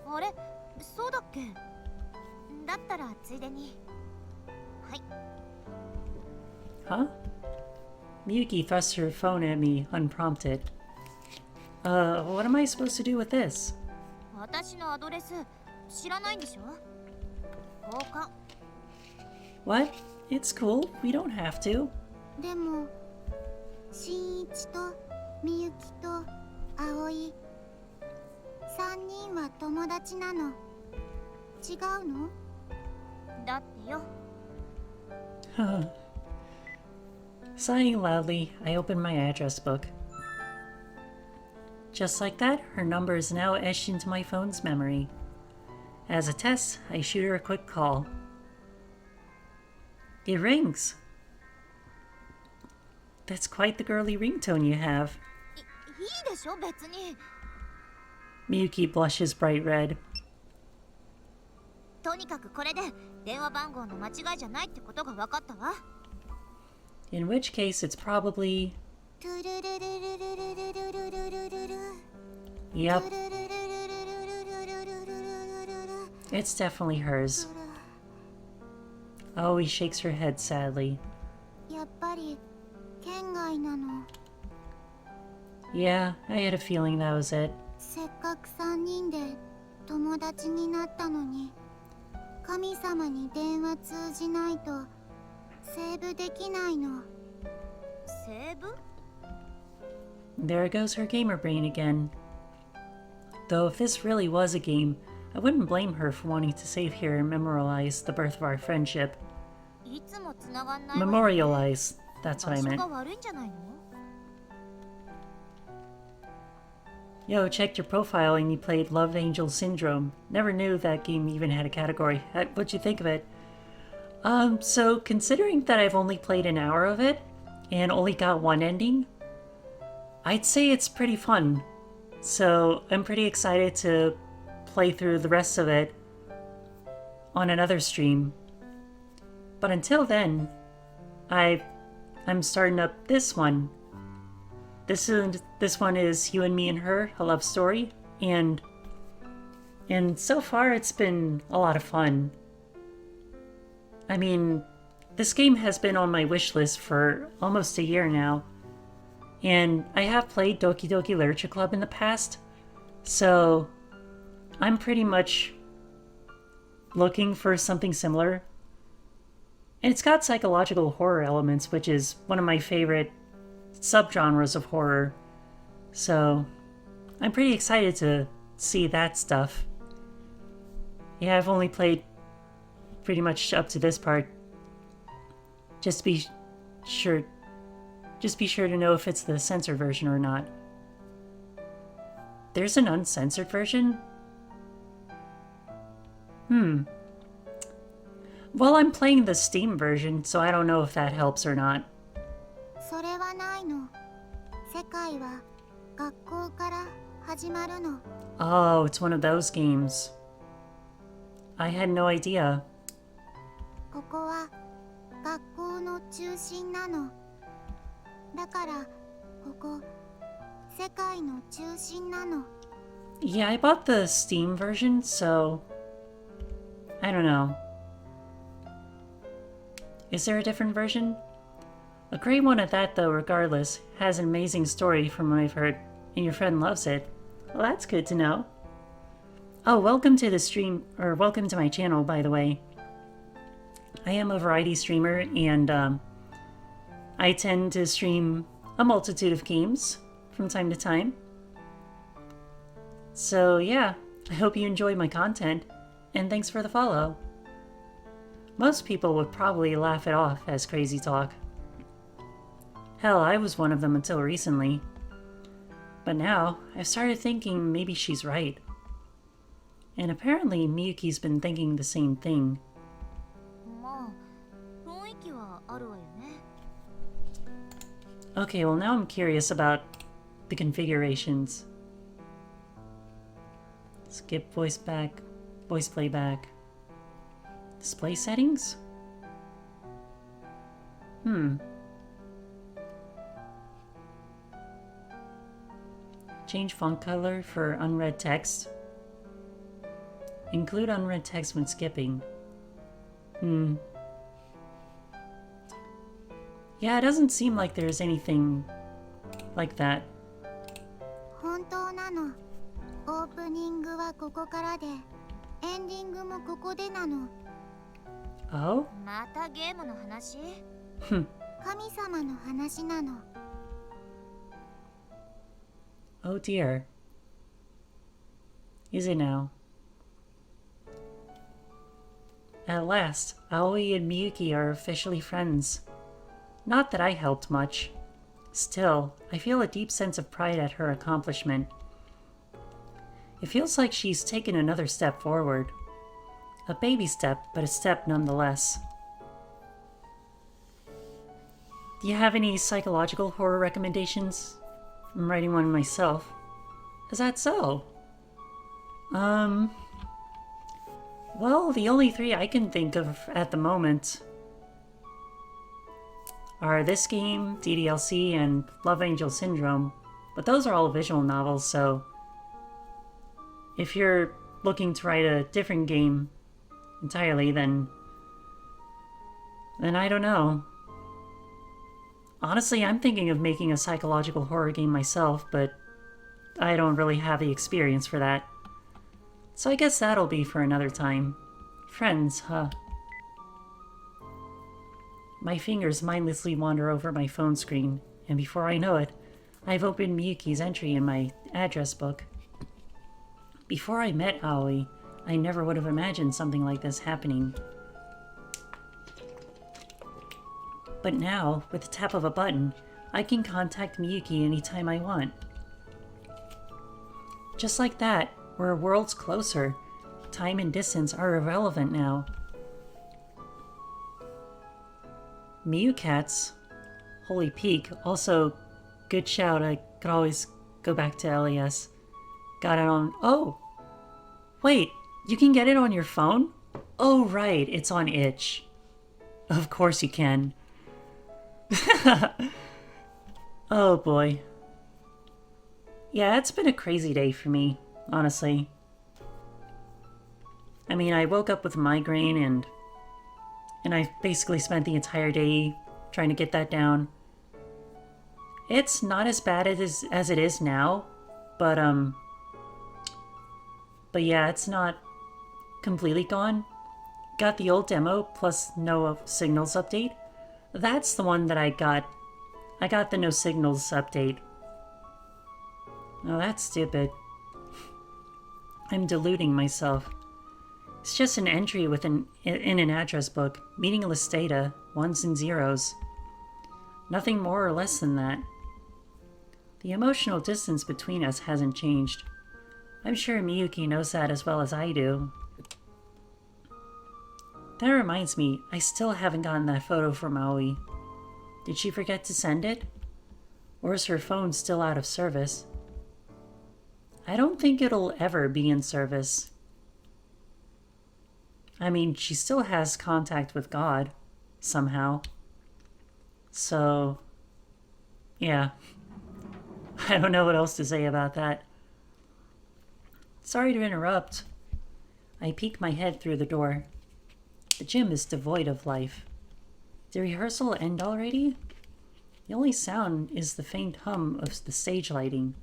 あれ、そうだっけ？だったらついでに。はい。 Huh? Miyuki thrusts her phone at me, unprompted. What am I supposed to do with this? 私のアドレス知らないんでしょ？交換。 What? It's cool. We don't have to. でも新一とみゆきと葵、3人は友達なの。違うの？だってよ。Sighing loudly, I opened my address book. Just like that, her number is now etched into my phone's memory. As a test, I shoot her a quick call. It rings. That's quite the girly ringtone you have. いいでしょ別に。 Miyuki blushes bright red. とにかくこれで電話番号の間違いじゃないってことが分かったわ。 In which case, it's probably... Yep, it's definitely hers. Oh, he shakes her head sadly. やっぱり県外なの。 Yeah, I had a feeling that was it. せっかく3人で友達になったのに、神様に電話通じないとセーブできないの。セーブ？ There goes her gamer brain again. Though if this really was a game, I wouldn't blame her for wanting to save here and memorialize the birth of our friendship. いつも繋がんないわ。 Memorialize, that's what I 場所 meant. が悪いんじゃないの？ Yo, checked your profile and you played Love Angel Syndrome. Never knew that game even had a category. What'd you think of it? So considering that I've only played an hour of it, and only got one ending, I'd say it's pretty fun. So I'm pretty excited to play through the rest of it on another stream. But until then, I'm starting up this one. This one is You and Me and Her, a love story, and so far it's been a lot of fun. I mean, this game has been on my wish list for almost a year now, and I have played Doki Doki Literature Club in the past, so I'm pretty much looking for something similar. And it's got psychological horror elements, which is one of my favorite subgenres of horror, so I'm pretty excited to see that stuff. Yeah, I've only played pretty much up to this part. Just be sure to know if it's the censored version or not. There's an uncensored version? Well, I'm playing the Steam version, so I don't know if that helps or not. それはないの。世界は学校から始まるの。 Oh, it's one of those games. I had no idea. ここは学校の中心なの。だからここ世界の中心なの。 Yeah, I bought the Steam version, so I don't know. Is there a different version? A great one at that, though, regardless. Has an amazing story from what I've heard, and your friend loves it. Well, that's good to know. Oh, welcome to the stream, or welcome to my channel, by the way. I am a variety streamer, and I tend to stream a multitude of games from time to time. So yeah, I hope you enjoy my content, and thanks for the follow. Most people would probably laugh it off as crazy talk. Hell, I was one of them until recently. But now, I've started thinking maybe she's right. And apparently Miyuki's been thinking the same thing. まあ雰囲気はあるわよね。 Okay, well now I'm curious about the configurations. Skip voice playback. Display settings? Change font color for unread text. Include unread text when skipping. Yeah, it doesn't seem like there's anything like that. 本当なの。オープニングはここからで、エンディングもここでなの。 Oh? またゲームの話？ Hmm. 神様の話なの。Oh dear. Is it now? At last, Aoi and Miyuki are officially friends. Not that I helped much. Still, I feel a deep sense of pride at her accomplishment. It feels like she's taken another step forward. A baby step, but a step nonetheless. Do you have any psychological horror recommendations? I'm writing one myself. Is that so? Well, the only three I can think of at the moment are this game, DDLC, and Love Angel Syndrome. But those are all visual novels, so if you're looking to write a different game entirely, then I don't know. Honestly, I'm thinking of making a psychological horror game myself, but I don't really have the experience for that. So I guess that'll be for another time. Friends, huh? My fingers mindlessly wander over my phone screen, and before I know it, I've opened Miyuki's entry in my address book. Before I met Aoi, I never would have imagined something like this happening. But now, with the tap of a button, I can contact Miyuki anytime I want. Just like that, we're worlds closer. Time and distance are irrelevant now. Miyukats. Holy Peak. Also, good shout. I could always go back to LES. Got it on... Oh! Wait, you can get it on your phone? Oh, right. It's on itch. Of course you can. Oh, boy. Yeah, it's been a crazy day for me, honestly. I mean, I woke up with a migraine and I basically spent the entire day trying to get that down. It's not as bad as it is now, but yeah, it's not completely gone. Got the old demo plus no signals update. That's the one that I got. I got the no signals update. Oh, that's stupid. I'm deluding myself. It's just an entry in an address book, meaningless data, ones and zeros. Nothing more or less than that. The emotional distance between us hasn't changed. I'm sure Miyuki knows that as well as I do. That reminds me, I still haven't gotten that photo from Aoi. Did she forget to send it? Or is her phone still out of service? I don't think it'll ever be in service. I mean, she still has contact with God, somehow. So, yeah. I don't know what else to say about that. Sorry to interrupt. I peek my head through the door. The gym is devoid of life. Did rehearsal end already? The only sound is the faint hum of the stage lighting.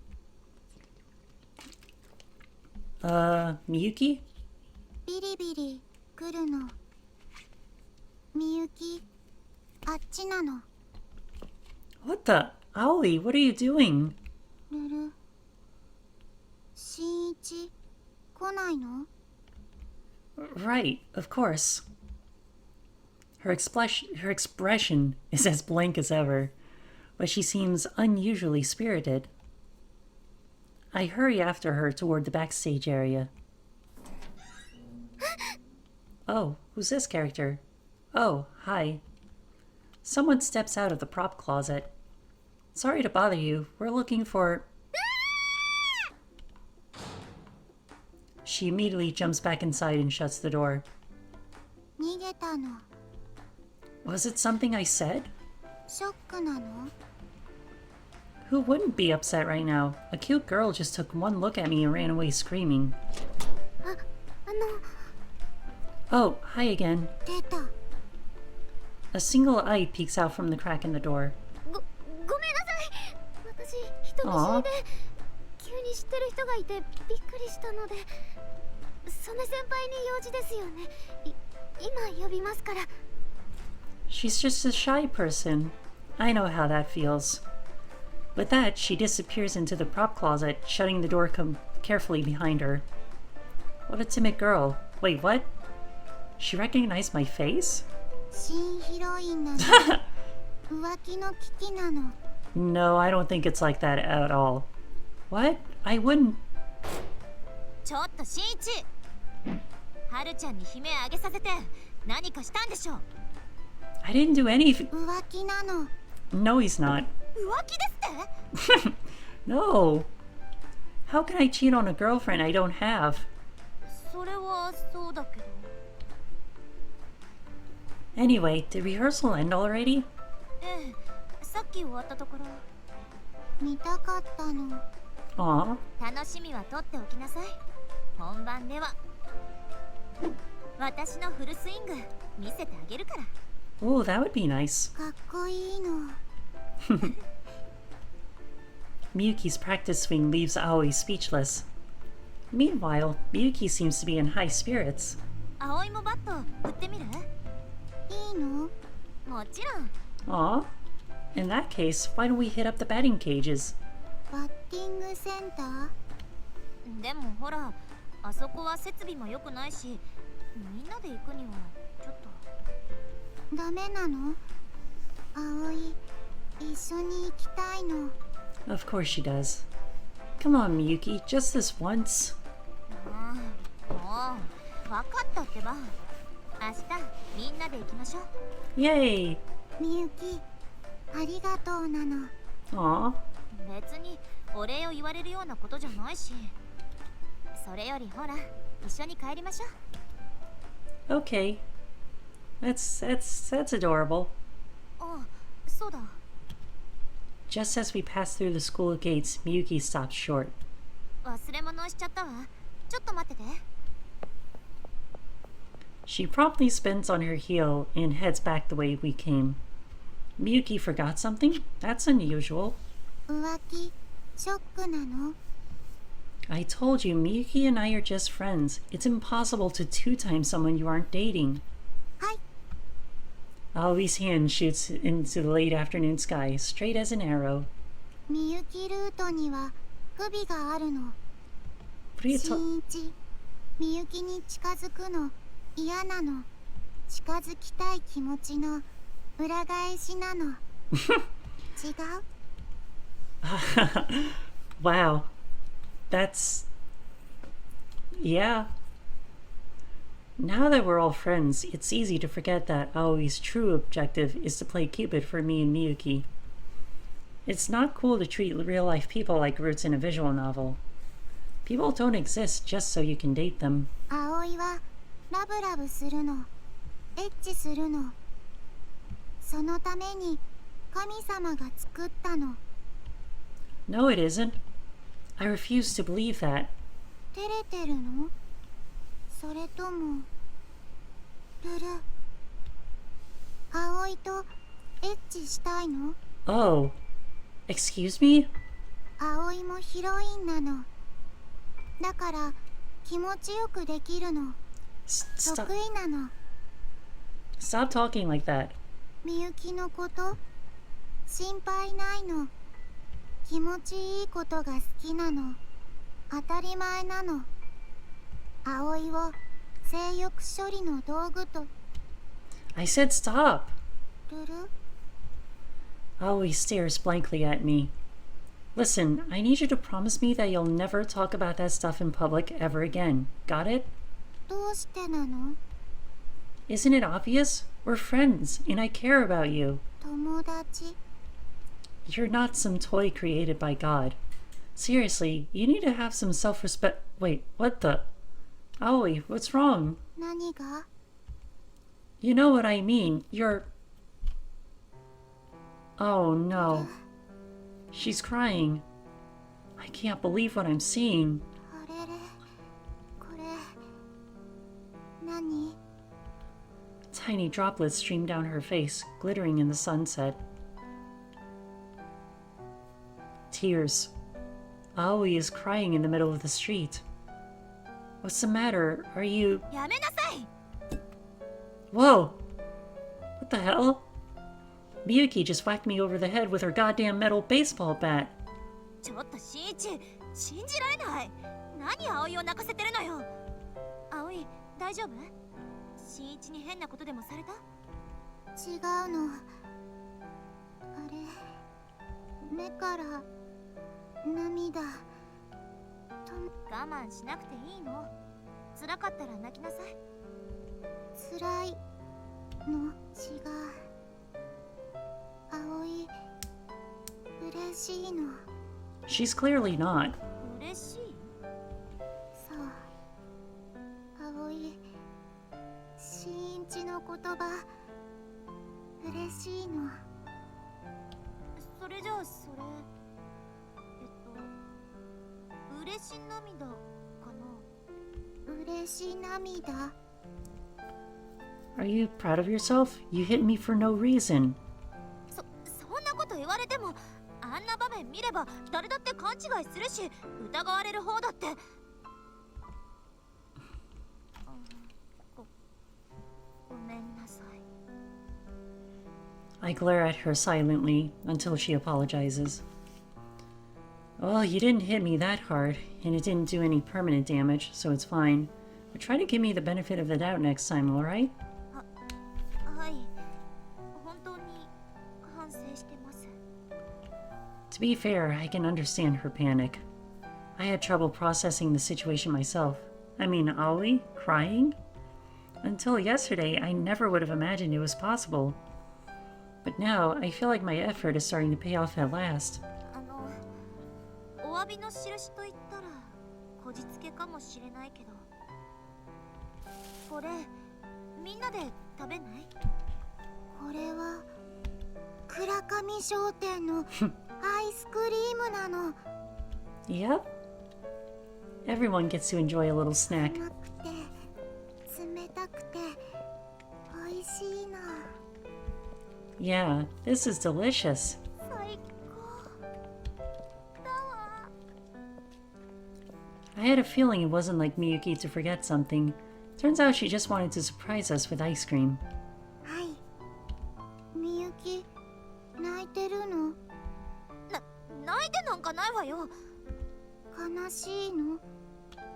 Miyuki? ビリビリ来るの。みゆき、あっちなの。 What the? Aoi, what are you doing? ルル。しんいち、来ないの？ Right, of course. Her expression is as blank as ever, but she seems unusually spirited. I hurry after her toward the backstage area. Oh, who's this character? Oh, hi. Someone steps out of the prop closet. Sorry to bother you. We're looking for... She immediately jumps back inside and shuts the door. 逃げたの。 Was it something I said? ショックなの？ Who wouldn't be upset right now? A cute girl just took one look at me and ran away screaming. あの、 Oh, hi again. 出た。 A single eye peeks out from the crack in the door. ごめんなさい。私、人見知りで、急に知ってる人がいてびっくりしたので、曽根先輩に用事ですよね。今呼びますから。 She's just a shy person. I know how that feels. With that, she disappears into the prop closet, shutting the door carefully behind her. What a timid girl. Wait, what? She recognized my face? 新ヒロインなの。浮気の危機なの。 No, I don't think it's like that at all. What? I wouldn't. ちょっと新一。はるちゃんに悲鳴あげさせて何かしたんでしょ。 I didn't do anything. 浮気なの。 No, he's not. 浮気ですって？ No. How can I cheat on a girlfriend I don't have? それはそうだけど。 Anyway, did rehearsal end already? ええ、さっき終わったところ。見たかったの。 Aw. 楽しみは取っておきなさい。本番では私のフルスイング見せてあげるから。 Oh, that would be nice. かっこいいの。 Miyuki's practice swing leaves Aoi speechless. Meanwhile, Miyuki seems to be in high spirits. 葵もバット振ってみる？いいの？もちろん。 Aw. In that case, why don't we hit up the batting cages? バッティングセンター？でもほら、あそこは設備も良くないし、みんなで行くにはちょっと。ダメなの？葵、一緒に行きたいの。 Of course she does. Come on, Miyuki, just this once. もう、分かったってば。明日、みんなで行きましょう。 Yay! みゆき、ありがとうなの。 Aw. 別にお礼を言われるようなことじゃないし。それよりほら、一緒に帰りましょう。 Okay. That's adorable. あ、そうだ。 Just as we pass through the school gates, Miyuki stops short. 忘れ物をしちゃったわ。ちょっと待ってて。 She promptly spins on her heel and heads back the way we came. Miyuki forgot something? That's unusual. 浮気、ショックなの？ I told you, Miyuki and I are just friends. It's impossible to two-time someone you aren't dating. はい。 Aoi's hand shoots into the late afternoon sky, straight as an arrow. みゆきルートには不備があるの。 What are you ta- 新一、みゆきに近づくの嫌なの。近づきたい気持ちの裏返しなの。違う？ Wow. That's... Yeah. Now that we're all friends, it's easy to forget that Aoi's true objective is to play Cupid for me and Miyuki. It's not cool to treat real-life people like roots in a visual novel. People don't exist just so you can date them. 葵はラブラブするの。エッチするの。そのために神様が作ったの。 No, it isn't. I refuse to believe that. 照れてるの？それともルル、葵とエッチしたいの？ Oh. Excuse me? 葵もヒロインなの。だから気持ちよくできるの。 Stop. 得意なの。 Stop talking like that. みゆきのこと心配ないの。気持ちいいことが好きなの。当たり前なの。葵を性欲処理の道具と。 I said stop. ルル、 Aoi stares blankly at me. Listen, I need you to promise me that you'll never talk about that stuff in public ever again. Got it? どうしてなの？ Isn't it obvious? We're friends, and I care about you. 友達。 You're not some toy created by God. Seriously, you need to have some self-respect. Wait, what the? Aoi, what's wrong? 何が？ You know what I mean. You're... Oh no. She's crying. I can't believe what I'm seeing. あれれ、これ何？ Tiny droplets stream down her face, glittering in the sunset. Tears. Aoi is crying in the middle of the street. What's the matter? Are you... やめなさい。 Whoa! What the hell? Miyuki just whacked me over the head with her goddamn metal baseball bat. ちょっと新一、信じられない。何葵を泣かせてるのよ。葵、大丈夫？新一に変なことでもされた？違うの。あれ、目から涙。我慢しなくていいの。辛かったら泣きなさい。辛いの違う。葵、嬉しいの。She's clearly not. 嬉しい？そう。葵、新一の言葉、嬉しいの。それじゃあそれ、嬉し涙かな。嬉し涙。Are you proud of yourself? You hit me for no reason. そんなこと言われても、あんな場面見れば誰だって勘違いするし、疑われる方だって。ごめんなさい。I glare at her silently until she apologizes. Well, you didn't hit me that hard, and it didn't do any permanent damage, so it's fine. But try to give me the benefit of the doubt next time, alright? はい。本当に反省してます。To be fair, I can understand her panic. I had trouble processing the situation myself. I mean, Aoi crying? Until yesterday, I never would have imagined it was possible. But now, I feel like my effort is starting to pay off at last. お詫びの印と言ったらこじつけかもしれないけど、これみんなで食べない？これは倉上商店のアイスクリームなの。Yep. Everyone gets to enjoy a little snack. 甘くて冷たくて美味しいの。Yeah, this is delicious. 最高だわ。I had a feeling it wasn't like Miyuki to forget something. Turns out she just wanted to surprise us with ice cream. はい。みゆき、泣いてるの？泣いてなんかないわよ。悲しいの？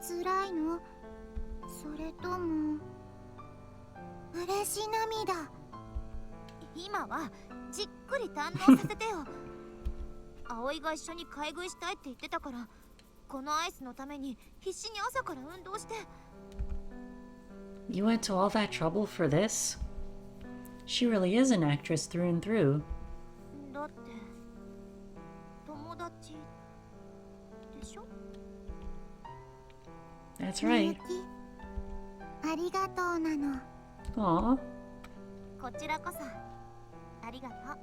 辛いの？それとも嬉し涙？今はじっくり堪能させてよ。葵が一緒に買い食いしたいって言ってたから、このアイスのために必死に朝から運動して。You went to all that trouble for this? She really is an actress through and through. だって友達でしょ？ That's right. ありがとうなの。 Aw. こちらこそありがとう。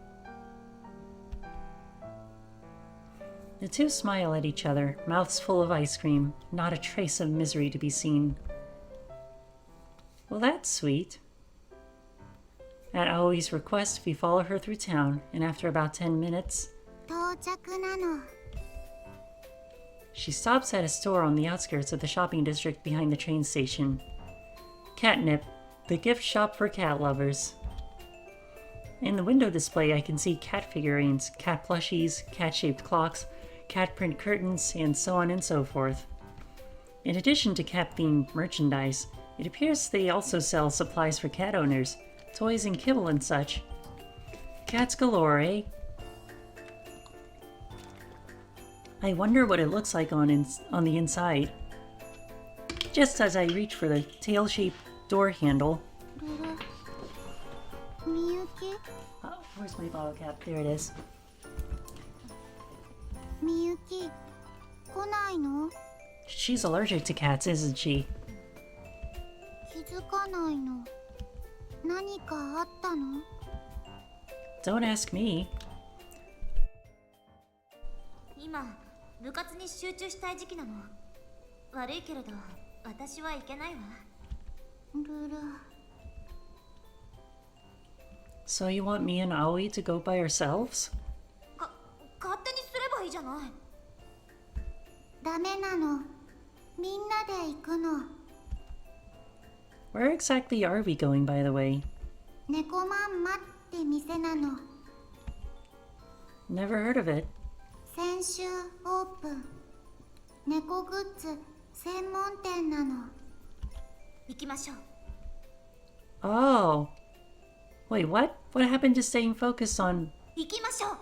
The two smile at each other, mouths full of ice cream, not a trace of misery to be seen. Well, that's sweet. At Aoi's request, we follow her through town, and after about 10 minutes, 到着なの。 she stops at a store on the outskirts of the shopping district behind the train station. Catnip, the gift shop for cat lovers. In the window display, I can see cat figurines, cat plushies, cat-shaped clocks, cat print curtains, and so on and so forth. In addition to cat-themed merchandise, it appears they also sell supplies for cat owners, toys and kibble and such. Cats galore, eh? I wonder what it looks like on the inside. Just as I reach for the tail-shaped door handle... Miyuki? Oh, where's my bottle cap? There it is. Miyuki, 来ないの？ She's allergic to cats, isn't she? 気づかないの。何かあったの？ Don't ask me. 今、部活に集中したい時期なの。悪いけれど、私は行けないわ。ルル。So you want me and Aoi to go by ourselves? 勝手にすればいいじゃない。ダメなの。みんなで行くの。Where exactly are we going, by the way? 猫まんまって店なの。Never heard of it. 先週オープン。猫グッズ専門店なの。行きましょう。 Oh. Wait, what? What happened to staying focused on... 行きましょう。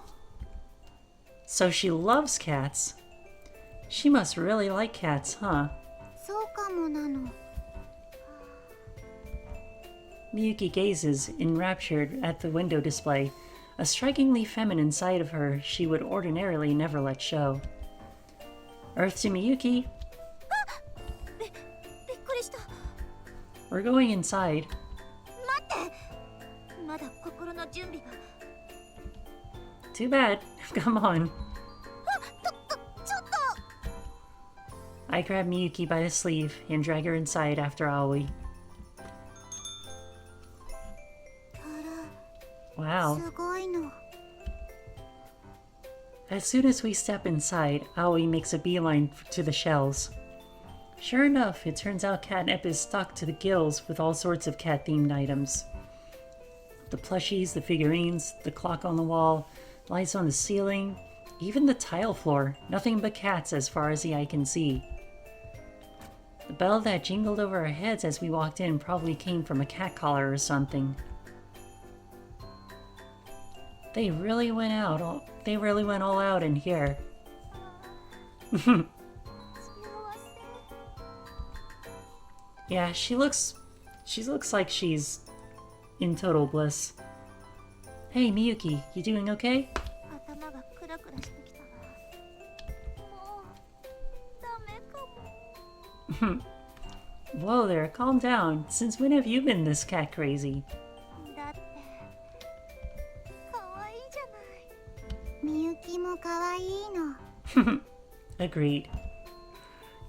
So she loves cats. She must really like cats, huh? そうかもなの。 Miyuki gazes, enraptured, at the window display, a strikingly feminine side of her she would ordinarily never let show. Earth to Miyuki. びっくりした。 We're going inside. 待って。まだ心の準備が。 Too bad. Come on. ちょっと。 I grab Miyuki by the sleeve and drag her inside after Aoi. あ Wow. ら、すごいの。 As soon as we step inside, Aoi makes a beeline to the shelves. Sure enough, it turns out Catnip is stocked to the gills with all sorts of cat-themed items. The plushies, the figurines, the clock on the wall, lights on the ceiling, even the tile floor, nothing but cats as far as the eye can see. The bell that jingled over our heads as we walked in probably came from a cat collar or something. They really went all out in here. Yeah, she looks like she's in total bliss. Hey, Miyuki, you doing okay? 頭がクラクラしてきたわ。もうダメかも。 Whoa there, calm down. Since when have you been this cat crazy? だって可愛いじゃない。みゆきも可愛いの。 Agreed.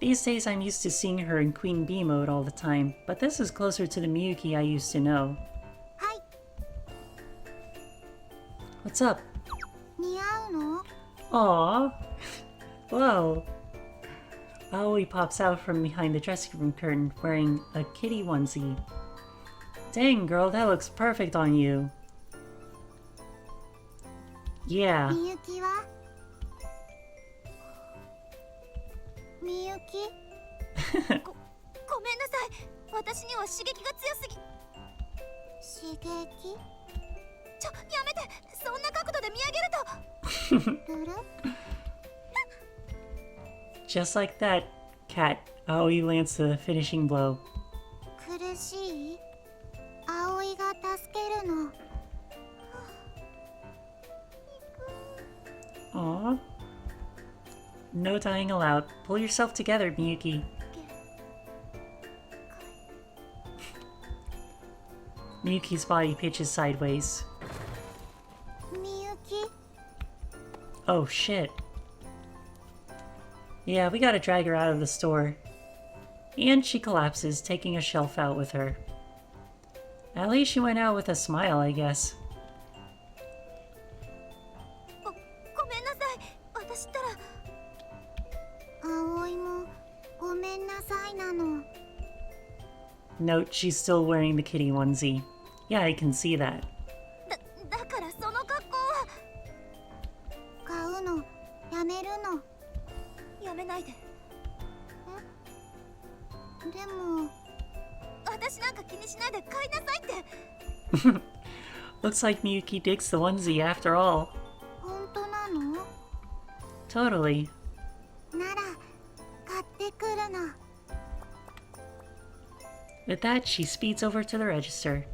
These days I'm used to seeing her in Queen Bee mode all the time, but this is closer to the Miyuki I used to know. はい。 What's up? 似合うの？ Aww. Whoa. Aoi pops out from behind the dressing room curtain wearing a kitty onesie. Dang, girl, that looks perfect on you. Yeah. みゆきは？みゆき？ごめんなさい。私には刺激が強すぎ。刺激？やめて。そんな角度で見上げると。ルル？ Just like that, cat, Aoi lands the finishing blow. 苦しい？葵が助けるの。 Aww. No dying allowed. Pull yourself together, Miyuki. Miyuki's body pitches sideways. みゆき？ Oh shit. Yeah, we gotta drag her out of the store. And she collapses, taking a shelf out with her. At least she went out with a smile, I guess. ごめんなさい。私ったら。葵もごめんなさいなの。 Note, she's still wearing the kitty onesie. Yeah, I can see that. だからその格好は。買うのやめるの。やめないで。でも私なんか気にしないで買いなさいって。 Looks like Miyuki digs the onesie after all. 本当なの？ Totally. なら買ってくるの。 With that, she speeds over to the register.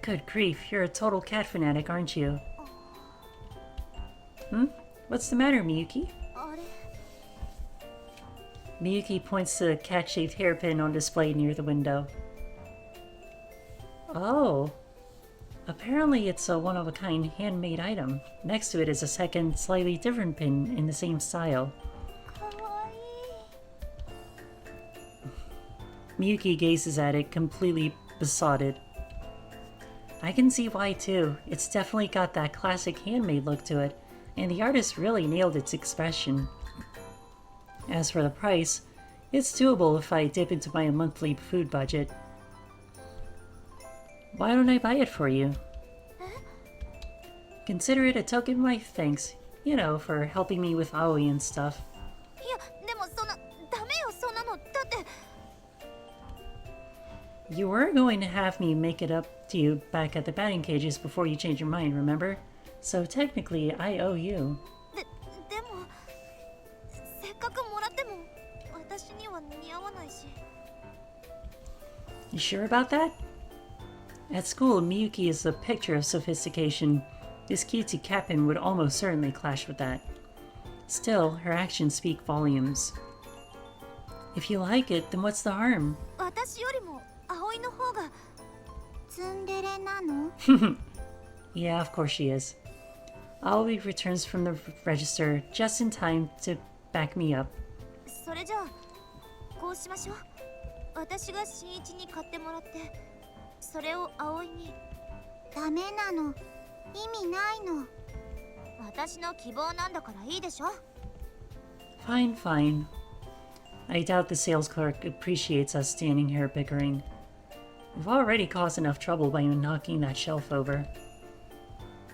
Good grief, you're a total cat fanatic, aren't you? What's the matter, Miyuki? あれ？ Miyuki points to the cat-shaped hairpin on display near the window. Oh. Apparently it's a one-of-a-kind handmade item. Next to it is a second, slightly different pin in the same style. かわいい。 Miyuki gazes at it, completely besotted. I can see why too. It's definitely got that classic handmade look to it, and the artist really nailed its expression. As for the price, it's doable if I dip into my monthly food budget. Why don't I buy it for you? Consider it a token of my thanks, you know, for helping me with Aoi and stuff. いやでもそんなダメよそんなのだって You were going to have me make it up to you back at the batting cages before you change your mind, remember? So technically, I owe you. でもせっかくもらっても私には似合わないし You sure about that? At school, Miyuki is a picture of sophistication. This cutesy captain would almost certainly clash with that. Still, her actions speak volumes. If you like it, then what's the harm? 私よりも葵の方がツンデレなの Yeah, of course she is. Aoi returns from the register just in time to back me up. それじゃあこうしましょう私が新一に買ってもらってそれを葵にダメなの意味ないの私の希望なんだからいいでしょ Fine, fine. I doubt the sales clerk appreciates us standing here bickering. We've already caused enough trouble by knocking that shelf over.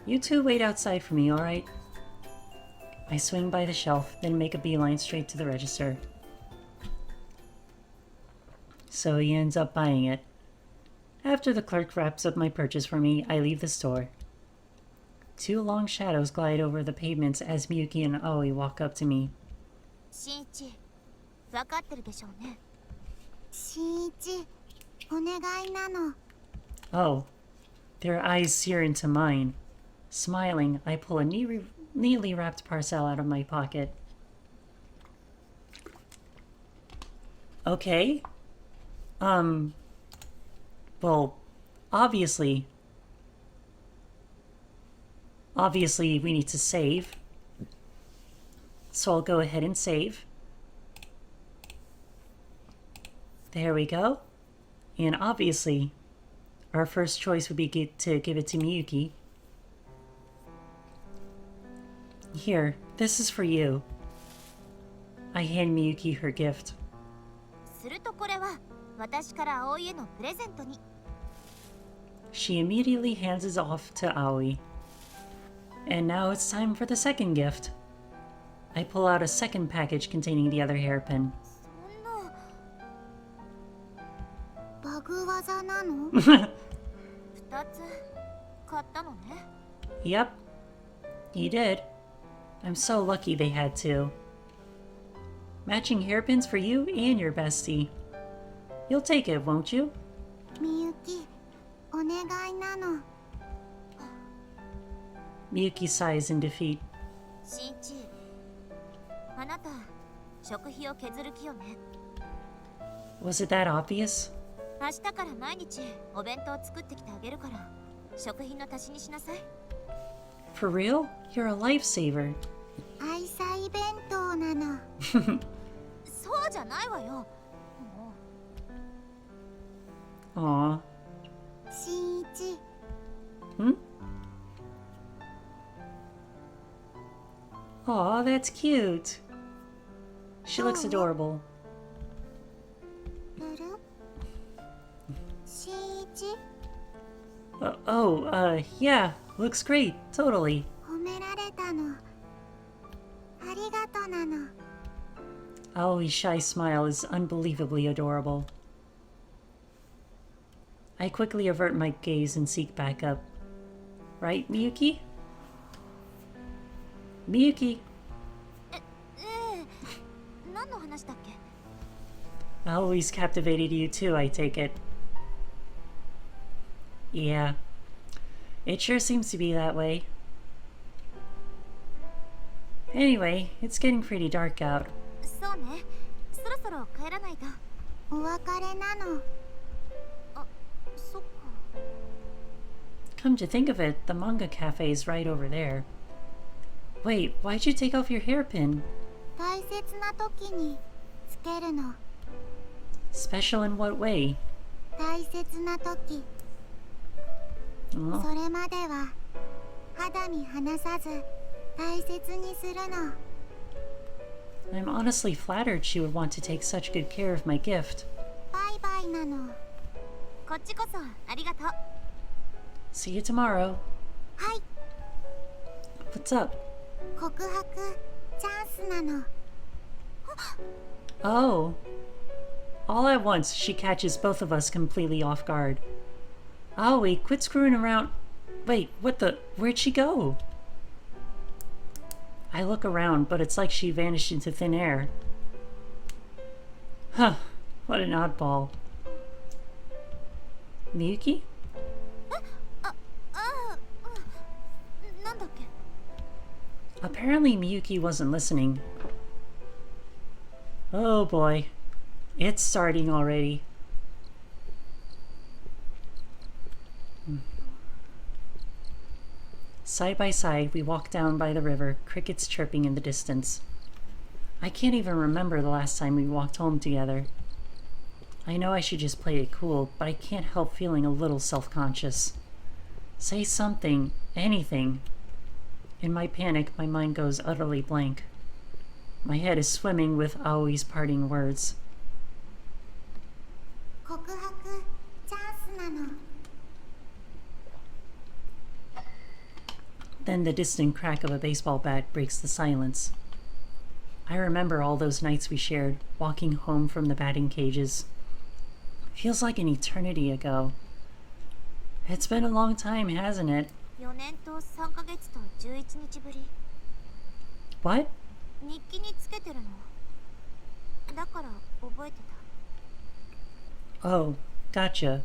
You two wait outside for me, alright? I swing by the shelf, then make a beeline straight to the register. So he ends up buying it. After the clerk wraps up my purchase for me, I leave the store. Two long shadows glide over the pavements as Miyuki and Aoi walk up to me. 新一分かってるでしょうね新一お願いなの Oh, their eyes sear into mine. Smiling, I pull a neatly wrapped parcel out of my pocket. Okay. Well, obviously we need to save. So I'll go ahead and save. There we go. And obviously, our first choice would be to give it to Miyuki. Here, this is for you. I hand Miyuki her gift. するとこれは私から葵へのプレゼントに She immediately hands it off to Aoi. And now it's time for the second gift. I pull out a second package containing the other hairpin. そんなバグ技なの二つ買ったのね Yep, he did. I'm so lucky they had two. Matching hairpins for you and your bestie. You'll take it, won't you? みゆきお願いなの Miyuki sighs in defeat. 新一あなた食費を削る気よね Was it that obvious? 明日から毎日お弁当作ってきてあげるから食費の足しにしなさい For real? You're a lifesaver. 愛妻弁当なのそうじゃないわよも Aw. う新一 Hmm? Aw, that's cute. She looks adorable. ブル新一 Yeah, looks great, totally. 褒められたのありがとなの Aoi's shy smile is unbelievably adorable. I quickly avert my gaze and seek back up. Right, Miyuki? Miyuki! ええ何の話だっけ Aoi's captivated you too, I take it. Yeah. It sure seems to be that way. Anyway, it's getting pretty dark out. そうねそろそろ帰らないとお別れなのあそっか Come to think of it, the manga cafe is right over there. Wait, why'd you take off your hairpin? 大切な時につけるの Special in what way? 大切な時 Oh, それまでは肌身離さず大切にするの I'm honestly flattered she would want to take such good care of my gift. バイバイなのこっちこそありがとう See you tomorrow. はい What's up? 告白チャンスなの。 Oh. All at once, she catches both of us completely off guard. Aoi, quit screwing around. Wait, what the? Where'd she go? I look around, but it's like she vanished into thin air. Huh, what an oddball. Miyuki? なんだっけ。 Apparently Miyuki wasn't listening. Oh boy. It's starting already. Side by side, we walk down by the river, crickets chirping in the distance. I can't even remember the last time we walked home together. I know I should just play it cool, but I can't help feeling a little self-conscious. Say something, anything. In my panic, my mind goes utterly blank. My head is swimming with Aoi's parting words. 告白チャンスなの。 Then the distant crack of a baseball bat breaks the silence. I remember all those nights we shared, walking home from the batting cages. Feels like an eternity ago. It's been a long time, hasn't it? 4年と3ヶ月と11日ぶり。 What? 日記につけてるの。だから覚えてた。 Oh, gotcha.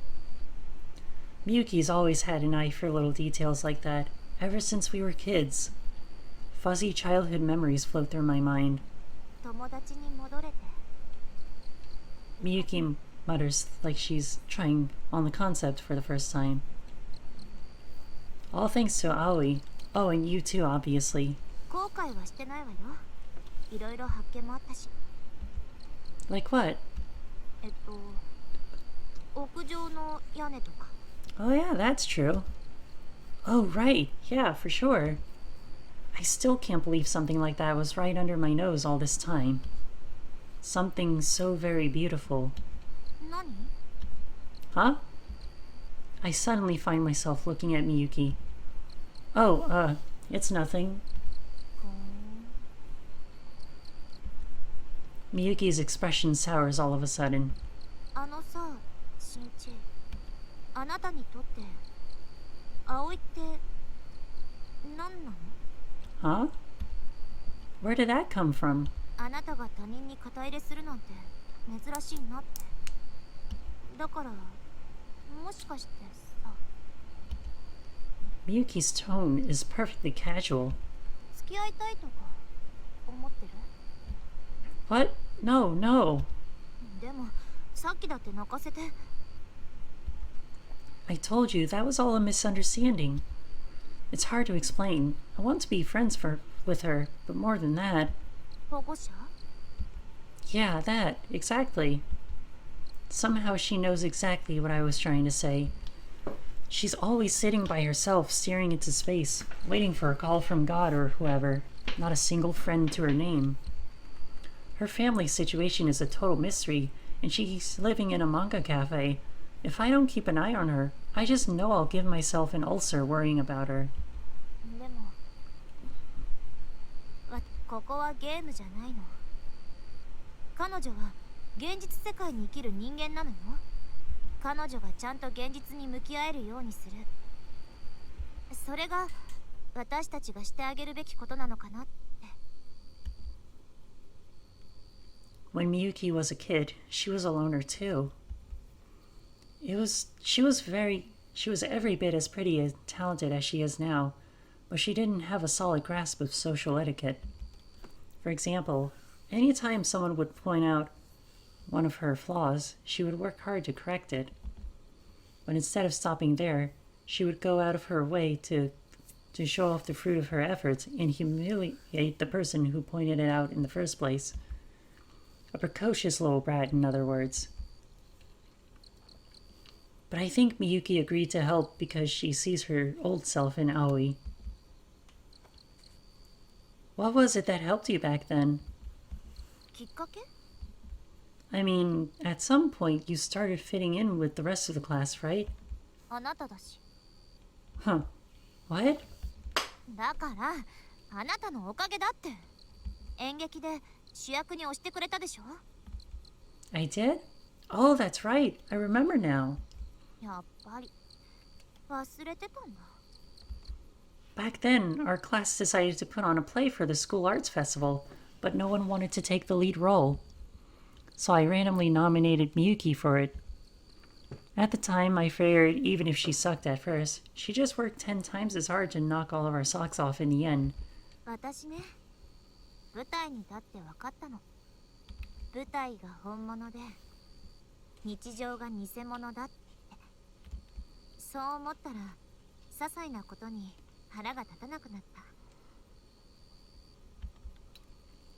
Miyuki's always had an eye for little details like that, ever since we were kids. Fuzzy childhood memories float through my mind. 友達に戻れて。 Miyuki mutters like she's trying on the concept for the first time. All thanks to Aoi. Oh, and you too, obviously. 後悔はしてないわよ。いろいろ発見もあったし。 Like what? 屋上の屋根とか。 Oh yeah, that's true. Oh right, yeah, for sure. I still can't believe something like that was right under my nose all this time. Something so very beautiful. 何？ Huh? I suddenly find myself looking at Miyuki. Oh, it's nothing. Miyuki's expression sours all of a sudden. あのさ、しんち。あなたにとって葵って何なの？ Huh? Where did that come from? あなたが他人に肩入れするなんて珍しいなって。だからもしかしてさ。 Miyuki's tone is perfectly casual. 付き合いたいとか思ってる？ What? No, no. でもさっきだって泣かせて。 I told you that was all a misunderstanding. It's hard to explain. I want to be friends with her, but more than that. 保護者？ Yeah, that, exactly. Somehow she knows exactly what I was trying to say. She's always sitting by herself, staring into space, waiting for a call from God or whoever. Not a single friend to her name. Her family situation is a total mystery, and she's living in a manga cafe. If I don't keep an eye on her, I just know I'll give myself an ulcer worrying about her. でもここはゲームじゃないの。彼女は現実世界に生きる人間なのよ。彼女がちゃんと現実に向き合えるようにする。それが私たちがしてあげるべきことなのかなって。 When Miyuki was a kid, she was a loner too. She was every bit as pretty and talented as she is now, but she didn't have a solid grasp of social etiquette. For example, anytime someone would point out one of her flaws, she would work hard to correct it. But instead of stopping there, she would go out of her way to show off the fruit of her efforts and humiliate the person who pointed it out in the first place. A precocious little brat, in other words. But I think Miyuki agreed to help because she sees her old self in Aoi. What was it that helped you back then? きっかけ？ I mean, at some point you started fitting in with the rest of the class, right? あなただし。 Huh. What? だからあなたのおかげだって。演劇で主役に押してくれたでしょ。 I did? Oh, that's right. I remember now. やっぱり忘れてたんだ。 Back then, our class decided to put on a play for the school arts festival, but no one wanted to take the lead role. So I randomly nominated Miyuki for it. At the time, I figured even if she sucked at first, she just worked 10 times as hard to knock all of our socks off in the end. 私ね、舞台に立って分かったの。舞台が本物で日常が偽物だって。そう思ったら些細なことに腹が立たなくなった。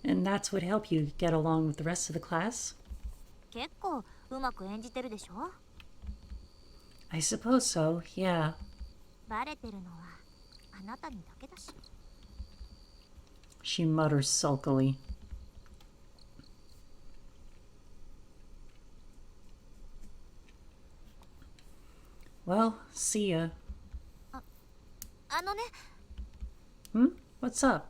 And that's what helped you get along with the rest of the class? 結構うまく演じてるでしょ。 I suppose so, yeah. バレてるのはあなたにだけだし。 She mutters sulkily. Well, see ya. あのね、 Hmm? What's up?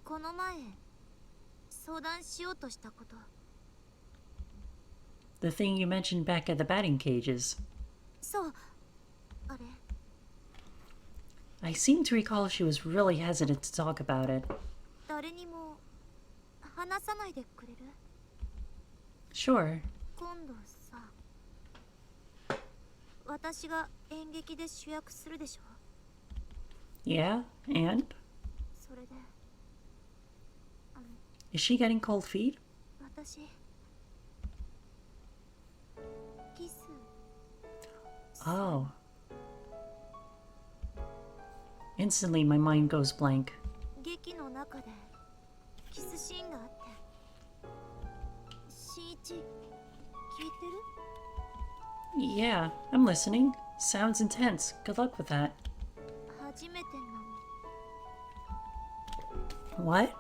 この前相談しようとしたこと。 The thing you mentioned back at the batting cages. そう、あれ。 I seem to recall she was really hesitant to talk about it. 誰にも話さないでくれる？ Sure. 今度さ、私が演劇で主役するでしょ。 Yeah? And? それで Is she getting cold feet? 私キス。 Oh. Instantly, my mind goes blank. 劇の中でキスシーンがあって。しんいち、聞いてる？ Yeah, I'm listening. Sounds intense. Good luck with that. 初めてなの。 What?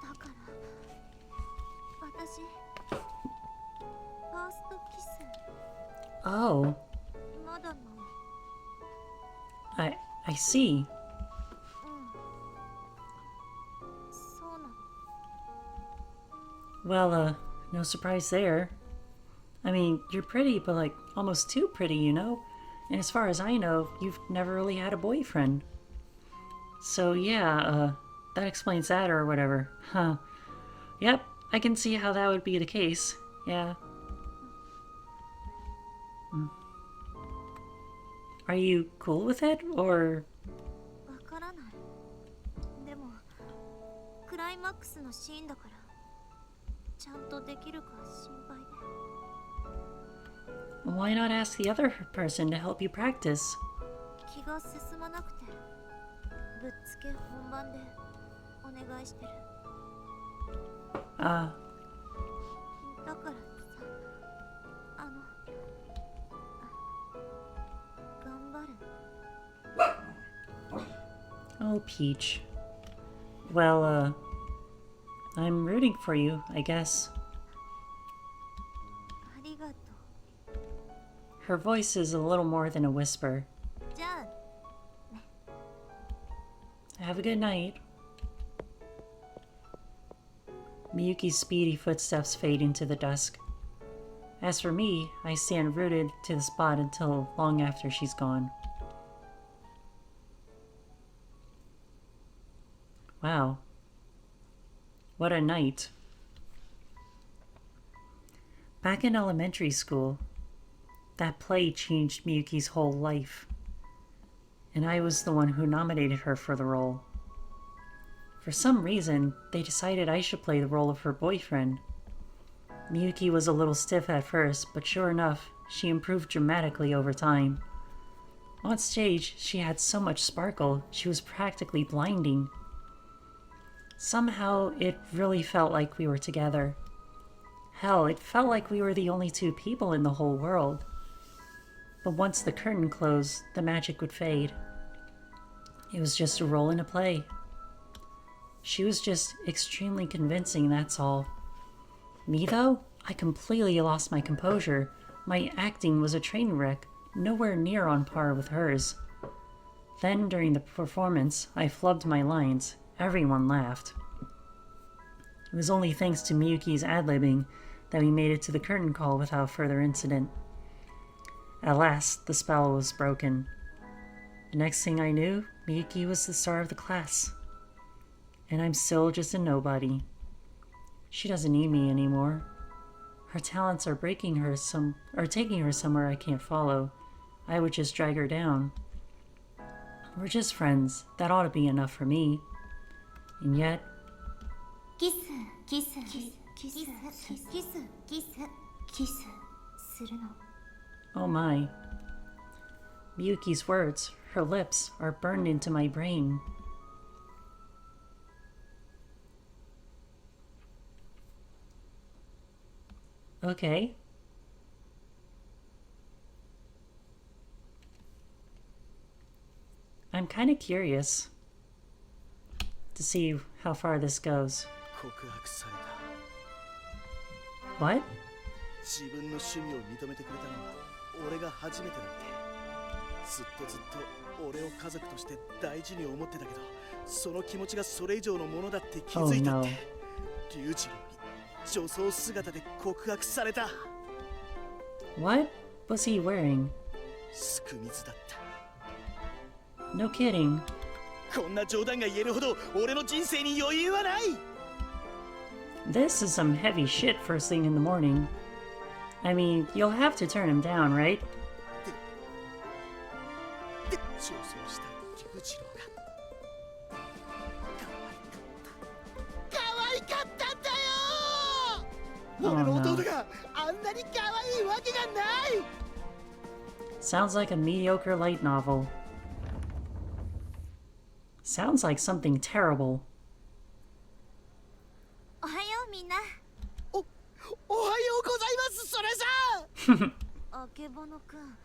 だから私ファーストキス Oh, まだなの。 I see. うん、そうなの。 Well, no surprise there. I mean, you're pretty, but like almost too pretty, you know? And as far as I know, you've never really had a boyfriend. So yeah, that explains that or whatever. Huh. Yep, I can see how that would be the case. Yeah. Are you cool with it, or...? わからない。でもクライマックスのシーンだからちゃんとできるか心配で。 Why not ask the other person to help you practice? 気が進まなくてぶっつけ本番でお願いしてる。 Ah, だからさ、頑張る。 oh, Peach. Well, I'm rooting for you, I guess. ありがとう。 Her voice is a little more than a whisper. じゃあ Have a good night. Miyuki's speedy footsteps fade into the dusk. As for me, I stand rooted to the spot until long after she's gone. Wow. What a night. Back in elementary school, that play changed Miyuki's whole life. And I was the one who nominated her for the role. For some reason, they decided I should play the role of her boyfriend. Miyuki was a little stiff at first, but sure enough, she improved dramatically over time. On stage, she had so much sparkle, she was practically blinding. Somehow, it really felt like we were together. Hell, it felt like we were the only two people in the whole world. But once the curtain closed, the magic would fade. It was just a role in a play. She was just extremely convincing, that's all. Me, though, I completely lost my composure. My acting was a train wreck. nowhere near on par with hers. Then, during the performance, I flubbed my lines. Everyone laughed. It was only thanks to Miyuki's ad-libbing that we made it to the curtain call without further incident. At last, the spell was broken. The next thing I knew, Miyuki was the star of the class. And I'm still just a nobody. She doesn't need me anymore. Her talents are taking her somewhere I can't follow. I would just drag her down. We're just friends. That ought to be enough for me. And yet... キスキスキスキスキスキスキスキスするの。 oh my. Miyuki's words, her lips, are burned into my brain. Okay. I'm kind of curious to see how far this goes. 告白された。 What? 自分の趣味を認めてくれたのは俺が初めてだって。ずっと俺を家族として大事に思ってたけど、その気持ちがそれ以上のものだって気づいたって。龍二郎に女装姿で告白された。 What was he wearing? すく水だった。 No kidding. こんな冗談が言えるほど俺の人生に余裕はない。 This is some heavy shit first thing in the morning. I mean, you'll have to turn him down, right? で、女装した龍二郎が可愛かったんだよ。俺の弟があんなに可愛いわけがない。 Sounds like a mediocre light novel. Sounds like something terrible. おはようみんな。おはようございます、それさん。あけぼのくん、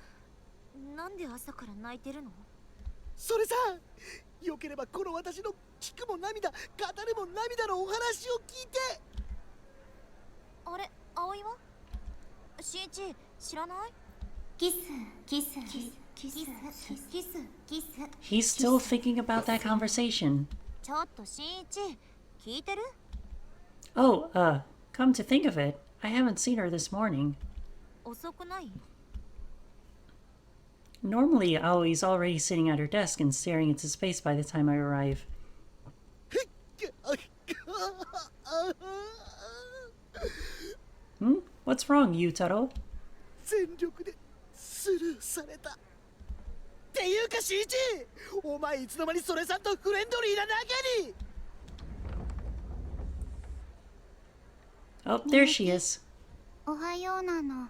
なんで朝から泣いてるの？それさ、よければこの私の聞くも涙、語るも涙のお話を聞いて。あれ、葵は？しんいち、知らない？キス、キス、キス、キス、キス、キス、キス。 He's still thinking about that conversation. ちょっとしんいち、聞いてる？ Oh, come to think of it, I haven't seen her this morning. 遅くない？ Normally, Aoi's already sitting at her desk and staring into space by the time I arrive. What's wrong, Yutaro? 全力でスルーされた。っていうかしんいち、お前いつの間にそれさんとフレンドリーなだけに。 Oh, there she is. おはようなの。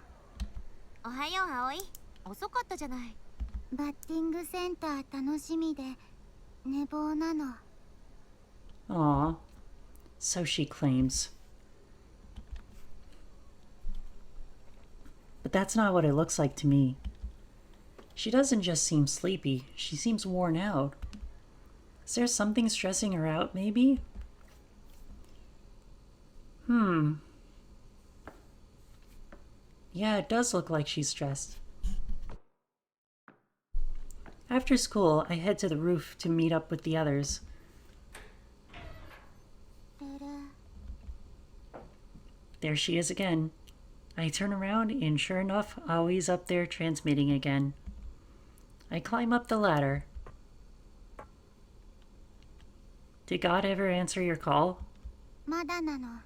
おはよう葵。遅かったじゃない。バッティングセンター楽しみで寝坊なの。Aw, so she claims. But that's not what it looks like to me. She doesn't just seem sleepy, she seems worn out. Is there something stressing her out, maybe? Yeah, it does look like she's stressed. After school, I head to the roof to meet up with the others. There she is again. I turn around and sure enough, Aoi's up there transmitting again. I climb up the ladder. Did God ever answer your call? まだなの。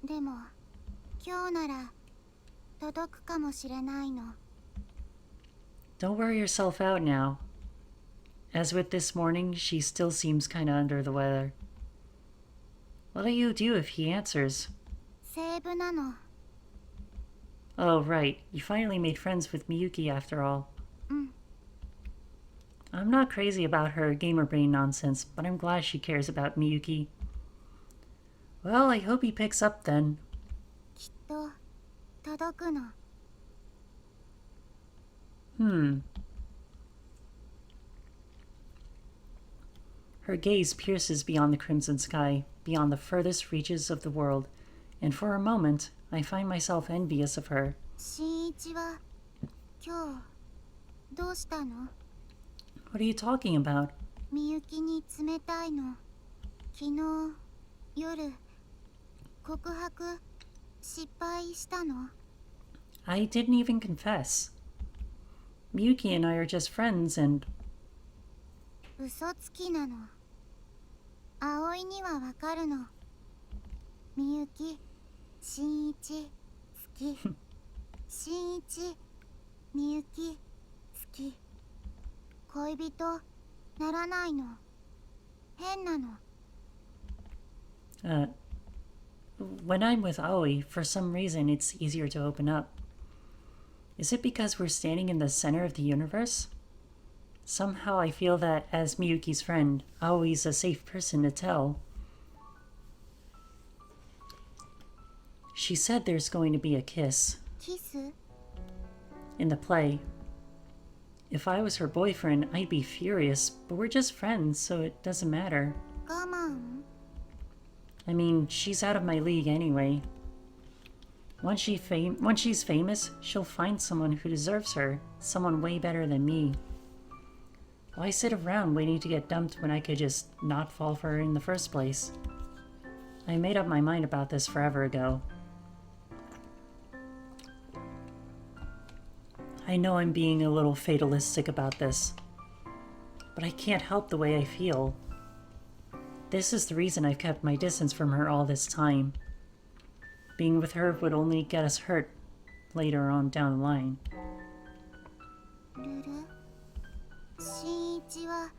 でも今日なら届くかもしれないの。 Don't wear yourself out now. As with this morning, she still seems kinda under the weather. What'll you do if he answers? セーブなの。 Oh, right. You finally made friends with Miyuki after all. I'm not crazy about her gamer brain nonsense, but I'm glad she cares about Miyuki. Well, I hope he picks up then. きっと届くの。 Her gaze pierces beyond the crimson sky, beyond the furthest reaches of the world, and for a moment, I find myself envious of her. 新一は今日どうしたの？ What are you talking about? みゆきに冷たいの。昨日夜告白失敗したの？ I didn't even confess. Miyuki and I are just friends and... 嘘つきなの。葵にはわかるの。みゆき、しんいち、好き。しんいち、みゆき、好き。恋人ならないの。変なの。When I'm with Aoi, for some reason it's easier to open up. Is it because we're standing in the center of the universe? Somehow I feel that, as Miyuki's friend, Aoi's a safe person to tell. She said there's going to be a kiss. キス？ In the play. If I was her boyfriend, I'd be furious, but we're just friends, so it doesn't matter. 我慢？ I mean, she's out of my league anyway. Once she's famous, she'll find someone who deserves her, someone way better than me. Why sit around waiting to get dumped when I could just not fall for her in the first place? I made up my mind about this forever ago. I know I'm being a little fatalistic about this, but I can't help the way I feel. This is the reason I've kept my distance from her all this time. Being with her would only get us hurt later on down the line. ルル？しんいちは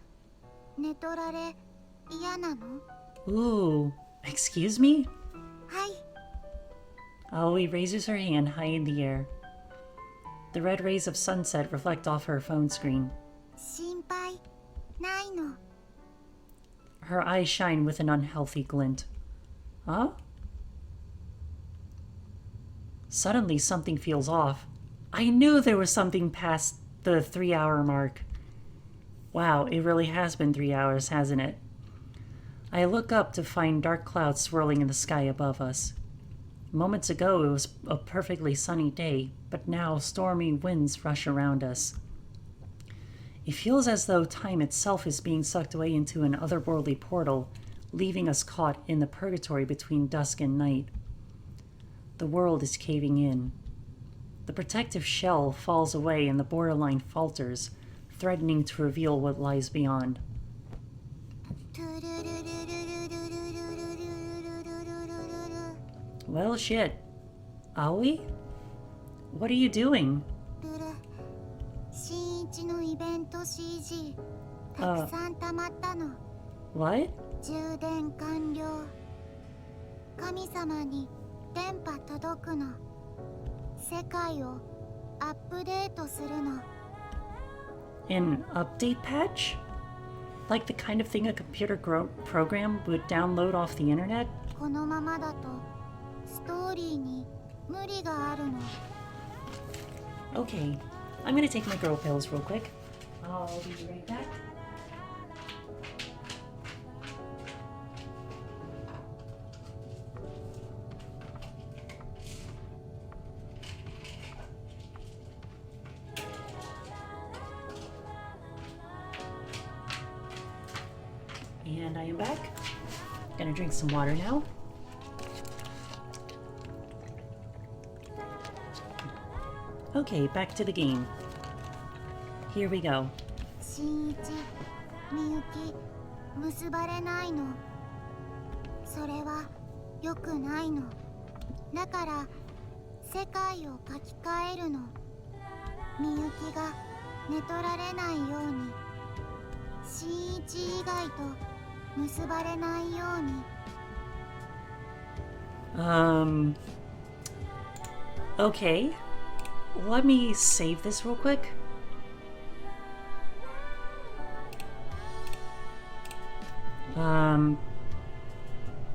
寝取られ嫌なの？ Ooh, excuse me? はい。 Aoi raises her hand high in the air. The red rays of sunset reflect off her phone screen. 心配ないの。 Her eyes shine with an unhealthy glint. Huh? Suddenly, something feels off. I knew there was something past the 3-hour mark. Wow, it really has been 3 hours, hasn't it? I look up to find dark clouds swirling in the sky above us. Moments ago, it was a perfectly sunny day, but now stormy winds rush around us. It feels as though time itself is being sucked away into an otherworldly portal, leaving us caught in the purgatory between dusk and night. The world is caving in. The protective shell falls away and the borderline falters, threatening to reveal what lies beyond. Well, shit. Aoi? What are you doing? ルル、しんいちのイベント CG たくさん溜まったの。 What? 充電完了。神様に電波届くの。世界をアップデートするの。 An update patch? Like the kind of thing a computer program would download off the internet? このままだとストーリーに無理があるの。 Okay, I'm gonna take my girl pills real quick. I'll be right back. And I am back. Gonna drink some water now. Okay, back to the game. Here we go. しんいち、みゆき、結ばれないの。それは良くないの。だから世界を書き換えるの。みゆきが寝取られないように、しんいち以外と結ばれないように。Okay. Let me save this real quick.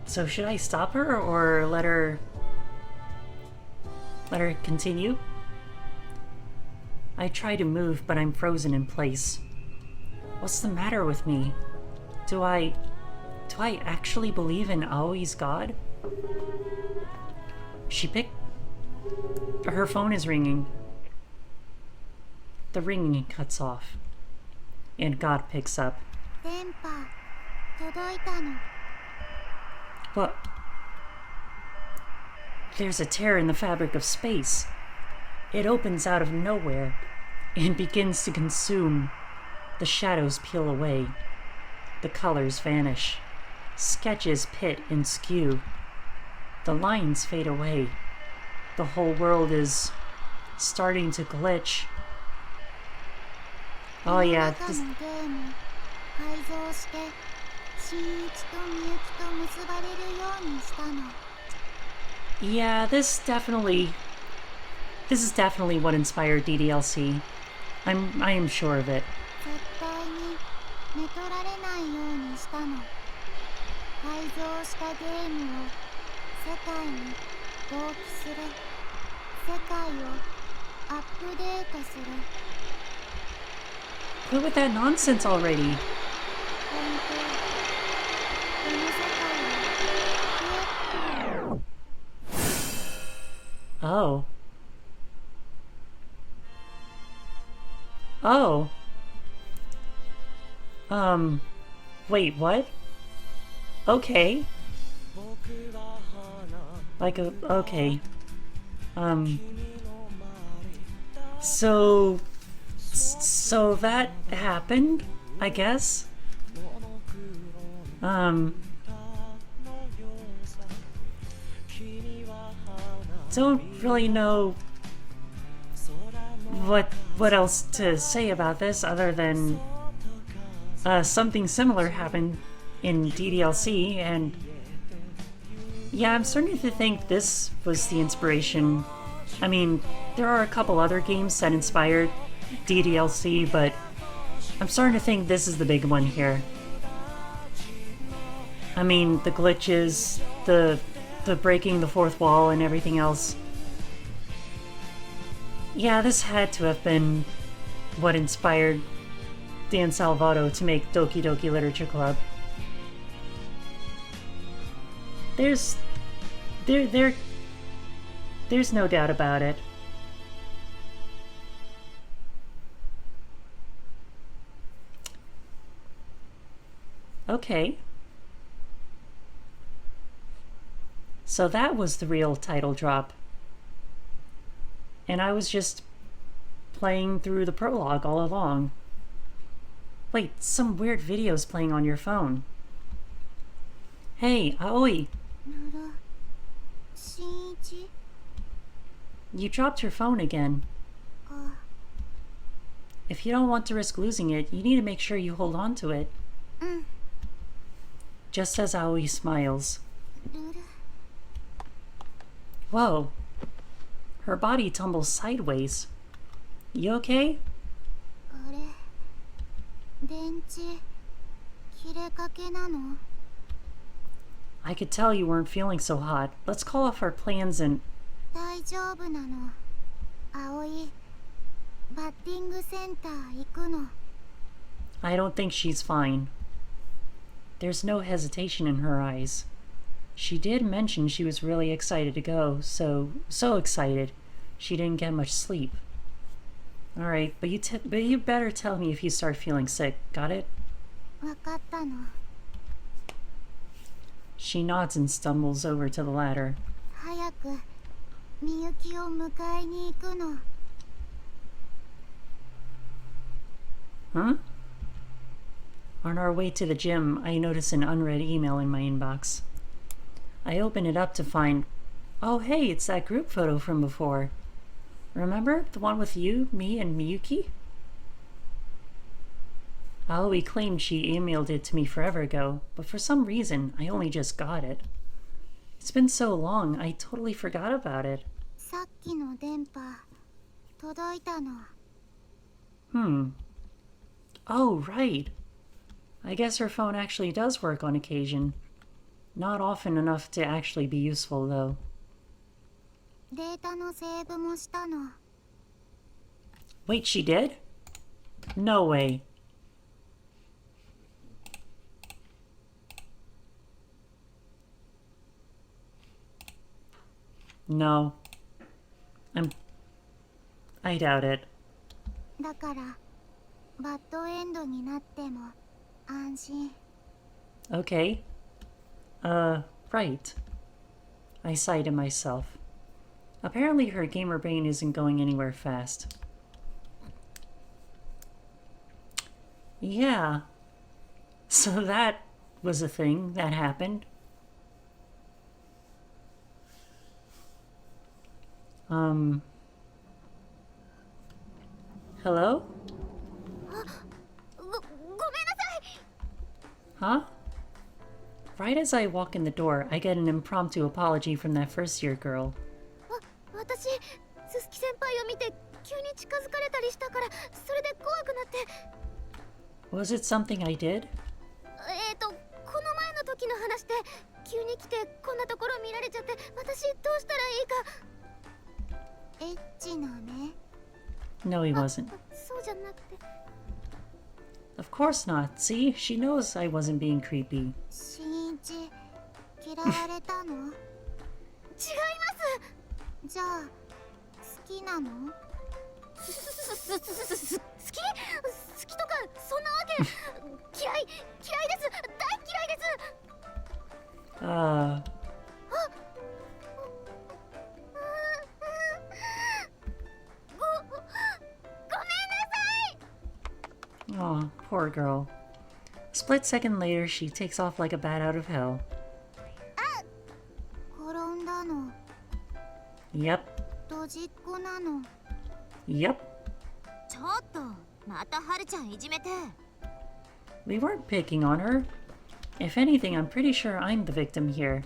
So should I stop her or let her continue? I try to move, but I'm frozen in place. What's the matter with me? Do I actually believe in Aoi's god? She picked... Her phone is ringing. the ringing cuts off, and God picks up. 電波届いたの。 But there's a tear in the fabric of space. It opens out of nowhere and begins to consume. The shadows peel away. The colors vanish. Sketches pit and skew. The lines fade away. The whole world is starting to glitch. Oh yeah, 世の中のゲーム改造して新一とみゆきと結ばれるようにしたの。 yeah, this is definitely what inspired DDLC. I am sure of it. 絶対に寝取られないようにしたの。改造したゲームを世界に同期する。世界をアップデートする。 Quit with that nonsense already. 本当、この世界を Oh. Oh. Wait, what? Okay. Okay. So that happened, I guess? Don't really know what else to say about this other than something similar happened in DDLC, and yeah, I'm starting to think this was the inspiration. I mean, there are a couple other games that inspired DDLC, but I'm starting to think this is the big one here. I mean, the glitches, the breaking the fourth wall and everything else. Yeah, this had to have been what inspired Dan Salvato to make Doki Doki Literature Club. There's no doubt about it. Okay. So that was the real title drop. And I was just playing through the prologue all along. Wait, some weird video's playing on your phone. Hey, Aoi, ルル新一 you dropped your phone again. あ If you don't want to risk losing it, you need to make sure you hold on to it. うん Just as Aoi smiles. ルル Whoa. Her body tumbles sideways. You okay? あれ電池切れかけなの I could tell you weren't feeling so hot. Let's call off our plans and... 大丈夫なの葵バッティングセンター行くの I don't think she's fine. There's no hesitation in her eyes. She did mention she was really excited to go, so excited she didn't get much sleep. Alright, but you better tell me if you start feeling sick, got it? わかったの She nods and stumbles over to the ladder. 早くみゆきを迎えに行くの Huh? On our way to the gym, I notice an unread email in my inbox. I open it up to find... Oh hey, it's that group photo from before. Remember? The one with you, me, and Miyuki? Aoi claimed she emailed it to me forever ago, but for some reason, I only just got it. It's been so long, I totally forgot about it. さっきの電波届いたの Oh, right. I guess her phone actually does work on occasion. Not often enough to actually be useful, though. データのセーブもしたの Wait, she did? No way. No. I doubt it. だからバッドエンドになっても安心。 Okay. Right. I sighed to myself. Apparently her gamer brain isn't going anywhere fast. Yeah. So that was a thing that happened. Hello? ごめんなさい。 Huh? Right as I walk in the door, I get an impromptu apology from that first year girl. 私、ススキ先輩を見て急に近づかれたりしたからそれで怖くなって。 Was it something I did? この前の時の話で急に来てこんなところ見られちゃって私どうしたらいいか。エッチなね。 No, he wasn't. そうじゃなくて。 Of course not. See? She knows I wasn't being creepy. 新一、嫌われたの？違います。じゃあ、好きなの？好き？好きとかそんなわけ。嫌いです。大嫌いです。 Oh, poor girl. A split second later, she takes off like a bat out of hell. 転んだの。 Yep. ドジっ子なの。 Yep. ちょっと、またはるちゃんいじめて。 We weren't picking on her. If anything, I'm pretty sure I'm the victim here.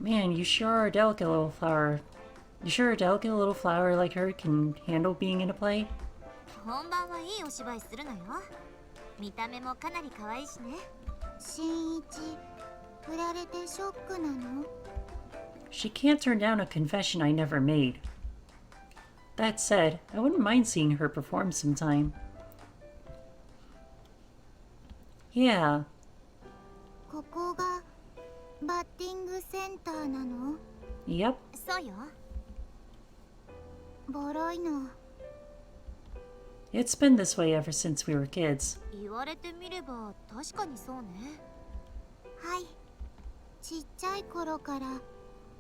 Man, you sure are a delicate little flower. You sure a delicate little flower like her can handle being in a play? 本番はいいお芝居するのよ。見た目もかなり可愛いしね。新一、振られてショックなの？ She can't turn down a confession I never made. That said, I wouldn't mind seeing her perform sometime. Yeah. ここがバッティングセンターなの？ Yep. そうよ。ボロいの。 It's been this way ever since we were kids. 言われてみれば確かにそうね。はい。ちっちゃい頃から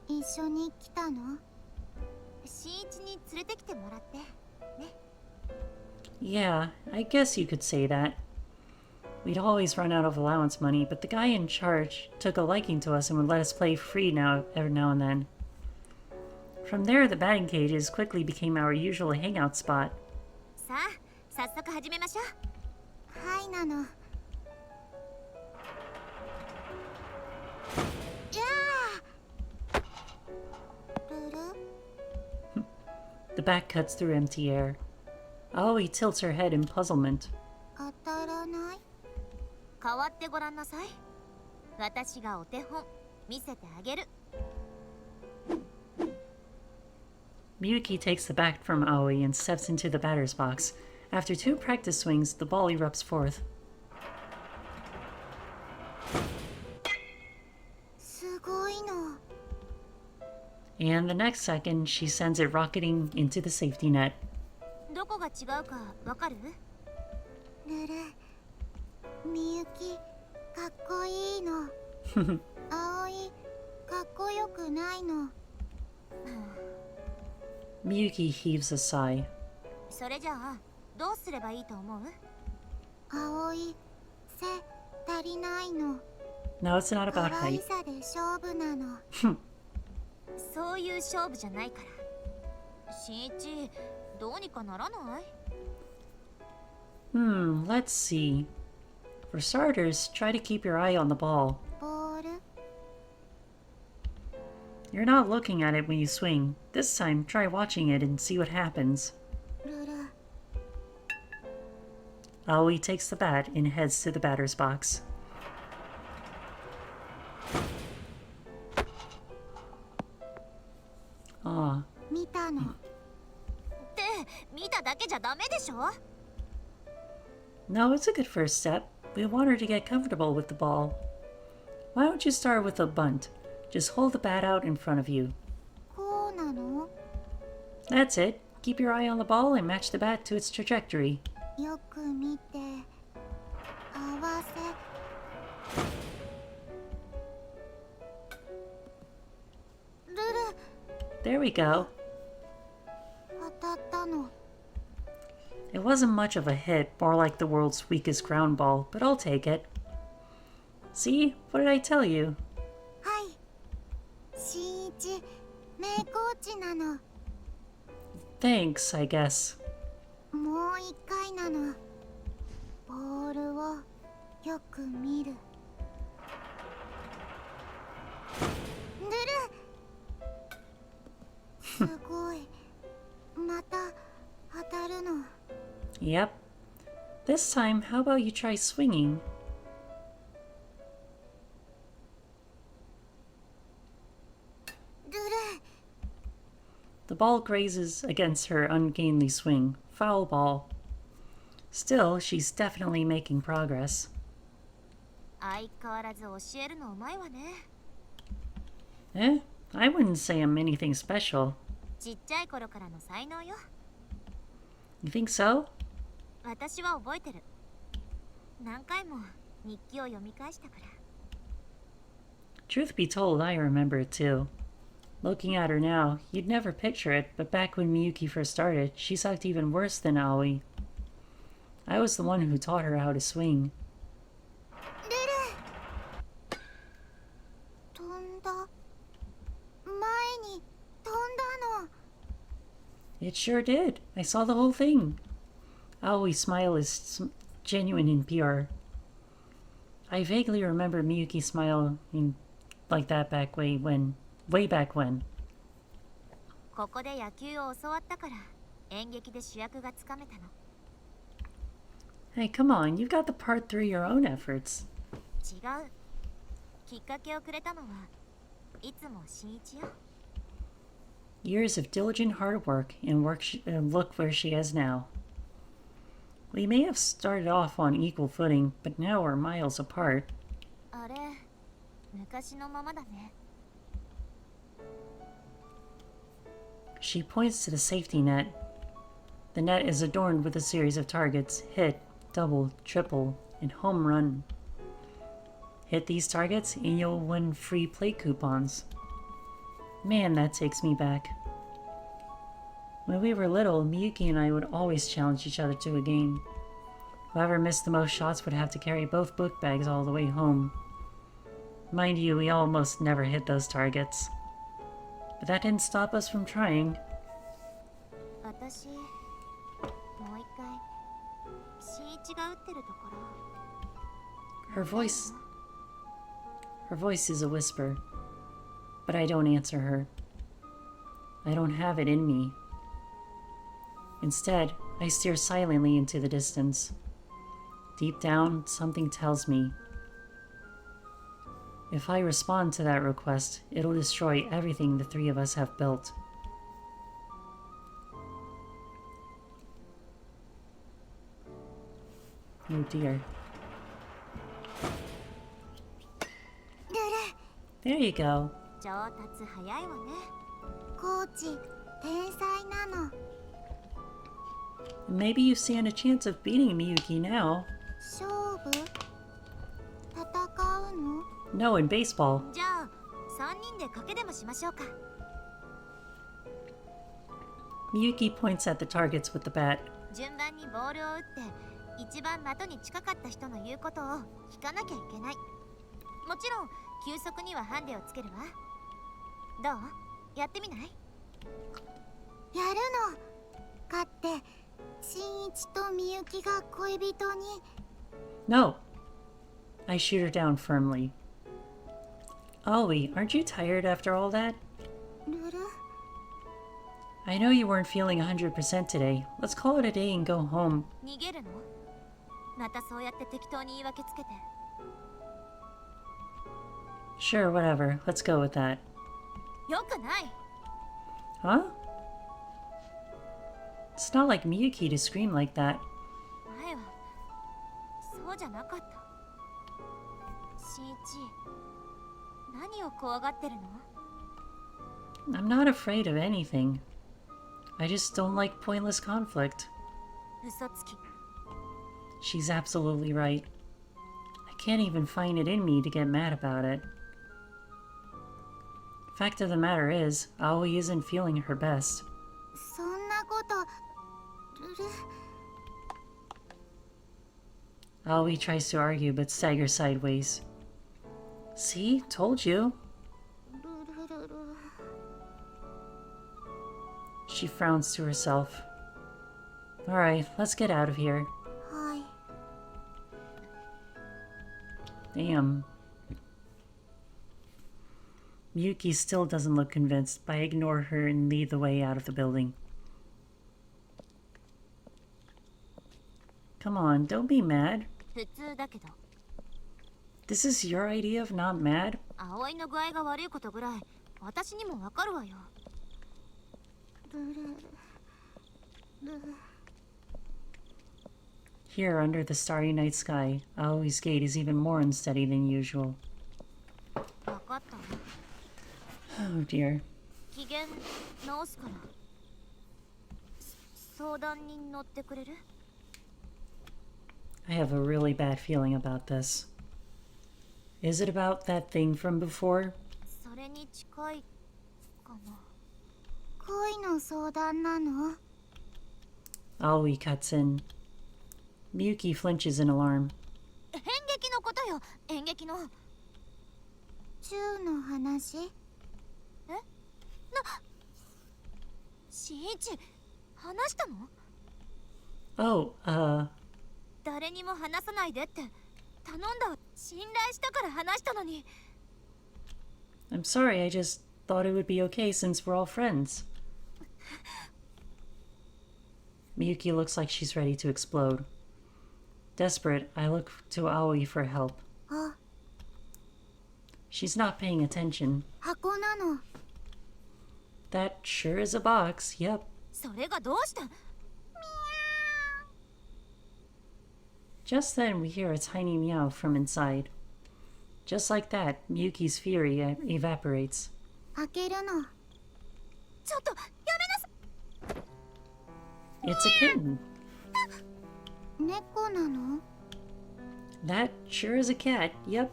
一緒に来たの？新一に連れてきてもらってね。 Yeah, I guess you could say that. We'd always run out of allowance money, but the guy in charge took a liking to us and would let us play free every now and then. From there, the batting cages quickly became our usual hangout spot. さあ、早速始めましょう。はいなの。じゃあ。ルル。 The bat cuts through empty air. Aoi tilts her head in puzzlement. 当たらない。代わってごらんなさい。私がお手本見せてあげる。 Miyuki takes the bat from Aoi and steps into the batter's box. After 2 practice swings, the ball erupts forth. すごいの。 And the next second, she sends it rocketing into the safety net. どこが違うかわかる？ルル、みゆき、かっこいいの。葵、かっこよくないの。Miyuki heaves a sigh. それじゃあ、どうすればいいと思う？葵、背足りないの。 No, it's not about 可愛 height. さで勝負なの。そういう勝負じゃないから。新一、どうにかならない？ Let's see. For starters, try to keep your eye on the ball. ボール？ You're not looking at it when you swing. This time, try watching it and see what happens. ルル。 Aoi takes the bat and heads to the batter's box. Aw. 見たの。って見ただけじゃダメでしょ？ No, it's a good first step. We want her to get comfortable with the ball. Why don't you start with a bunt? Just hold the bat out in front of you. こうなの？ That's it. Keep your eye on the ball and match the bat to its trajectory. よく見て合わせ。ルル There we go. 当たったの。 It wasn't much of a hit, more like the world's weakest ground ball, but I'll take it. See? What did I tell you? はい。新一名コーチなの。 Thanks, I guess. もう一回なの。ボールをよく見る。ルルすごい。また当たるの。 Yep. This time, how about you try swinging? ルル The ball grazes against her ungainly swing. Foul ball. Still, she's definitely making progress. 相変わらず教えるのうまいわね。 Eh? I wouldn't say I'm anything special. ちっちゃい頃からの才能よ。 You think so? 私は覚えてる。何回も日記を読み返したから。 Truth be told, I remember it too. Looking at her now, you'd never picture it, but back when Miyuki first started, she sucked even worse than Aoi. I was the one who taught her how to swing. ルル飛んだ。前に飛んだの。 It sure did. I saw the whole thing. Aoi's smile is genuine and pure. I vaguely remember Miyuki smiling like that way back when. ここで野球を教わったから演劇で主役がつかめたの。 Hey, come on, you got the part through your own efforts. 違う。きっかけをくれたのはいつも新一よ。 Years of diligent hard work and look where she is now. We may have started off on equal footing, but now we're miles apart. あれ、昔のままだね。 She points to the safety net. The net is adorned with a series of targets: hit, double, triple, and home run. Hit these targets and you'll win free plate coupons. Man, that takes me back. When we were little, Miyuki and I would always challenge each other to a game. Whoever missed the most shots would have to carry both book bags all the way home. Mind you, we almost never hit those targets. But that didn't stop us from trying. 私、もう一回、新一が打ってるところ。 Her voice is a whisper, but I don't answer her. I don't have it in me. Instead, I stare silently into the distance. Deep down, something tells me. If I respond to that request, it'll destroy everything the three of us have built. Oh dear. ルル There you go. 上達早いわね。コーチ、天才なの。 Maybe you stand a chance of beating Miyuki now. 勝負戦うの No, in baseball. じゃあ、3人で賭けでもしましょうか。 Miyuki points at the targets with the bat. 順番にボールを打って、一番的に近かった人の言うことを聞かなきゃいけない。もちろん、球速にはハンデをつけるわ。どう？やってみない？やるの。勝って、新一とみゆきが恋人に。 No. I shoot her down firmly. Aoi, aren't you tired after all that? ルル I know you weren't feeling 100% today. Let's call it a day and go home. 逃げるの？またそうやって適当に言い訳つけて。 Sure, whatever. Let's go with that. よくない。 Huh? It's not like Miyuki to scream like that. 前はそうじゃなかった。新一、何を怖がってるの？ I'm not afraid of anything. I just don't like pointless conflict. 嘘つき。 She's absolutely right. I can't even find it in me to get mad about it. Fact of the matter is, Aoi isn't feeling her best. そんなことルル Aoi tries to argue but staggers sideways. See? Told you. ルルルル She frowns to herself. Alright, let's get out of here. はい。 Damn. Miyuki still doesn't look convinced, but I ignore her and lead the way out of the building. Come on, don't be mad. 普通だけど This is your idea of not mad? 葵の具合が悪いことぐらい私にもわかるわよ。ルルルル Here, under the starry night sky, Aoi's gait is even more unsteady than usual. わかったわ。 Oh dear. 機嫌直すから相談に乗ってくれる？ I have a really bad feeling about this. Is it about that thing from before? それに近いかな。恋の相談なの？ Aoi cuts in. Miyuki flinches in alarm. 演劇のことよ、演劇の。チューの話？え？新一、話したの？ Oh, 誰にも話さないでって頼んだ。信頼したから話したのに。 I'm sorry, I just thought it would be okay since we're all friends. Miyuki looks like she's ready to explode. Desperate, I look to Aoi for help. あ、 She's not paying attention. 箱なの。 That sure is a box, yep. それがどうした？ Just then we hear a tiny meow from inside. Just like that, Miyuki's fury evaporates. 開けるの。ちょっとやめなさ It's a kitten. い。猫なの？ That sure is a cat, yep.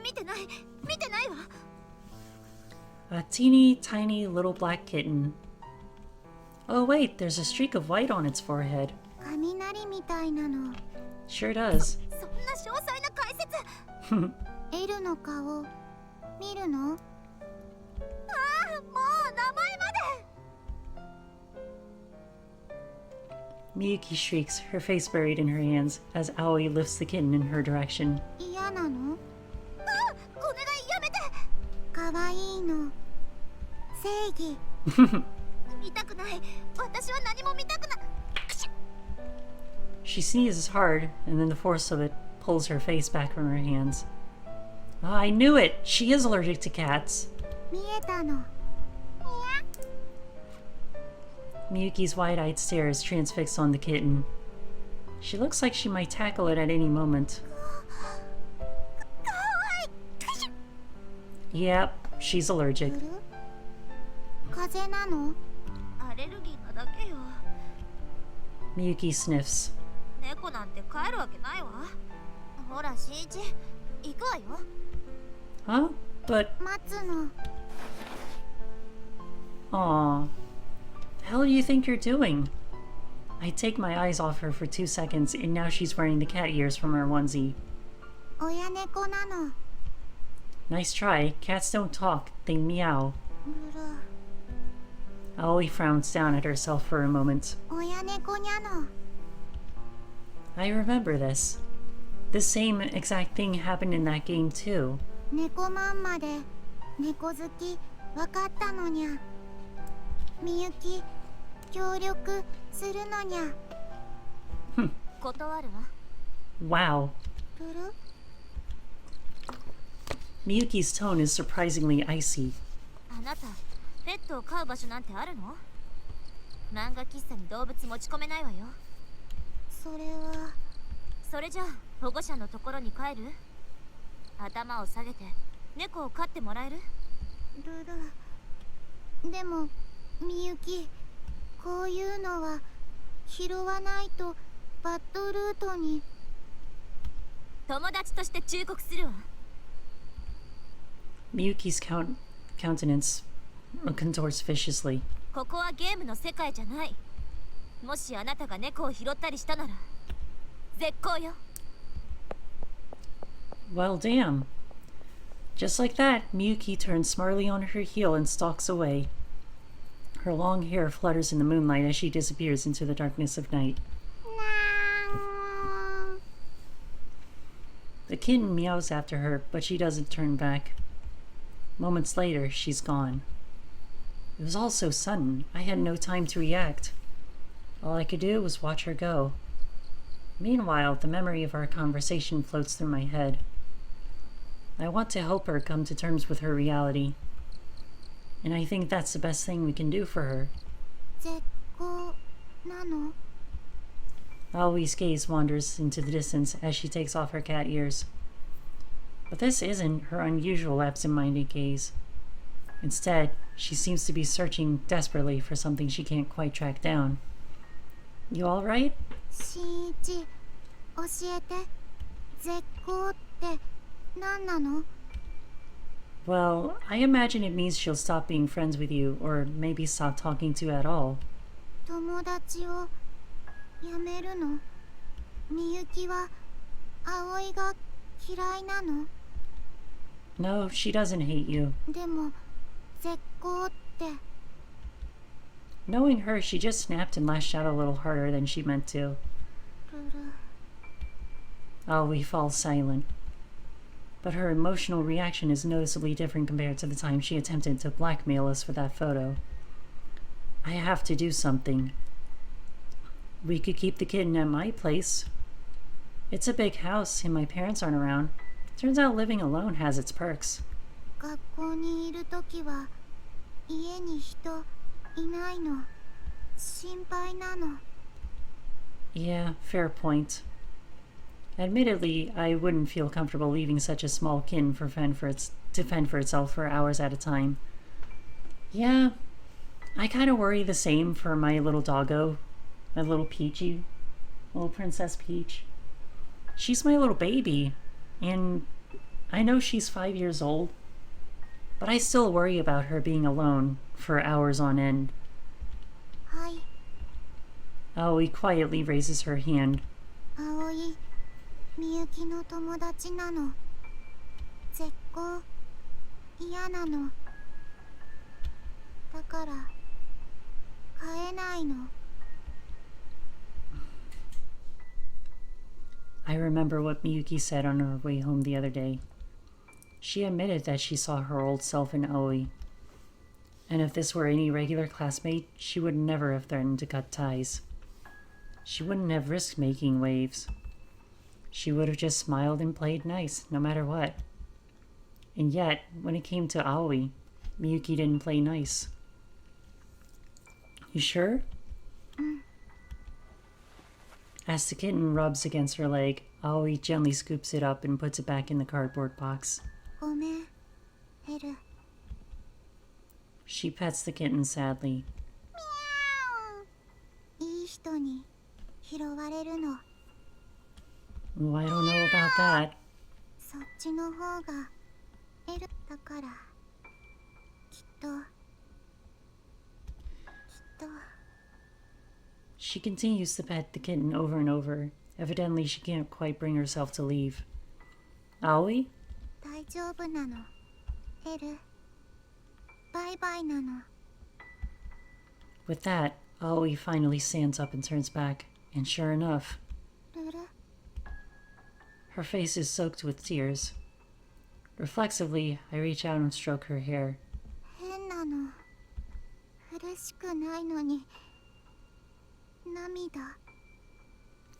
見てない、見てないわ。 A teeny tiny little black kitten. Oh wait, there's a streak of white on its forehead. 雷みたいなの。 Sure does. そんな詳細な解説。エルの顔見るの？ああ、もう名前まで。 Miyuki shrieks, her face buried in her hands, as Aoi lifts the kitten in her direction. 嫌なの？ああ、お願いやめて。可愛いの。正義。見たくない。私は何も見たくない。 She sneezes hard, and then the force of it pulls her face back from her hands. Oh, I knew it! She is allergic to cats. 見えたの。 Miyuki's wide-eyed stare is transfixed on the kitten. She looks like she might tackle it at any moment. Yep, she's allergic. 風邪なの？アレルギーなだけよ。 Miyuki sniffs. 猫なんて帰るわけないわ。ほら、新一、行くわよ。 Huh? But, 待つの。 aw. The hell do you think you're doing? I take my eyes off her for 2 seconds, and now she's wearing the cat ears from her onesie. 親猫なの。 Nice try. Cats don't talk, they meow. うる。 Aoi frowns down at herself for a moment. 親猫にゃの。 I remember this. The same exact thing happened in that game too. 猫まんまで猫好きわかったのにゃ。みゆき協力するのにゃ。断るわ。 Wow. ルル。 Miyuki's tone is surprisingly icy. あなたペットを飼う場所なんてあるの？漫画喫茶に動物持ち込めないわよ。それは。それじゃあ保護者のところに帰る？頭を下げて猫を飼ってもらえる？ルル。でもみゆきこういうのは拾わないとバッドルートに。友達として忠告するわ。 Miyuki's countenance contorts viciously. ここはゲームの世界じゃない。もしあなたが猫を拾ったりしたなら絶好よ。 Well, damn. Just like that, Miyuki turns smartly on her heel and stalks away. Her long hair flutters in the moonlight as she disappears into the darkness of night. The kitten meows after her, but she doesn't turn back. Moments later, she's gone. It was all so sudden, I had no time to react. All I could do was watch her go. Meanwhile, the memory of our conversation floats through my head. I want to help her come to terms with her reality. And I think that's the best thing we can do for her. 絶好なの？ Aoi's gaze wanders into the distance as she takes off her cat ears. But this isn't her usual absent-minded gaze. Instead, she seems to be searching desperately for something she can't quite track down. You alright? 新一、教えて。絶好って何なの？ Well, I imagine it means she'll stop being friends with you, or maybe stop talking to you at all. 友達をやめるの？みゆきは葵が嫌いなの？ No, she doesn't hate you. でも絶好って。 Knowing her, she just snapped and lashed out a little harder than she meant to. ルル。 Aoi falls silent. But her emotional reaction is noticeably different compared to the time she attempted to blackmail us for that photo. I have to do something. We could keep the kitten at my place. It's a big house and my parents aren't around. Turns out living alone has its perks. 学校にいるときは家に人いないの。心配なの。 Yeah, fair point. Admittedly, I wouldn't feel comfortable leaving such a small kitten to fend for itself for hours at a time. Yeah, I kind of worry the same for my little doggo, my little Peachy, little Princess Peach. She's my little baby, and I know she's 5 years old, but I still worry about her being alone for hours on end. はい。 Aoi quietly raises her hand. 葵、みゆきの友達なの。絶好嫌なの。だから飼えないの。 I remember what Miyuki said on her way home the other day. She admitted that she saw her old self in Aoi. And if this were any regular classmate, she would never have threatened to cut ties. She wouldn't have risked making waves. She would have just smiled and played nice, no matter what. And yet, when it came to Aoi, Miyuki didn't play nice. You sure? As the kitten rubs against her leg, Aoi gently scoops it up and puts it back in the cardboard box. ごめん、エル。 She pets the kitten sadly. いい人に拾われるの。 Oh, I don't know about that. そっちの方がエルだから。きっと。 She continues to pet the kitten over and over. Evidently, she can't quite bring herself to leave. Aoi? 大丈夫なの。エル。バイバイなの。 With that, Aoi finally stands up and turns back. And sure enough, ルル。 her face is soaked with tears. Reflexively, I reach out and stroke her hair. 変なの。嬉しくないのに。涙。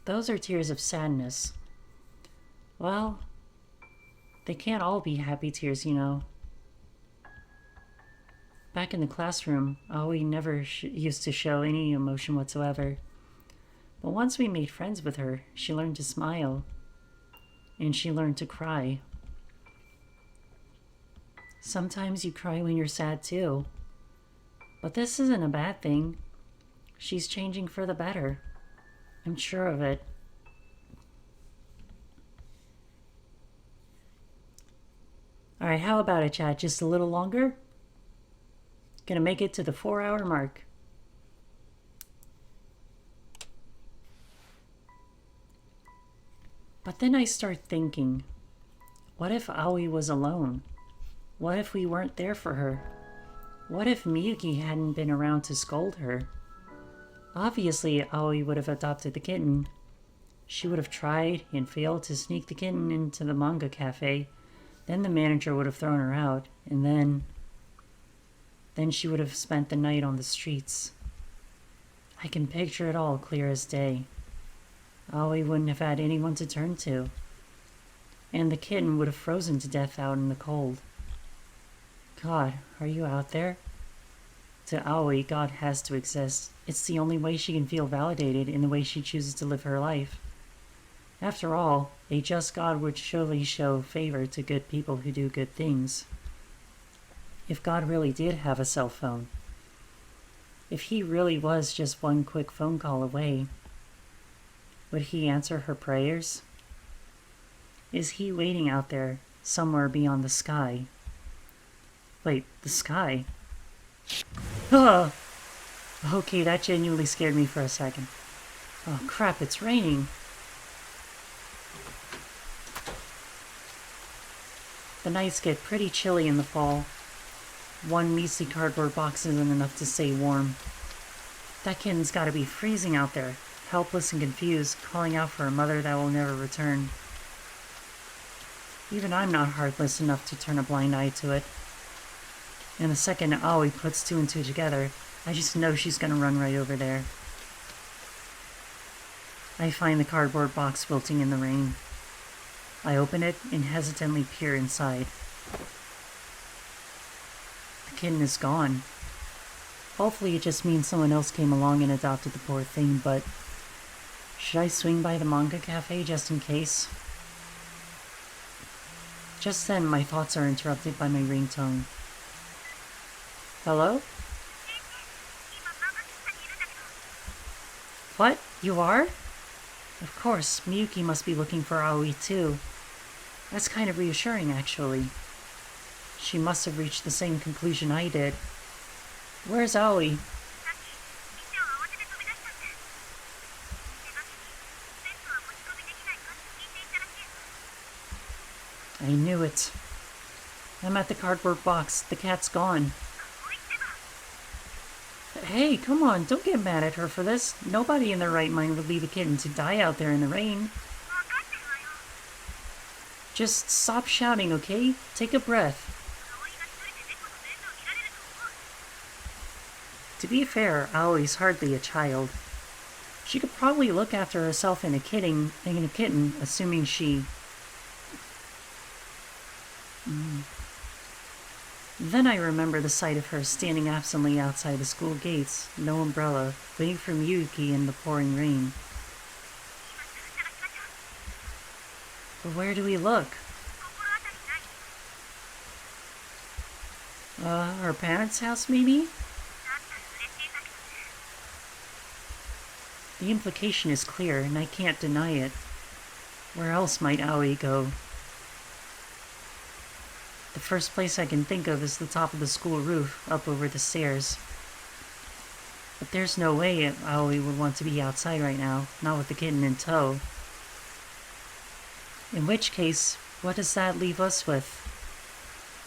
Those are tears of sadness. Well, they can't all be happy tears, you know. Back in the classroom, Aoi never used to show any emotion whatsoever. But once we made friends with her, she learned to smile. And she learned to cry. Sometimes you cry when you're sad too. But this isn't a bad thing. She's changing for the better. I'm sure of it. Alright, how about it, chat? Just a little longer? Gonna make it to the 4-hour mark. But then I start thinking, what if Aoi was alone? What if we weren't there for her? What if Miyuki hadn't been around to scold her? Obviously, Aoi would have adopted the kitten. She would have tried and failed to sneak the kitten into the manga cafe. Then the manager would have thrown her out, and then she would have spent the night on the streets. I can picture it all clear as day. Aoi wouldn't have had anyone to turn to, and the kitten would have frozen to death out in the cold. God, are you out there? To Aoi, God has to exist. It's the only way she can feel validated in the way she chooses to live her life. After all, a just God would surely show favor to good people who do good things. If God really did have a cell phone, if he really was just one quick phone call away, would he answer her prayers? Is he waiting out there, somewhere beyond the sky? Wait, the sky? Ugh! Okay, that genuinely scared me for a second. Oh crap, it's raining. The nights get pretty chilly in the fall. One measly cardboard box isn't enough to stay warm. That kitten's gotta be freezing out there, helpless and confused, calling out for a mother that will never return. Even I'm not heartless enough to turn a blind eye to it. And the second Aoi puts two and two together, I just know she's gonna run right over there. I find the cardboard box wilting in the rain. I open it and hesitantly peer inside. The kitten is gone. Hopefully it just means someone else came along and adopted the poor thing, but should I swing by the manga cafe just in case? Just then, my thoughts are interrupted by my ringtone. Hello? What? You are? Of course, Miyuki must be looking for Aoi too. That's kind of reassuring, actually. She must have reached the same conclusion I did. Where's Aoi? I knew it. I'm at the cardboard box. The cat's gone. Hey, come on, don't get mad at her for this. Nobody in their right mind would leave a kitten to die out there in the rain. Just stop shouting, okay? Take a breath. To be fair, Aoi's hardly a child. She could probably look after herself and a kitten, assuming she... Then I remember the sight of her standing absently outside the school gates, no umbrella, waiting for Miyuki in the pouring rain. But where do we look? Her parents' house, maybe? The implication is clear, and I can't deny it. Where else might Aoi go? The first place I can think of is the top of the school roof, up over the stairs. But there's no way Aoi would want to be outside right now, not with the kitten in tow. In which case, what does that leave us with?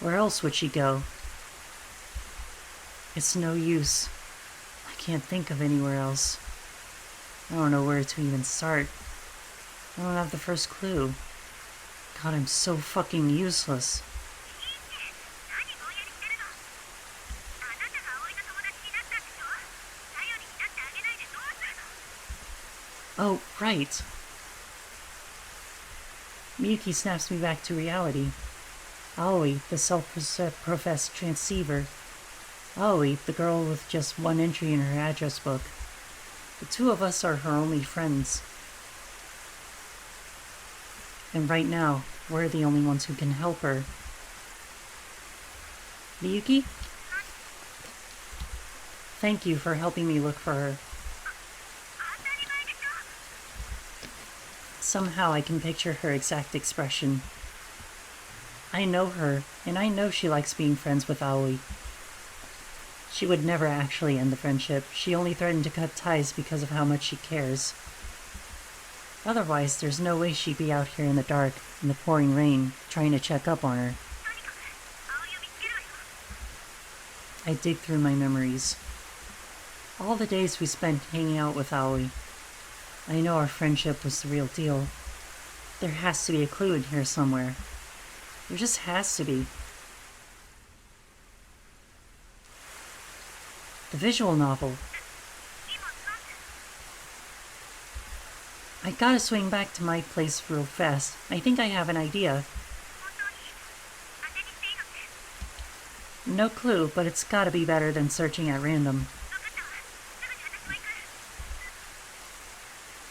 Where else would she go? It's no use. I can't think of anywhere else. I don't know where to even start. I don't have the first clue. God, I'm so fucking useless. Oh, right. Miyuki snaps me back to reality. Aoi, the self-professed transceiver. Aoi, the girl with just one entry in her address book. The two of us are her only friends. And right now, we're the only ones who can help her. Miyuki? Thank you for helping me look for her. Somehow I can picture her exact expression. I know her, and I know she likes being friends with Aoi. She would never actually end the friendship. She only threatened to cut ties because of how much she cares. Otherwise, there's no way she'd be out here in the dark, in the pouring rain, trying to check up on her. I dig through my memories. All the days we spent hanging out with Aoi. I know our friendship was the real deal. There has to be a clue in here somewhere. There just has to be. The visual novel. I gotta swing back to my place real fast. I think I have an idea. No clue, but it's gotta be better than searching at random.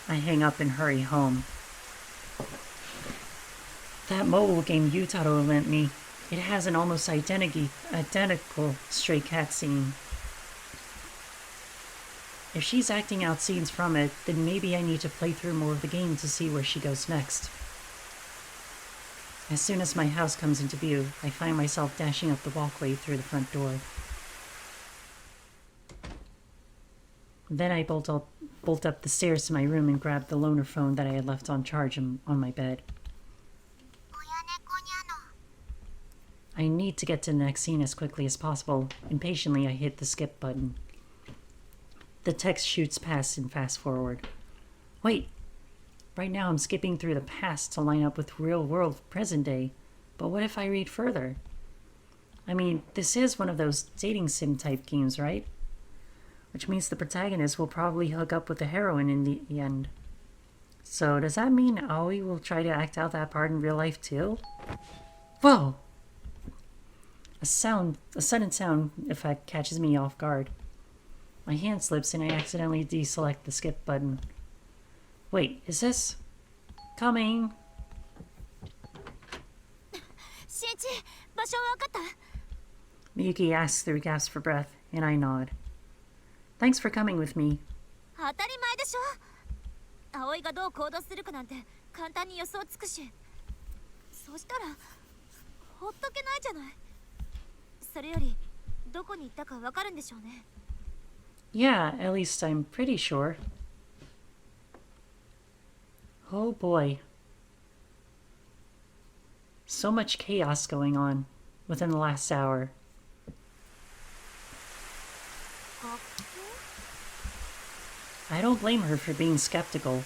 I hang up and hurry home. That mobile game Yutaro lent me, it has an almost identical stray cat scene. If she's acting out scenes from it, then maybe I need to play through more of the game to see where she goes next. As soon as my house comes into view, I find myself dashing up the walkway through the front door. Then I bolt up the stairs to my room and grab the loaner phone that I had left on charge on my bed. I need to get to the next scene as quickly as possible. Impatiently, I hit the skip button. The text shoots past and fast forward. Wait! Right now I'm skipping through the past to line up with real-world present day. But what if I read further? I mean, this is one of those dating sim type games, right? Which means the protagonist will probably hook up with the heroine in the end. So does that mean Aoi will try to act out that part in real life too? Whoa! A sudden sound effect catches me off guard. My hand slips and I accidentally deselect the skip button. Wait, is this... coming? Shinichi, 場所わかった? Miyuki asks through gasps for breath, and I nod. Thanks for coming with me. 当たり前でしょ。葵がどう行動するかなんて簡単に予想つくし。そしたらほっとけないじゃない。それよりどこに行ったかわかるんでしょうね。Yeah, at least I'm pretty sure. Oh boy. So much chaos going on within the last hour. I don't blame her for being skeptical.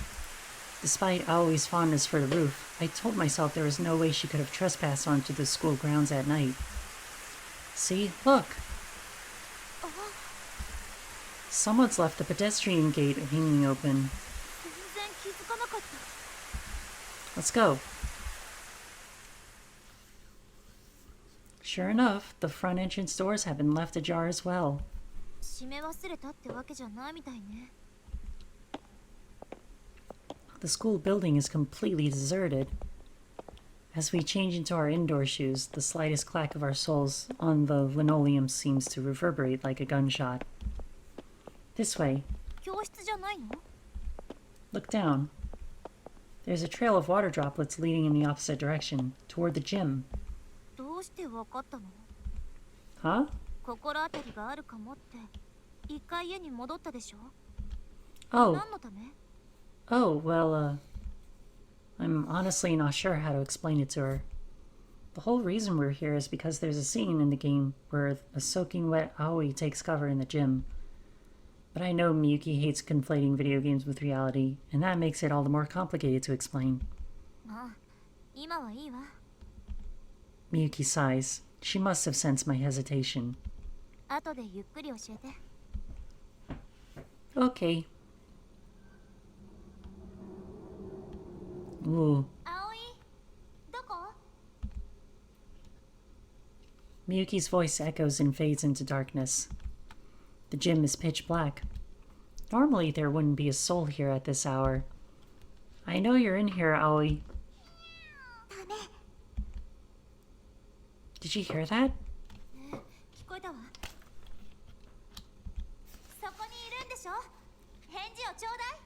Despite Aoi's fondness for the roof, I told myself there was no way she could have trespassed onto the school grounds at night. See, look! Someone's left the pedestrian gate hanging open. Let's go. Sure enough, the front entrance doors have been left ajar as well. 閉め忘れたってわけじゃないみたいね。The school building is completely deserted. As we change into our indoor shoes, the slightest clack of our soles on the linoleum seems to reverberate like a gunshot. This way. 教室じゃないの? Look down. There's a trail of water droplets leading in the opposite direction, toward the gym. どうしてわかったの? Huh? 心当たりがあるかもって。一回家に戻ったでしょ? Oh. 何のため? Oh, well, I'm honestly not sure how to explain it to her. The whole reason we're here is because there's a scene in the game where a soaking wet Aoi takes cover in the gym. But I know Miyuki hates conflating video games with reality, and that makes it all the more complicated to explain. ああ、今はいいわ。Miyuki sighs. She must have sensed my hesitation. 後でゆっくり教えて。Okay. Ooh. 葵、どこ? Miyuki's voice echoes and fades into darkness. The gym is pitch black. Normally there wouldn't be a soul here at this hour. I know you're in here, Aoi. Did you hear that? 聞こえたわ。そこにいるんでしょ? 返事をちょうだい。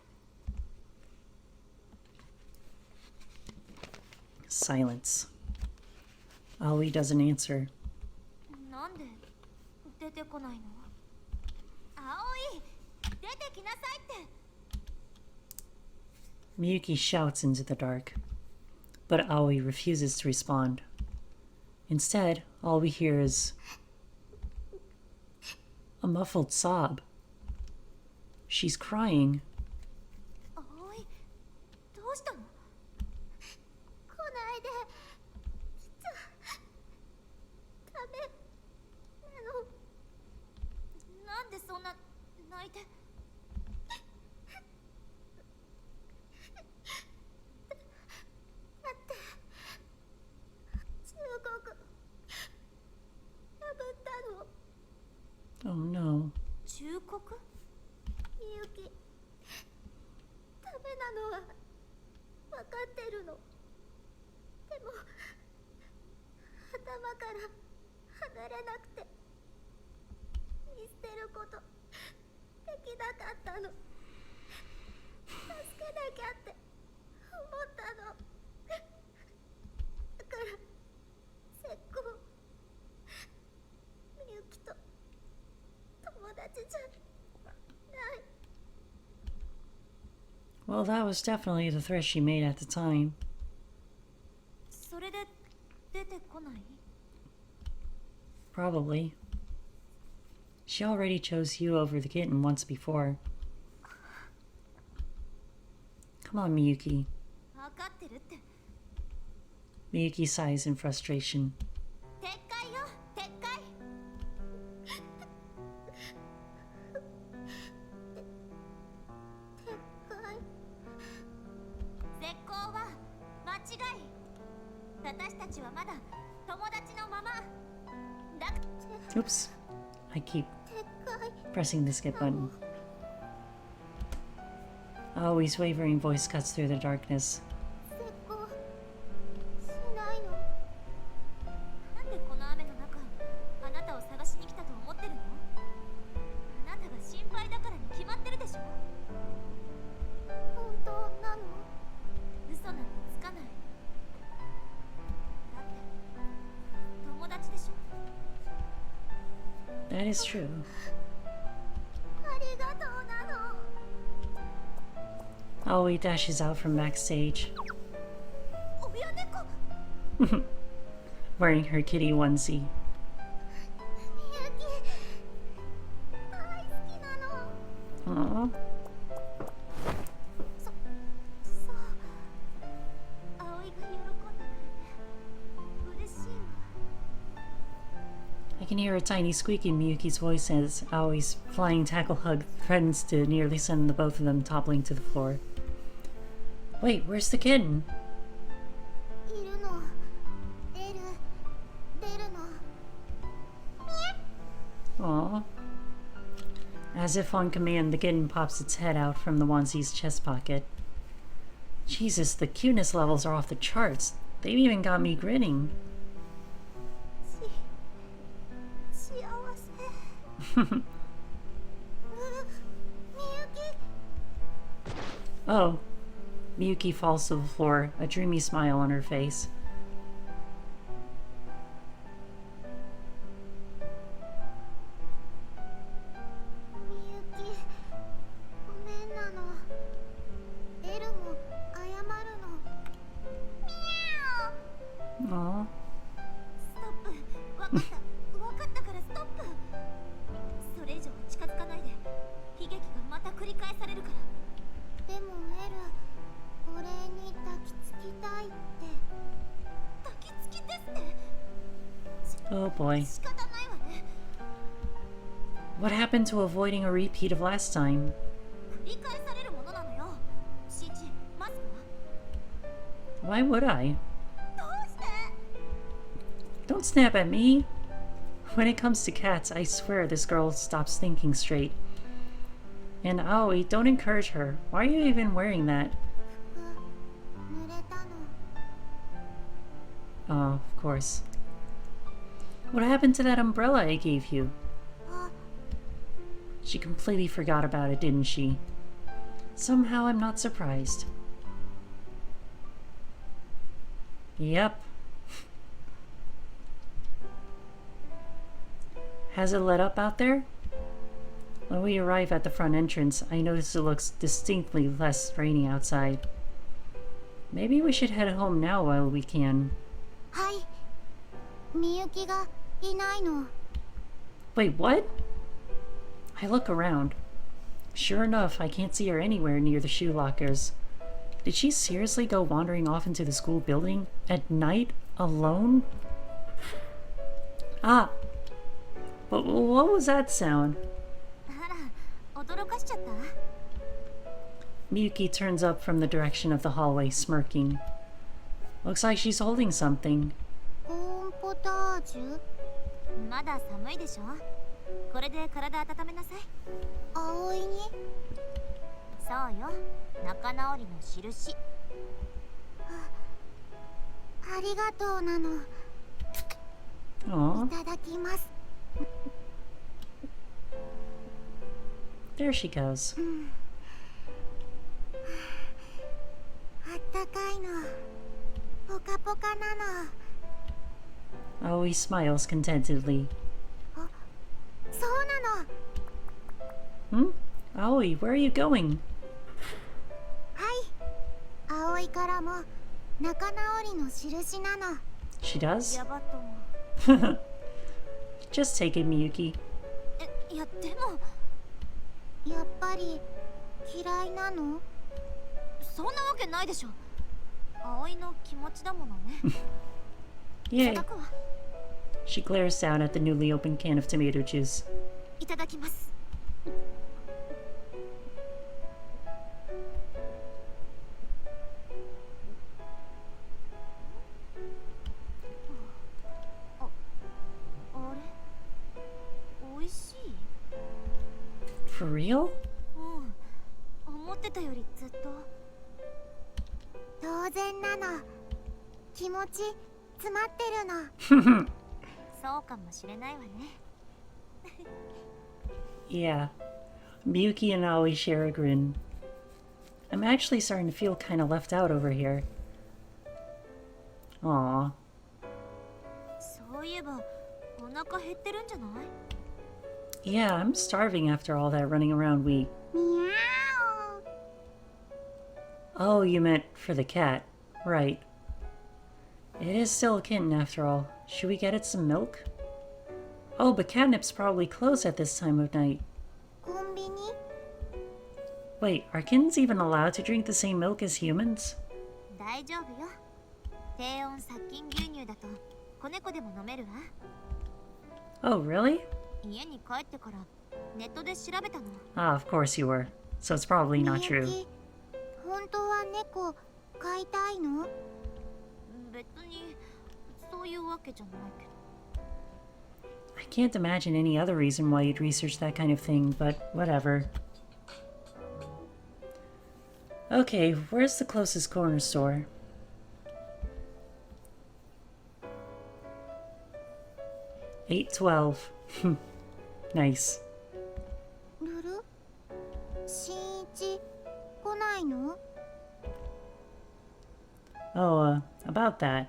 Silence. Aoi doesn't answer. なんで出てこないの？葵、出てきなさいって。 Miyuki shouts into the dark, but Aoi refuses to respond. Instead, all we hear is a muffled sob. She's crying. 葵、どうしたの？来ないで。実はダメなの。なんでそんな泣いて。だって忠告破ったの。 Oh no. 忠告？みゆき、ダメなのは分かってるの。でも頭から離れなくて、見捨てることできなかったの。助けなきゃって思ったの。だから石膏、みゆきと友達じゃない。 Well, that was definitely the threat she made at the time. それで出てこない？ Probably. She already chose you over the kitten once before. Come on, Miyuki. 分かってるって。 Miyuki sighs in frustration. 撤回よ、撤回。撤回。絶好は間違い。私たちはまだ友達のまま。だって。 Oops. I keep 撤回。 pressing the skip button. Aoi's wavering voice cuts through the darkness. 絶好しないの？なんでこの雨の中、あなたを探しに来たと思ってるの？あなたが心配だからに決まってるでしょ。本当なの？嘘なんてつかない。だって友達でしょ。 That is true. ありがとうなの。 Aoi dashes out from backstage, 親猫。 wearing her kitty onesie. みゆき、大好きなの。 Aww. そう葵が喜んでくれて嬉しいわ。 I can hear a tiny squeak in Miyuki's voice as Aoi's flying tackle hug threatens to nearly send the both of them toppling to the floor. Wait, where's the kitten? いるの。出るの。 Aww. As if on command, the kitten pops its head out from the onesie's chest pocket. Jesus, the cuteness levels are off the charts. They've even got me grinning. 幸せ。みゆき。 Oh. Miyuki falls to the floor, a dreamy smile on her face. みゆき、ごめんなの。エルも謝るの。ミャー。 Aww. ストップ。わかったからストップ。それ以上近づかないで。悲劇がまた繰り返されるから。でもエル、お礼に抱きつきたいって。抱きつきですって。 Oh boy. 仕方ないわね。 What happened to avoiding a repeat of last time? 繰り返されるものなのよ。シンジ、マスクは？ Why would I? どうして？ Don't snap at me! When it comes to cats, I swear this girl stops thinking straight. And Aoi, don't encourage her. Why are you even wearing that? 濡れたの。 Oh, of course. What happened to that umbrella I gave you? あ、 She completely forgot about it, didn't she? Somehow I'm not surprised. Yep. Has it lit up out there? When we arrive at the front entrance, I notice it looks distinctly less rainy outside. Maybe we should head home now while we can. はい。みゆきがいないの。 Wait, what? I look around. Sure enough, I can't see her anywhere near the shoe lockers. Did she seriously go wandering off into the school building at night alone? Ah! What was that sound? あら、驚かしちゃった？ Miyuki turns up from the direction of the hallway, smirking. Looks like she's holding something. コーンポタージュ？まだ寒いでしょ？これで体温めなさい。葵に？そうよ。仲直りの印。ありがとうなの。 Aww. いただきます。 There she goes. あったかいの。ポカポカなの。 Aoi smiles contentedly. そうなの。 Hmm? Aoi, where are you going? はい。葵からも仲直りの印なの。 She does? やばとも。 Just take it, Miyuki. いやでもやっぱり嫌いなの？そんなわけないでしょ。葵の気持ちだものね。 Yay. いただくわ。 She glares down at the newly opened can of tomato juice. いただきます。あれ？美味しい？ For real? うん。思ってたよりずっと。当然なの。気持ち詰まってるの。そうかもしれないわね。 Yeah. Miyuki and Aoi share a grin. I'm actually starting to feel kind of left out over here. Aww. そういえばお腹減ってるんじゃない？ Yeah, I'm starving after all that running around we... ミャー Oh, you meant for the cat. Right. It is still a kitten after all. Should we get it some milk? Oh, but catnip's probably closed at this time of night. コンビニ？ Wait, are kittens even allowed to drink the same milk as humans? 大丈夫よ。低温殺菌牛乳だと子猫でも飲めるわ。 Oh, really? 家に帰ってからネットで調べたの。 Ah, of course you were. So it's probably not み true. ゆき、本当は猫飼いたいの？別にそういうわけじゃないけど。 I can't imagine any other reason why you'd research that kind of thing, but whatever. Okay, where's the closest corner store? $8.12. Nice. ルル？しんいち来ないの？ Oh, about that.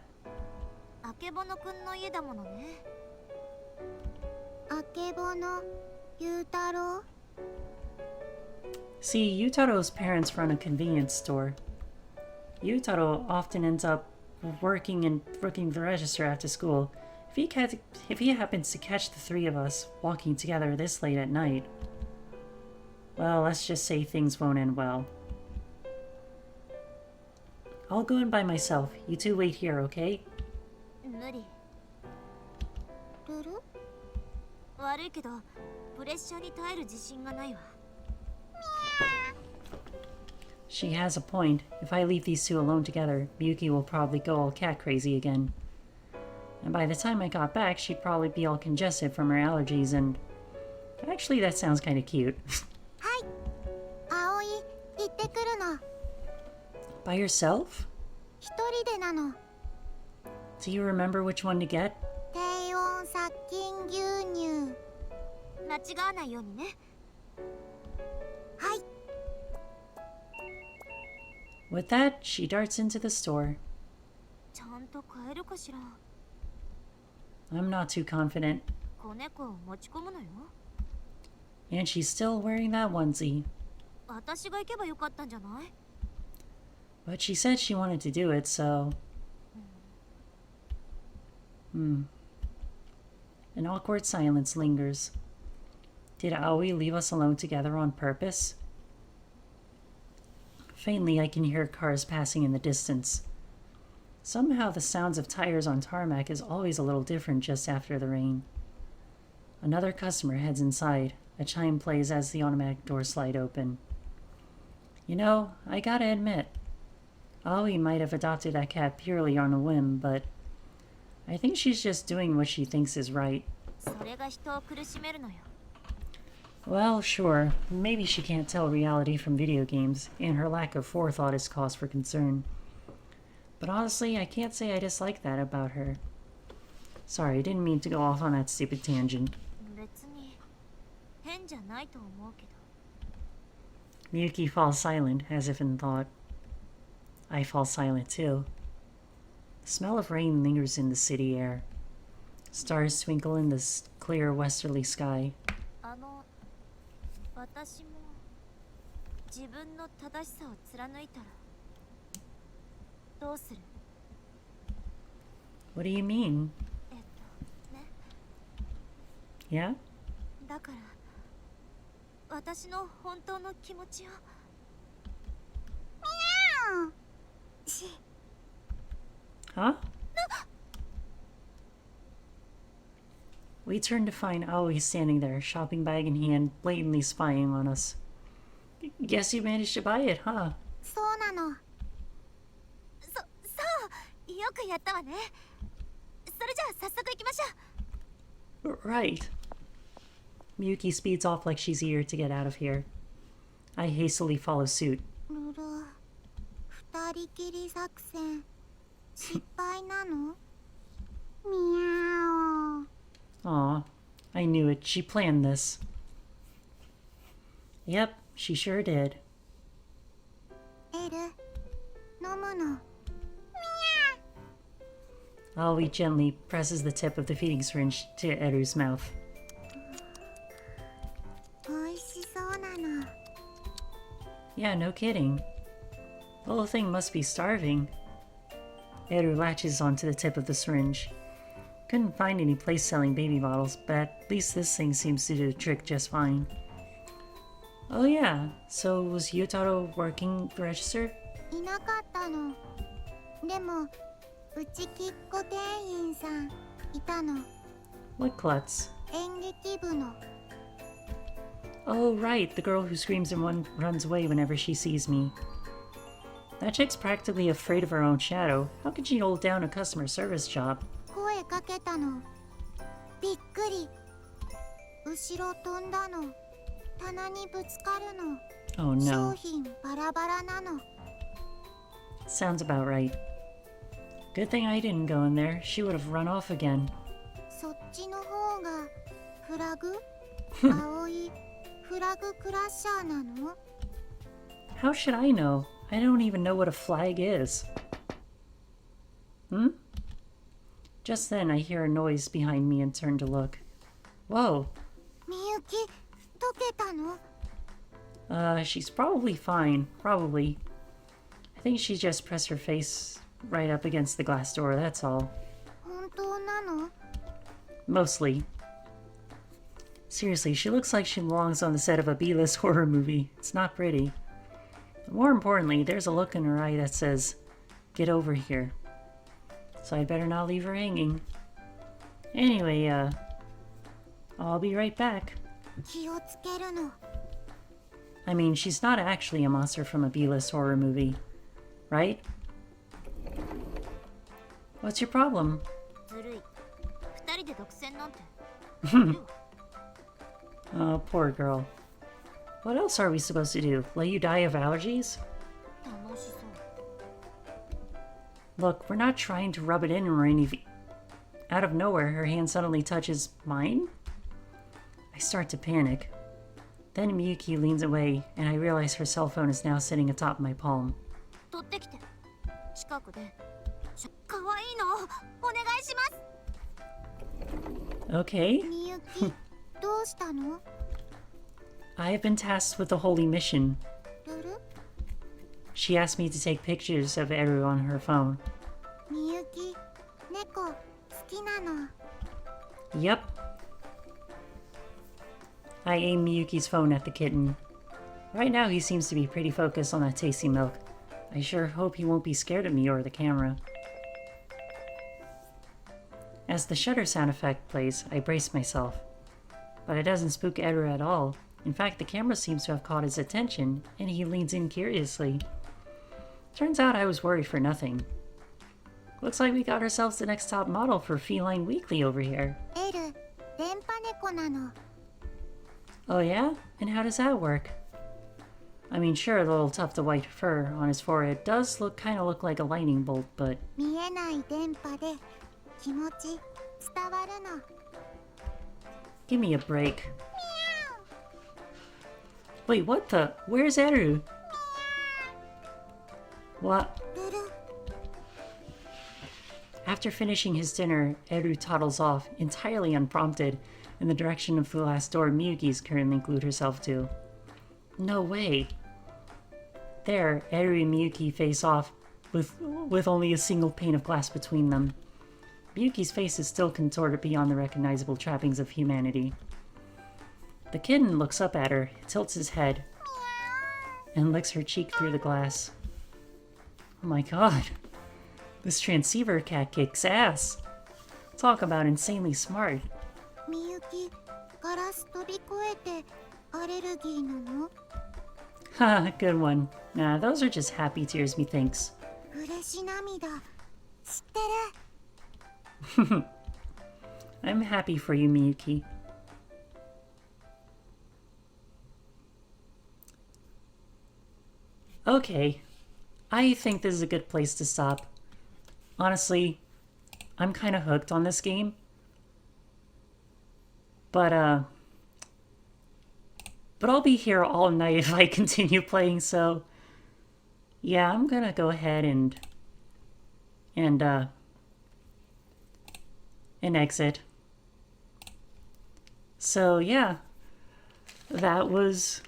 あけぼのくんの家だものね。あけぼのゆうたろう？ See, Yutaro's parents run a convenience store. Yutaro often ends up working the register after school. If he happens to catch the three of us walking together this late at night, well, let's just say things won't end well. I'll go in by myself. You two wait here, okay? 無理。ルル？悪いけどプレッシャーに耐える自信がないわ。 She has a point. If I leave these two alone together, Miyuki will probably go all cat crazy again. And by the time I got back, she'd probably be all congested from her allergies and... Actually, that sounds kind of cute. はい。葵、行ってくるの。 By yourself? 一人でなの。 Do you remember which one to get? 低温殺菌牛乳。間違わないようにね。はい。 With that, she darts into the store. ちゃんと買えるかしら。 I'm not too confident. 子猫を持ち込むのよ。 And she's still wearing that onesie. 私が行けばよかったんじゃない？ But she said she wanted to do it, so... An awkward silence lingers. Did Aoi leave us alone together on purpose? Faintly, I can hear cars passing in the distance. Somehow the sounds of tires on tarmac is always a little different just after the rain. Another customer heads inside. A chime plays as the automatic doors slide open. You know, I gotta admit, Aoi might have adopted that cat purely on a whim, but I think she's just doing what she thinks is right. それが人を苦しめるのよ。 Well, sure, maybe she can't tell reality from video games, and her lack of forethought is cause for concern. But honestly, I can't say I dislike that about her. Sorry, I didn't mean to go off on that stupid tangent. 別に変じゃないと思うけど。 Miyuki falls silent, as if in thought. I fall silent too. The smell of rain lingers in the city air. Stars twinkle in the clear westerly sky. 私も自分の正しさを貫いたらどうする？ What do you mean? ね。 Yeah? だから私の本当の気持ちを。Huh? We turn to find Aoi standing there, shopping bag in hand, blatantly spying on us. Guess you managed to buy it, huh? そうなの。そうよくやったわね。それじゃあ早速行きましょう。 Right. Miyuki speeds off like she's eager to get out of here. I hastily follow suit. ルル、二人きり作戦失敗なの？ミャオ。 Aw, I knew it. She planned this. Yep, she sure did. エル、飲むの。 Aoi gently presses the tip of the feeding syringe to Eru's mouth. 美味しそうなの。 Yeah, no kidding. The little thing must be starving. Eru latches onto the tip of the syringe. Couldn't find any place selling baby bottles, but at least this thing seems to do the trick just fine. Oh yeah, so was Yotaro working the register? いなかったの。でも、うちきっこ店員さんいたの。 What klutz? 演劇部の。 Oh right, the girl who screams and runs away whenever she sees me. That chick's practically afraid of her own shadow. How could she hold down a customer service job? 声かけたの。びっくり。後ろ飛んだの。棚にぶつかるの。 Oh 商 no. 品バラバラなの。 Sounds about right. Good thing I didn't go in there. She would have run off again. そっちの方がフラグ青いフラグクラッシャーなの？ How should I know? I don't even know what a flag is. Hmm? Just then I hear a noise behind me and turn to look. Whoa. みゆき、溶けたの？ She's probably fine. Probably. I think she just pressed her face right up against the glass door, that's all. 本当なの？ Mostly. Seriously, she looks like she belongs on the set of a B-list horror movie. It's not pretty. But more importantly, there's a look in her eye that says, "Get over here." So I'd better not leave her hanging. Anyway, I'll be right back. 気をつけるの。 I mean, she's not actually a monster from a B-list horror movie, right? What's your problem? ずるい。二人で独占なんて。 Oh, poor girl. What else are we supposed to do? Let you die of allergies? 楽しそう。 Look, we're not trying to rub it in or anything. Out of nowhere, her hand suddenly touches mine? I start to panic. Then Miyuki leans away, and I realize her cell phone is now sitting atop my palm. 取ってきて。近くでかわいいのお願いします。 Okay. みゆき、どうしたの？ I have been tasked with a holy mission. ルル？ She asked me to take pictures of Eru on her phone. みゆき、猫好きなの。 Yep. I aim Miyuki's phone at the kitten. Right now he seems to be pretty focused on that tasty milk. I sure hope he won't be scared of me or the camera. As the shutter sound effect plays, I brace myself. But it doesn't spook Eru at all. In fact, the camera seems to have caught his attention, and he leans in curiously. Turns out I was worried for nothing. Looks like we got ourselves the next top model for Feline Weekly over here. エル、電波猫なの。 Oh yeah? And how does that work? I mean, sure, the little tuft of white fur on his forehead does kinda look like a lightning bolt, but... 見えない電波で気持ち伝わるの。 Give me a break. Wait, what the? Where's Eru? What? ルル、 After finishing his dinner, Eru toddles off, entirely unprompted, in the direction of the glass door Miyuki's currently glued herself to. No way. There, Eru and Miyuki face off, with only a single pane of glass between them. Miyuki's face is still contorted beyond the recognizable trappings of humanity. The kitten looks up at her, tilts his head, and licks her cheek through the glass. Oh my god. This transceiver cat kicks ass. Talk about insanely smart. みゆき、ガラス飛び越えてアレルギーなの？ Haha, good one. Nah, those are just happy tears, methinks. 嬉し涙、知ってる。 I'm happy for you, Miyuki. Okay. I think this is a good place to stop. Honestly, I'm kind of hooked on this game. But I'll be here all night if I continue playing, so... Yeah, I'm gonna go ahead and exit. So, yeah. That was...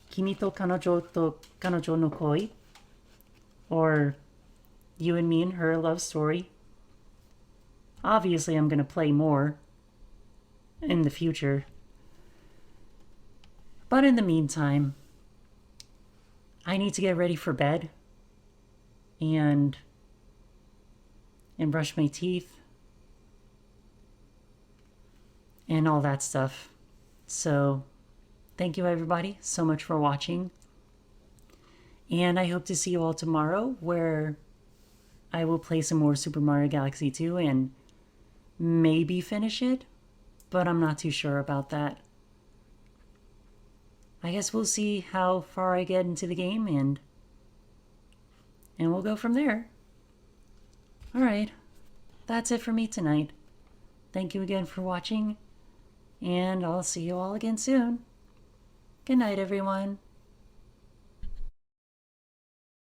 Kimi to Kanojo no Koi. Or... You and Me and Her love story. Obviously, I'm gonna play more in the future. But in the meantime, I need to get ready for bed and brush my teeth and all that stuff. So, thank you everybody so much for watching. And I hope to see you all tomorrow, where I will play some more Super Mario Galaxy 2 and maybe finish it, but I'm not too sure about that. I guess we'll see how far I get into the game, and we'll go from there. Alright, that's it for me tonight. Thank you again for watching, and I'll see you all again soon. Good night, everyone.